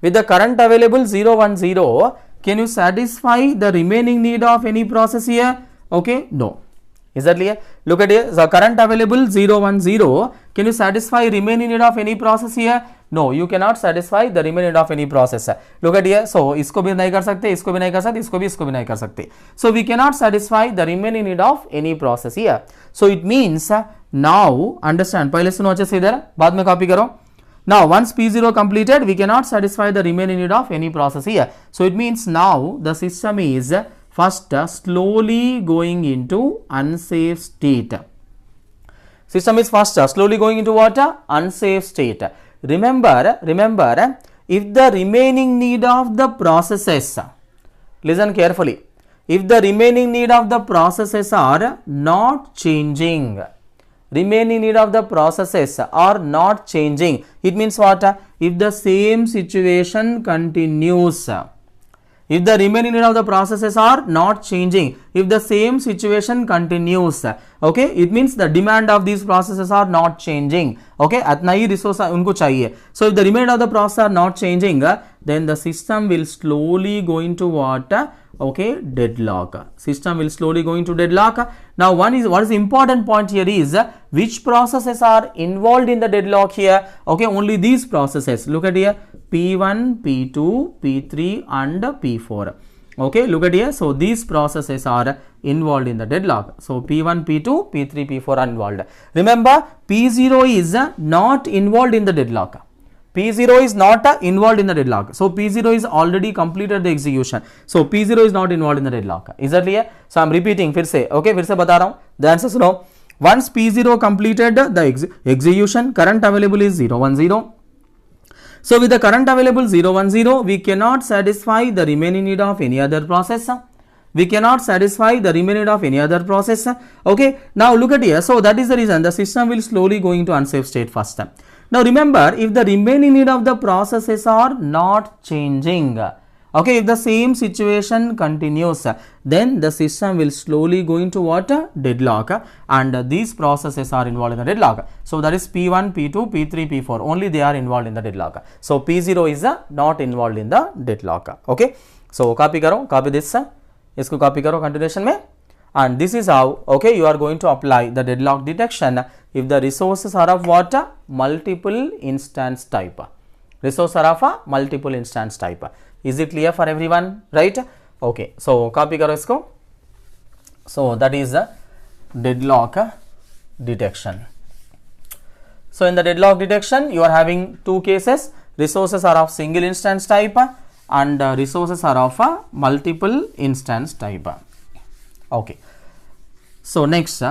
with the current available 010, can you satisfy the remaining need of any process here? Okay, no. Is that clear? Look at here, the current available 010, can you satisfy remaining need of any process here? No, you cannot satisfy the remaining need of any process. Look at here, so इसको भी नहीं कर सकते, इसको भी नहीं कर सकते, इसको भी नहीं कर सकते. So we cannot satisfy the remaining need of any process here. So it means now understand, पहले सुनो अच्छे से इधर, बाद में कॉपी करो. Now once P0 completed, we cannot satisfy the remaining need of any process here. So it means now the system is first slowly going into unsafe state. System is first slowly going into what? Unsafe state. Remember, if the remaining need of the processes, listen carefully, if the remaining need of the processes are not changing, remaining need of the processes are not changing, it means what? If the same situation continues, if the remaining need of the processes are not changing, if the same situation continues, okay, it means the demand of these processes are not changing. Okay, atna hi resource unko chahiye. So if the remainder of the processes are not changing, then the system will slowly go into what? Okay, deadlock. System will slowly go into deadlock. Now what is important point here is which processes are involved in the deadlock here. Okay, only these processes. Look at here, P1, P2, P3 and P4. Okay, look at here. So these processes are involved in the deadlock. So P1, P2, P3, P4 are involved. Remember, P0 is not involved in the deadlock. P0 is not involved in the deadlock. So P0 is already completed the execution. So P0 is not involved in the deadlock. Is that clear? So I am repeating फिर से. Okay, फिर से बता रहा हूँ. The answer सुनो. Once P0 completed the execution, current available is 010. So with the current available 010, we cannot satisfy the remaining need of any other process. We cannot satisfy the remaining need of any other process. Okay, now look at here. So that is the reason the system will slowly go into unsafe state first. Now remember, if the remaining need of the processes are not changing, okay, if the same situation continues, then the system will slowly go into what? Deadlock, and these processes are involved in the deadlock. So that is P1, P2, P3, P4, only they are involved in the deadlock. So P0 is not involved in the deadlock. Okay, so copy karo, copy this, isko copy karo continuation mein. And this is how, okay, you are going to apply the deadlock detection if the resources are of what? Multiple instance type. Resources are of a multiple instance type. Is it clear for everyone? Right? Okay, so copy karo isko. So that is the deadlock detection. So in the deadlock detection, you are having two cases. Resources are of single instance type and resources are of a multiple instance type. Okay, so next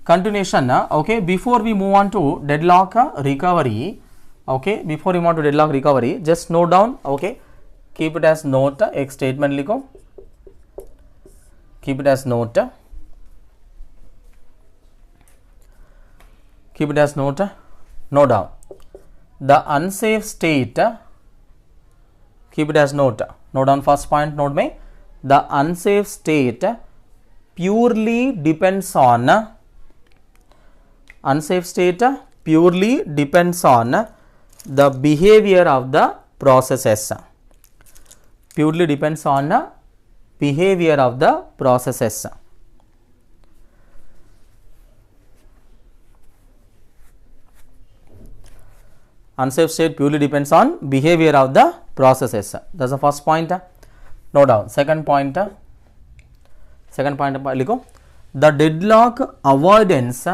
continuation. Okay, before we move on to deadlock recovery, okay, before we move on to deadlock recovery, just note down. Okay, keep it as note, एक statement लिखो, keep it as note, keep it as note, note down. The unsafe state keep it as note down first point, note में the unsafe state purely depends on the behavior of the processes. Purely depends on the behavior of the processes. Unsafe state purely depends on behavior of the processes. That's the first point. Note down. Second point. लिखो. The deadlock avoidance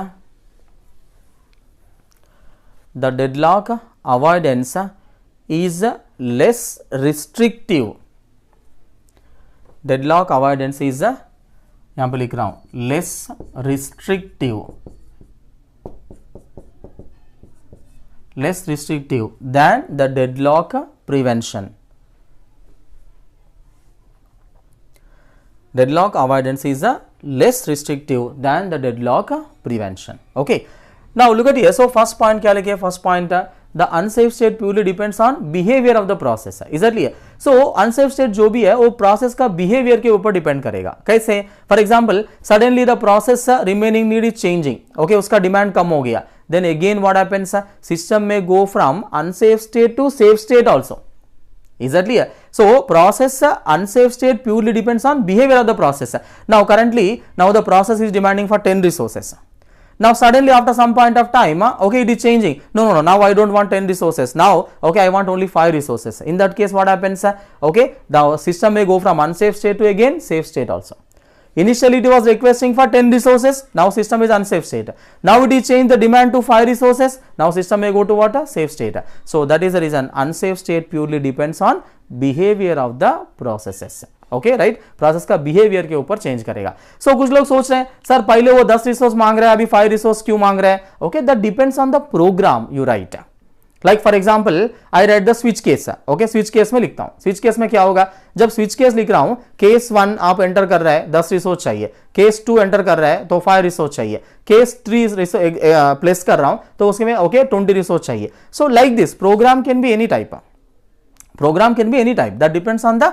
is less restrictive. Deadlock avoidance is यहाँ पे लिख रहा हूँ less restrictive than the deadlock prevention. Deadlock avoidance is less restrictive than the deadlock prevention. Okay. Now look at here. So first point क्या लिखे? First point the unsafe state purely depends on behavior of the process. Is that clear? So unsafe state जो भी है वो process का behavior के ऊपर depend करेगा. कैसे? For example, suddenly the process remaining need is changing. Okay, उसका demand कम हो गया. Then again what happens? System may go from unsafe state to safe state also. Is that clear? So process unsafe state purely depends on behavior of the process. Now currently the process is demanding for 10 resources. Now suddenly after some point of time, okay, it is changing. No, now I don't want 10 resources. Now, okay, I want only 5 resources. In that case, what happens? Okay, the system may go from unsafe state to again safe state also. Initially it was requesting for 10 resources. Now system is unsafe state. Now it is changed the demand to 5 resources. Now system may go to what? Safe state. So that is the reason unsafe state purely depends on behavior of the processes. Okay right, process का behaviour के ऊपर change करेगा. सो कुछ लोग सोच रहे हैं sir पहले वो 10 रिसोर्स मांग रहा है अभी 5 रिसोर्स क्यों मांग रहा है. Okay, that depends on the program you write. Like for example I write the switch case. Okay, switch case में लिखता हूं. स्विच केस में क्या होगा, जब स्विच केस लिख रहा हूं, केस 1 आप एंटर कर रहा है 10 रिसोर्स चाहिए, केस 2 एंटर कर रहा है तो 5 रिसोर्स चाहिए, केस 3 प्लेस कर रहा हूं तो उसके में ओके 20 रिसोर्स चाहिए. So like this program can be any type. Program can be any type. That depends on the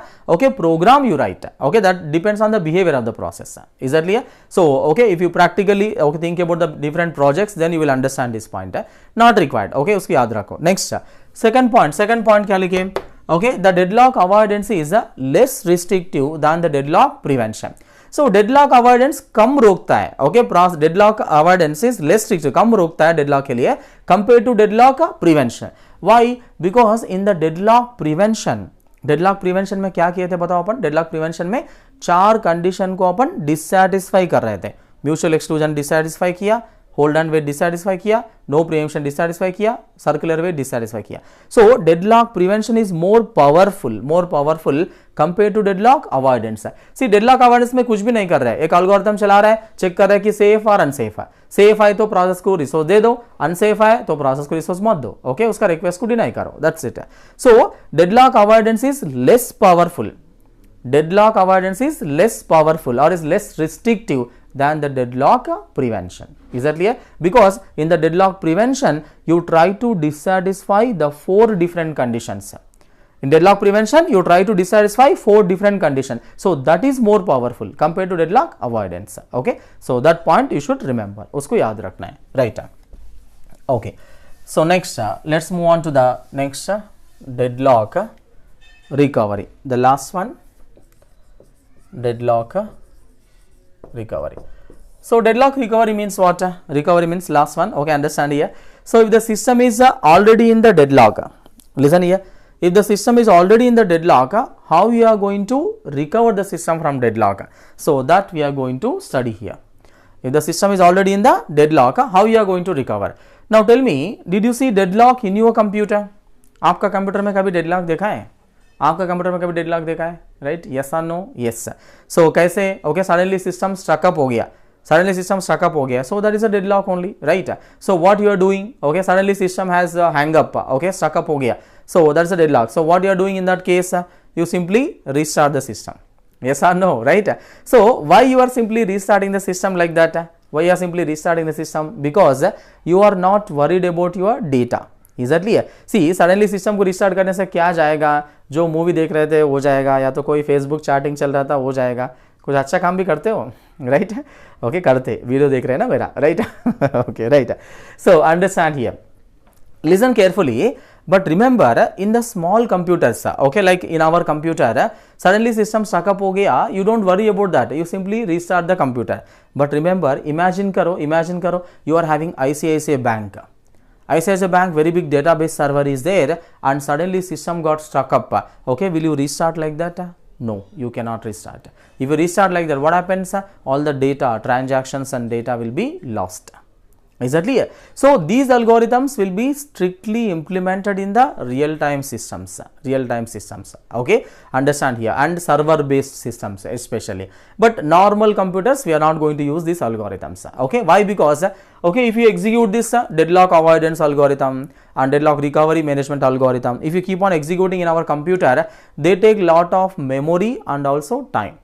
program you write. Okay, that depends on the behavior of the process. Is that clear? So okay, if you practically think about the different projects, then you will understand this point. Not required. Okay, उसकी याद रखो. Next, second point क्या लिखे? Okay, the deadlock avoidance is less restrictive than the deadlock prevention. So deadlock avoidance कम रोकता है. Okay, deadlock avoidance is less restrictive, कम रोकता है deadlock के लिए compared to deadlock prevention. Why? Because in the deadlock prevention में क्या किए थे बताओ अपन. deadlock prevention में 4 कंडीशन को अपन डिससैटिस्फाई कर रहे थे. म्यूचुअल एक्सक्लूजन डिससैटिस्फाई किया, होल्ड एंड वेट डिससैटिस्फाई किया, नो प्रीएम्पशन डिससैटिस्फाई किया, सर्कुलर वेट डिससैटिस्फाई किया. So deadlock prevention is more powerful compare to deadlock avoidance. See deadlock avoidance में कुछ भी नहीं कर रहा है, एक एल्गोरिथम चला रहा है, चेक कर रहा है कि सेफ और अनसेफ है. सेफ है तो प्रोसेस को रिसोर्स दे दो, अनसेफ है तो प्रोसेस को रिसोर्स मत दो. ओके, उसका रिक्वेस्ट को डिनाई करो. That's it. So deadlock avoidance is less powerful. Deadlock avoidance is less powerful or is less restrictive than the deadlock prevention. Is that clear? Because in the deadlock prevention, you try to dissatisfy the 4 different conditions. In deadlock prevention, you try to dissatisfy 4 different conditions. So that is more powerful compared to deadlock avoidance. Okay, so that point you should remember. उसको याद रखना है, right? Okay. So next, let's move on to the next deadlock recovery. The last one. Deadlock recovery. So deadlock recovery means what? Recovery means last one. Okay, understand here. So if the system is already in the deadlock, listen here. If the system is already in the deadlock, how you are going to recover the system from deadlock? So that we are going to study here. If the system is already in the deadlock, how you are going to recover? Now tell me, did you see deadlock in your computer? आपका computer में कभी deadlock देखा है? आपका computer में कभी deadlock देखा है, राइट? यस और नो? यस. सो कैसे? ओके, सडनली सिस्टम स्टकअप हो गया, so that is a deadlock only, right? So what you are doing, okay, suddenly system has hang up, okay, stuck up हो गया, so that is a deadlock. So what you are doing in that case, you simply restart the system. Yes or no, right? So why you are simply restarting the system like that? Why you are simply restarting the system? Because you are not worried about your data. Exactly है. See suddenly system को restart करने से क्या जाएगा, जो movie देख रहे थे वो जाएगा, या तो कोई फेसबुक चैटिंग चल रहा था वो जाएगा. कुछ अच्छा काम भी करते हो, राइट? ओके, करते, वीडियो देख रहे हैं ना मेरा, right? Okay, right. So understand here, listen carefully, but remember in the small computers, okay, like in our computer, suddenly system stuck up ho gaya, you don't worry about that, you simply restart the computer. But remember, imagine karo, you are having ICICI bank, very big database server is there, and suddenly system got stuck up, okay, will you restart like that? No, you cannot restart. If you restart like that, what happens? All the data, transactions and data will be lost. Exactly. So these algorithms will be strictly implemented in the real-time systems, okay, understand here, and server-based systems especially. But normal computers, we are not going to use these algorithms, okay. Why? Because okay, if you execute this deadlock avoidance algorithm and deadlock recovery management algorithm, if you keep on executing in our computer, they take lot of memory and also time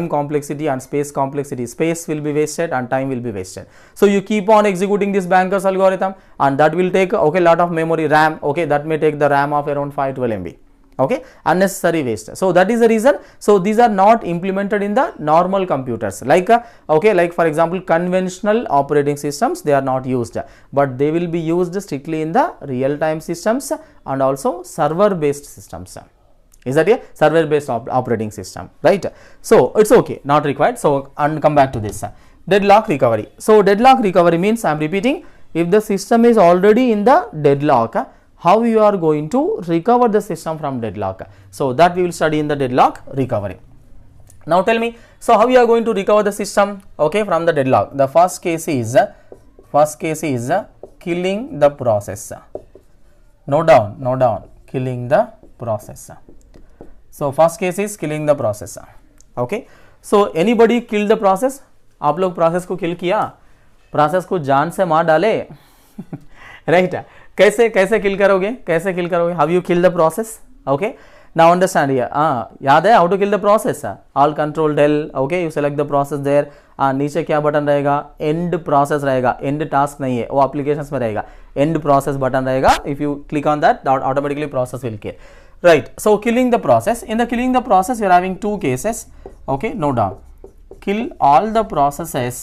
complexity and space complexity. Space will be wasted and time will be wasted. So you keep on executing this banker's algorithm, and that will take, okay, lot of memory, RAM, okay, that may take the RAM of around 512 MB, okay, unnecessary waste. So that is the reason. So these are not implemented in the normal computers, like okay, like for example conventional operating systems, they are not used, but they will be used strictly in the real time systems and also server based systems. Is that a server based operating system, right? So it's okay, not required. So and come back to this deadlock recovery. So deadlock recovery means, I am repeating, if the system is already in the deadlock, how you are going to recover the system from deadlock. So that we will study in the deadlock recovery. Now tell me, so how you are going to recover the system, okay, from the deadlock? The first case is killing the process. Note down, killing the process. So first case is killing the process, okay. So anybody kill the process? आप लोग process को किल किया, process को जान से मार डाले, right? कैसे किल करोगे, how you kill the process, okay. Now understand here, याद है how to kill the process? All control del, okay, you select the process there, नीचे क्या बटन रहेगा? एंड प्रोसेस रहेगा, एंड टास्क नहीं है, वो एप्लीकेशंस में रहेगा, एंड प्रोसेस बटन रहेगा. If you click on that, automatically process will kill, right? So killing the process, in the killing the process we are having two cases, okay, note down. Kill all the processes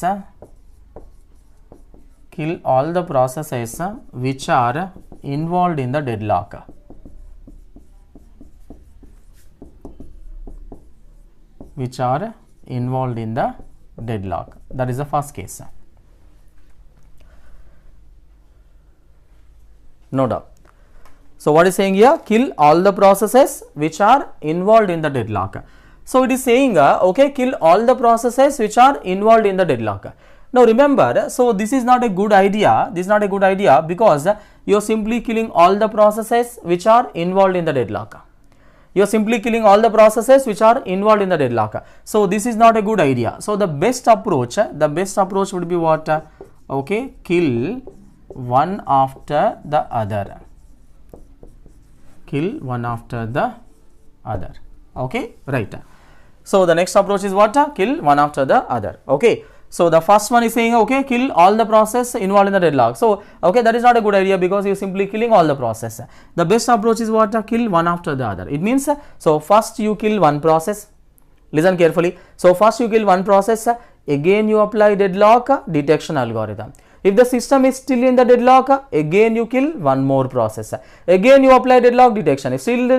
which are involved in the deadlock. That is the first case. Note down. So what is saying here? Kill all the processes which are involved in the deadlock. So it is saying, okay, kill all the processes which are involved in the deadlock. Now remember, so this is not a good idea. Because you are simply killing all the processes which are involved in the deadlock. So this is not a good idea. So the best approach would be what? Okay, kill one after the other. Okay, right. So the next approach is what? Kill one after the other. Okay. So the first one is saying, okay, kill all the process involved in the deadlock. So okay, that is not a good idea because you are simply killing all the process. The best approach is what? Kill one after the other. It means, so first you kill one process. Listen carefully. So first you kill one process, again you apply deadlock detection algorithm. If the system is still in the deadlock, again you kill one more process. Again you apply deadlock detection. If system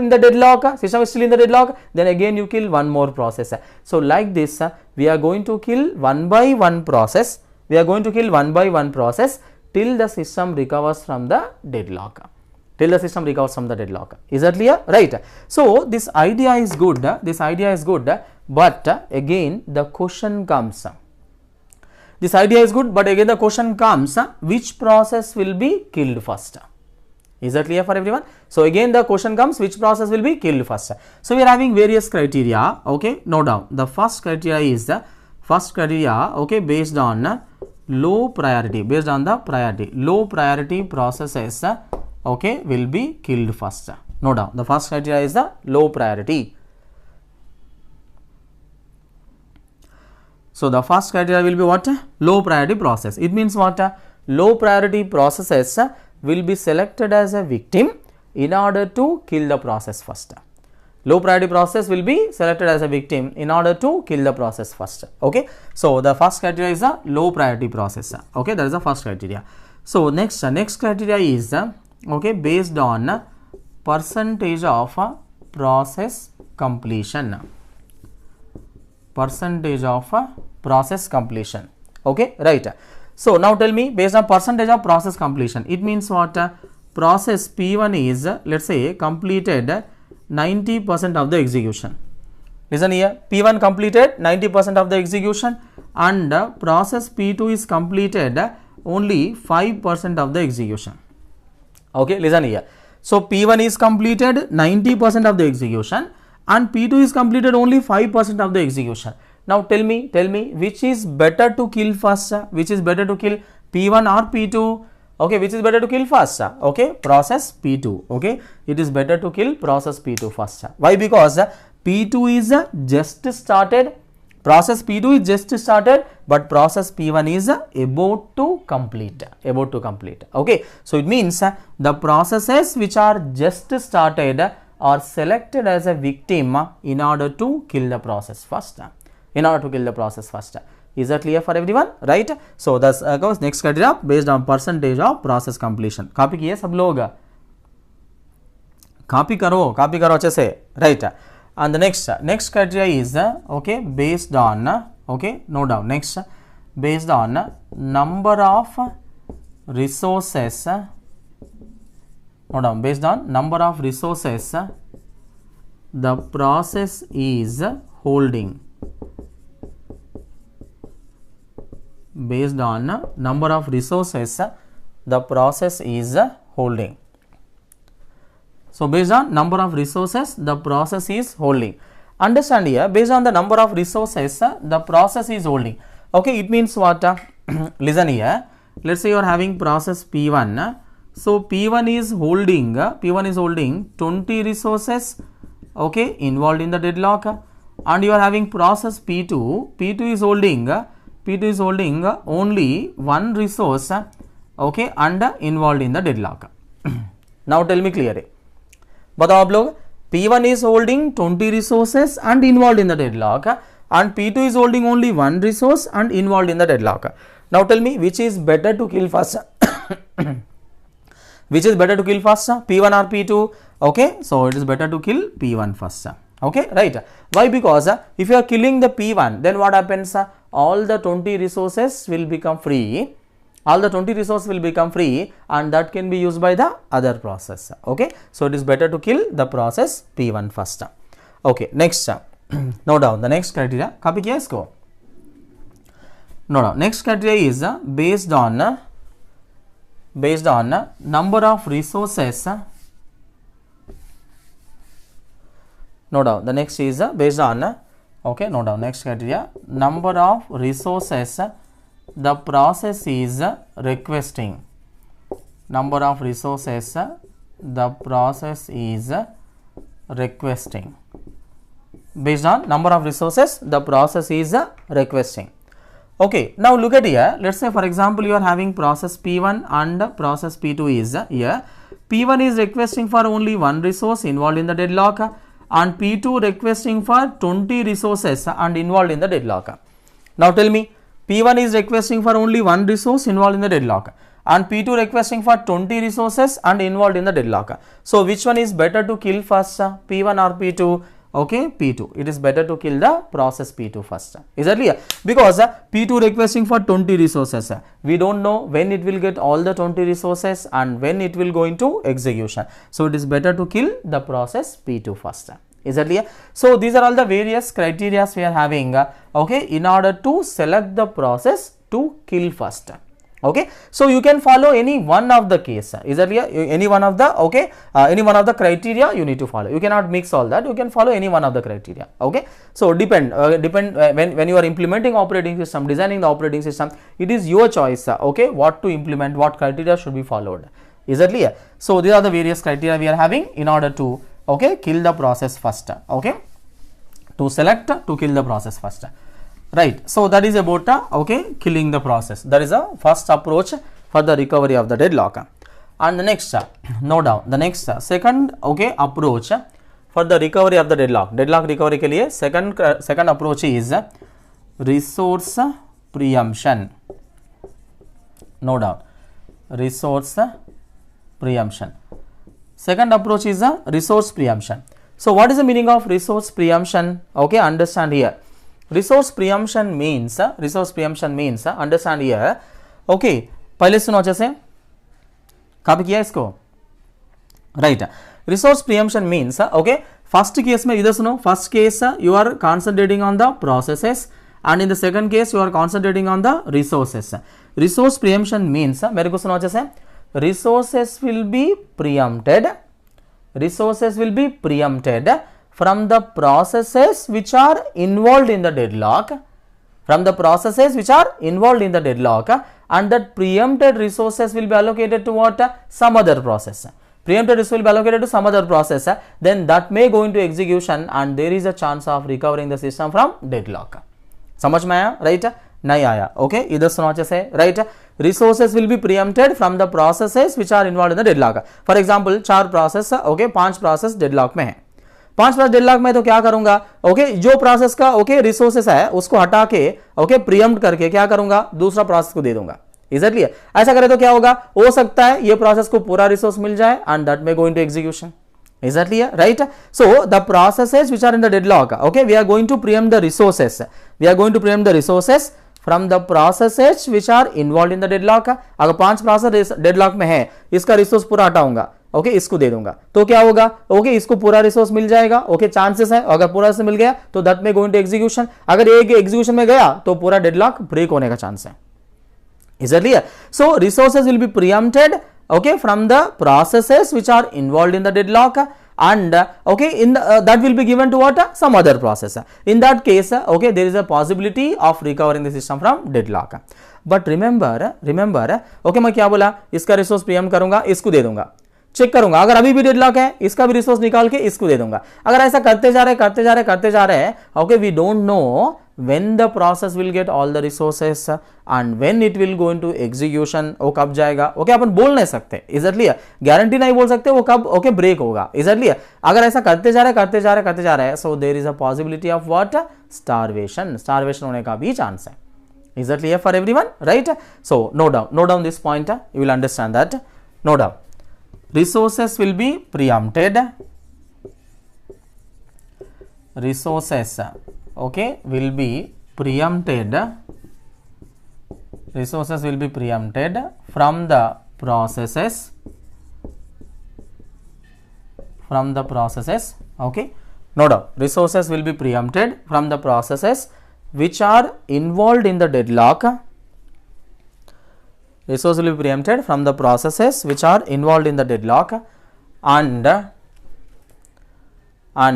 is still in the deadlock, then again you kill one more process. So like this, we are going to kill one by one process. Till the system recovers from the deadlock. Is that clear? Right. So this idea is good. But again the question comes. This idea is good, but again the question comes, which process will be killed first? Is that clear for everyone? So again the question comes, which process will be killed first? So we are having various criteria, okay, note down. The first criteria is okay, based on low priority, low priority processes, okay, will be killed first. Note down, the first criteria is the low priority. So the first criteria will be what? Low priority process. It means what? Low priority processes, will be selected as a victim in order to kill the process first. Low priority process will be selected as a victim in order to kill the process first. Okay. So, the first criteria is a low priority process. Okay, that is the first criteria. So, next criteria is okay, based on percentage of process completion. Percentage of process completion. Okay, right. So, now tell me, based on percentage of process completion, it means what? Process P1 is, let us say, completed 90% of the execution. Listen here, P1 completed 90% of the execution and process P2 is completed only 5% of the execution. Okay, listen here. So, P1 is completed 90% of the execution and P2 is completed only 5% of the execution. Now, tell me which is better to kill first? Which is better to kill, P1 or P2? Okay, which is better to kill first? Okay, process P2. Okay, it is better to kill process P2 first. Why? Because P2 is just started, process P2 is just started, but process P1 is about to complete. Okay, so it means the processes which are just started are selected as a victim in order to kill the process first. Is that clear for everyone? Right. So, thus goes next criteria based on percentage of process completion. Copy किए सब लोग? Copy करो अच्छे से. Right. And the next criteria is okay, based on, okay, note down, next, based on number of resources. Note down, based on number of resources the process is holding. Based on number of resources the process is holding. So, based on number of resources the process is holding. Understand here, based on the number of resources the process is holding. Okay, it means what? Listen here, let us say you are having process P1. So, P1 is holding 20 resources, okay, involved in the deadlock, and you are having process P2 is holding only one resource, okay, and involved in the deadlock. Now, tell me clearly. बताओ आप लोग, P1 is holding 20 resources and involved in the deadlock, and P2 is holding only one resource and involved in the deadlock. Now, tell me which is better to kill first? Which is better to kill first, P1 or P2? Okay, so it is better to kill P1 first. Okay, right. Why? Because if you are killing the P1, then what happens? All the 20 resources will become free. And that can be used by the other process. Okay, so it is better to kill the process P1 first. Okay, next, note down the next criteria. Copy किया इसको? Note down, next criteria is based on number of resources. Note down, the next is based on, okay, note down, next criteria, number of resources the process is requesting. Number of resources the process is requesting. Based on number of resources the process is requesting. Okay, now look at here. Let us say for example you are having process P1 and process P2 is here. P1 is requesting for only one resource involved in the deadlock, and P2 requesting for 20 resources and involved in the deadlock. Now tell me, P1 is requesting for only one resource involved in the deadlock, and P2 requesting for 20 resources and involved in the deadlock. So, which one is better to kill first, P1 or P2? Okay, P2. It is better to kill the process P2 first. Is that clear? Because P2 requesting for 20 resources. We don't know when it will get all the 20 resources and when it will go into execution. So, it is better to kill the process P2 first. Is that clear? So, these are all the various criteria we are having, okay, in order to select the process to kill first. Okay, so you can follow any one of the case. Is that clear? Any one of the, okay, any one of the criteria you need to follow. You cannot mix all that. You can follow any one of the criteria. Okay, so depend when you are implementing operating system, designing the operating system, it is your choice. Okay, what to implement, what criteria should be followed. Is that clear? So these are the various criteria we are having in order to, okay, kill the process first. Okay, to select to kill the process first. Right. So that is about okay, killing the process. That is a first approach for the recovery of the deadlock. And the next, no doubt, the next second, okay, approach for the recovery of the deadlock recovery के लिए second approach is resource preemption. No doubt, resource preemption. Second approach is a resource preemption. So what is the meaning of resource preemption? Okay, understand here. Resource preemption means understand here. Okay, पहले सुनो अच्छे से, copy किया इसको, right. Resource preemption means, okay, first case में इधर सुनो, first case you are concentrating on the processes and in the second case you are concentrating on the resources. Resource preemption means, मेरे को सुनो अच्छे से, resources will be preempted from the processes which are involved in the deadlock, and that preempted resources will be allocated to what? Some other process. Preempted resources will be allocated to some other process, then that may go into execution and there is a chance of recovering the system from deadlock. समझ में आया? Right, नहीं आया? Okay, इधर सुनो अच्छे से, right. Resources will be preempted from the processes which are involved in the deadlock. For example 4 process, okay, 5 process deadlock में है. 5 प्रोसेस डेडलॉक में, तो क्या करूंगा, ओके, जो प्रोसेस का, ओके, रिसोर्सेस है उसको हटा के, ओके, प्रीएम्प्ट करके क्या करूंगा, दूसरा प्रोसेस को दे दूंगा. इजली ऐसा करे तो क्या होगा, हो सकता है ये प्रोसेस को पूरा रिसोर्स मिल जाए and that may go into execution. Exactly, right? So the processes which are in the deadlock, okay, we are going to preempt the resources. From the processes which are involved in the deadlock. अगर 5 process deadlock में है, इसका resource पूरा हटाऊंगा, okay, इसको दे दूंगा, तो क्या होगा, ओके, इसको पूरा रिसोर्स मिल जाएगा, ओके, चांसेस है, अगर पूरा से मिल गया तो दैट में गो इनटू एग्जीक्यूशन. अगर एक एग्जीक्यूशन में गया तो पूरा डेडलॉक ब्रेक होने का चांस है. Exactly. So resources will be preempted, okay, from the processes which are involved in the deadlock, and okay, in the, that will be given to what, some other process. In that case, okay, there is a possibility of recovering the system from deadlock. But remember, okay, मैं क्या बोला, इसका resource pre-empt करूंगा, इसको दे दूंगा, check करूंगा, अगर अभी भी डेडलॉक है इसका भी रिसोर्स निकाल के इसको दे दूंगा. अगर ऐसा करते जा रहे हैं, okay, we don't know when the process will get all the resources and when it will go into execution, वो कब जाएगा, ओके, अपन बोल नहीं सकते. इजली गारंटी नहीं बोल सकते वो कब, ओके, ब्रेक होगा. इजली अगर ऐसा करते जा रहे हैं, so there is a possibility of what, starvation होने का भी चांस है. Easily for everyone, right. So note down this point, you will understand that. Note down, resources will be preempted, okay, will be preempted from the processes, okay, no doubt, resources will be preempted from the processes which are involved in the deadlock. Resources will be preempted from the processes which are involved in the deadlock, and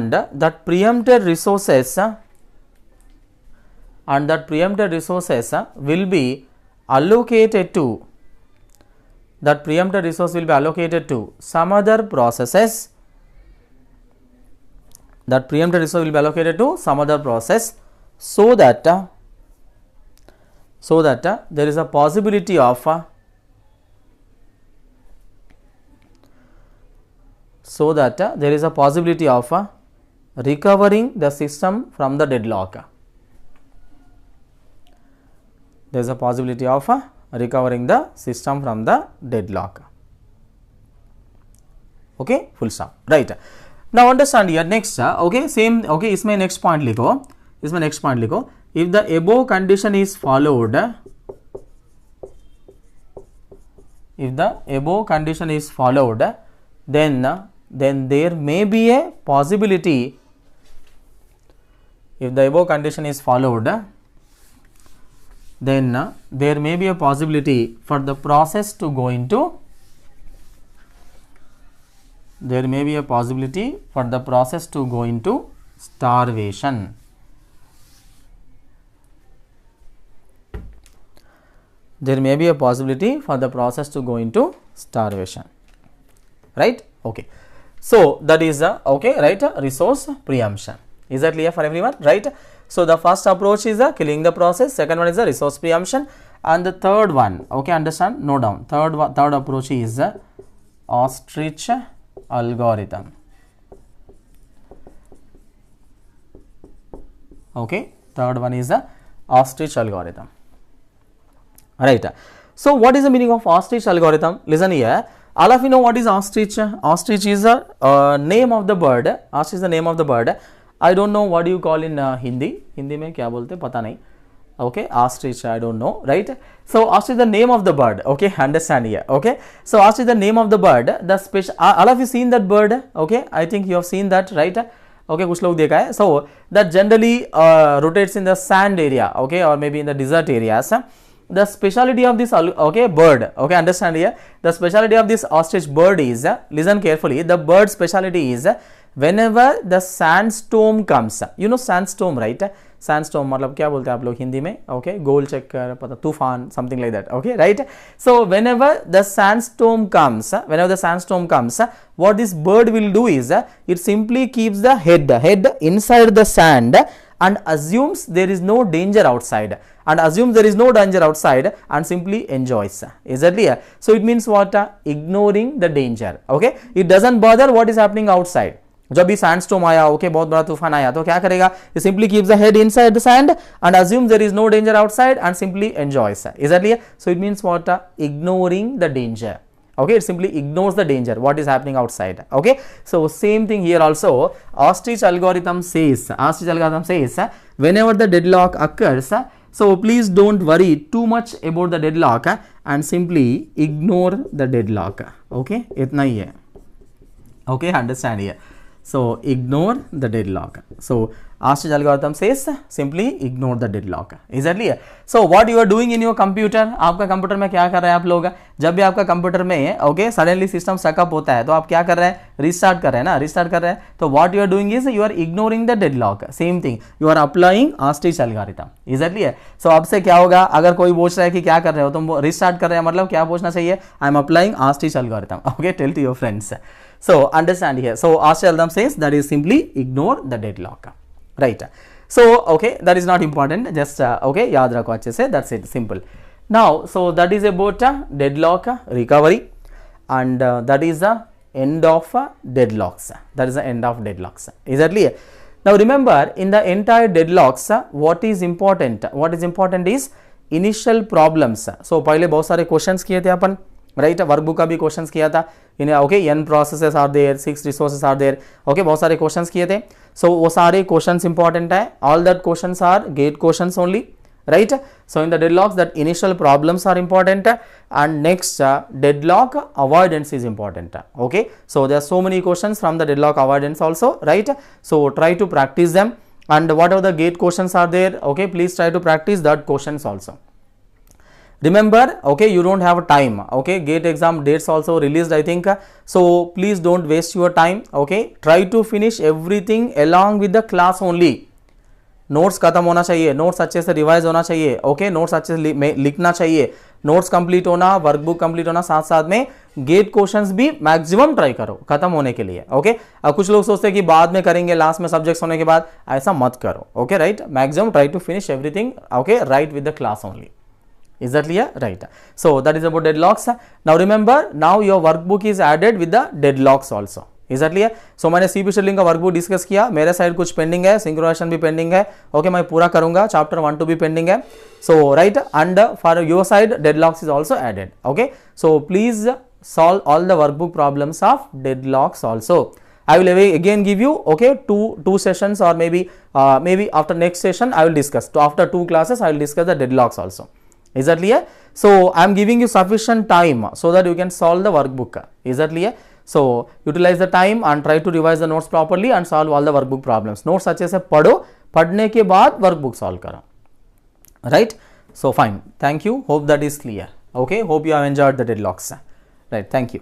that preempted resources will be allocated to some other processes. So that there is a possibility of recovering the system from the deadlock. There is a possibility of recovering the system from the deadlock. Okay, full stop, right. Now understand here, next, okay, same, okay, इसमें next point लिखो, if the above condition is followed, then there may be a possibility, if the above condition is followed, then there may be a possibility for the process to go into, starvation. There may be a possibility for the process to go into starvation, right? Okay, so that is okay, right, resource preemption. Is that clear for everyone, right? So the first approach is killing the process, second one is the resource preemption, and the third one, okay, understand, no down, third approach is ostrich algorithm. Okay, third one is the ostrich algorithm. Right. So what is the meaning of ostrich algorithm? Listen here. All of you know what is ostrich. Ostrich is a name of the bird. Ostrich is the name of the bird. I don't know what you call in Hindi. Hindi में क्या बोलते पता नहीं. Okay, ostrich, I don't know, right? So ostrich is the name of the bird. Okay, understand here. Okay, so ostrich is the name of the bird. The special. All of you seen that bird? Okay, I think you have seen that, right? Okay, कुछ लोग देखा है. So that generally rotates in the sand area. Okay, or maybe in the desert areas. The speciality of this bird, okay, understand here, the speciality of this ostrich bird is, listen carefully, the bird speciality is whenever the sandstorm comes, you know sandstorm, right? Sandstorm मतलब क्या बोलते हैं आप लोग हिंदी में? Okay, गोल चक्कर, पता तूफान, something like that. Okay, right? So whenever the sandstorm comes, what this bird will do is it simply keeps the head inside the sand and assumes there is no danger outside, and simply enjoys. Is that clear? So it means what? Ignoring the danger. Okay, it doesn't bother what is happening outside. जब भी sandstorm आया, okay, बहुत बड़ा तूफान आया, तो क्या करेगा? It simply keeps the head inside the sand and assumes there is no danger outside and simply enjoys. Is that clear? So it means what? Ignoring the danger. Okay, it simply ignores the danger, what is happening outside. Okay, so same thing here also. Ostrich algorithm says whenever the deadlock occurs, so please don't worry too much about the deadlock and simply ignore the deadlock. Okay, itna hi hai. Okay, understand here. So ignore the deadlock. So ostrich algorithm says simply ignore the deadlock. Is that clear? So what you are doing in your computer? आपका computer में क्या कर रहे हैं आप लोग? जब भी आपका कंप्यूटर में ओके सडनली सिस्टम स्टकअप होता है तो आप क्या कर रहे हैं? रिस्टार्ट कर रहे हैं ना, रिस्टार्ट कर रहे हैं. तो what you are doing is you are ignoring the deadlock. Same thing. You are applying ostrich algorithm. Is that clear? So अब से क्या होगा? अगर कोई पूछ रहा है कि क्या कर रहे हो, तुम रिस्टार्ट कर रहे हैं, मतलब क्या पूछना चाहिए? I am applying ostrich algorithm. Okay, tell to your friends. So understand here. So ostrich algorithm says that is simply ignore the deadlock. Right. So okay, that is not important. Just okay, याद रखो अच्छे से. That's it. Simple. Now, so that is about deadlock recovery, and that is the end of deadlocks. That is the end of deadlocks. Is that clear? Now remember, in the entire deadlocks, what is important? What is important is initial problems. So पहले बहुत सारे questions किए थे अपन. Right, workbook का भी questions किया था इन्हें. Okay, n processes are there, 6 resources are there. Okay, बहुत सारे क्वेश्चंस किए थे. सो वो सारे क्वेश्चंस इंपॉर्टेंट है. All that questions are GATE questions only. Right, so in the deadlocks that initial problems are important and next deadlock avoidance is important. Okay, so there are so many questions from the deadlock avoidance also. Right, so try to practise them, and whatever the gate questions are there, okay, please try to practice that questions also. Remember, okay, you don't have time. Okay, gate exam dates also released, I think. So please don't waste your time. Okay, try to finish everything along with the class only. Notes खत्म होना चाहिए, notes अच्छे से revise होना चाहिए. Okay, notes अच्छे से लिखना चाहिए, नोट्स कंप्लीट होना, वर्कबुक कंप्लीट होना, साथ साथ में गेट क्वेश्चंस भी मैक्सिमम ट्राई करो खत्म होने के लिए. ओके, अब कुछ लोग सोचते हैं कि बाद में करेंगे, लास्ट में सब्जेक्ट्स होने के बाद, ऐसा मत करो. Okay, right, maximum try to finish everything. Okay, right with the class only. Is that clear? Right. So that is about deadlocks. Now remember, now your workbook is added with the deadlocks also. Is that clear? So मैंने CP scheduling का workbook discuss किया. मेरे side कुछ pending है, synchronisation भी pending है. Okay, मैं पूरा करूंगा. चैप्टर 1 2 भी पेंडिंग है. So right, and for your side deadlocks is also added. Okay, so please solve all the workbook problems of deadlocks also. I will again give you, okay, two sessions, or maybe after next session I will discuss. So after 2 classes I will discuss the deadlocks also. Is that clear? So I am giving you sufficient time so that you can solve the workbook. Is that clear? So utilize the time and try to revise the notes properly and solve all the workbook problems. Notes अच्छे से पढ़ो, पढ़ने के बाद workbook solve करो. Right? So fine. Thank you. Hope that is clear. Okay. Hope you have enjoyed the deadlocks. Right. Thank you.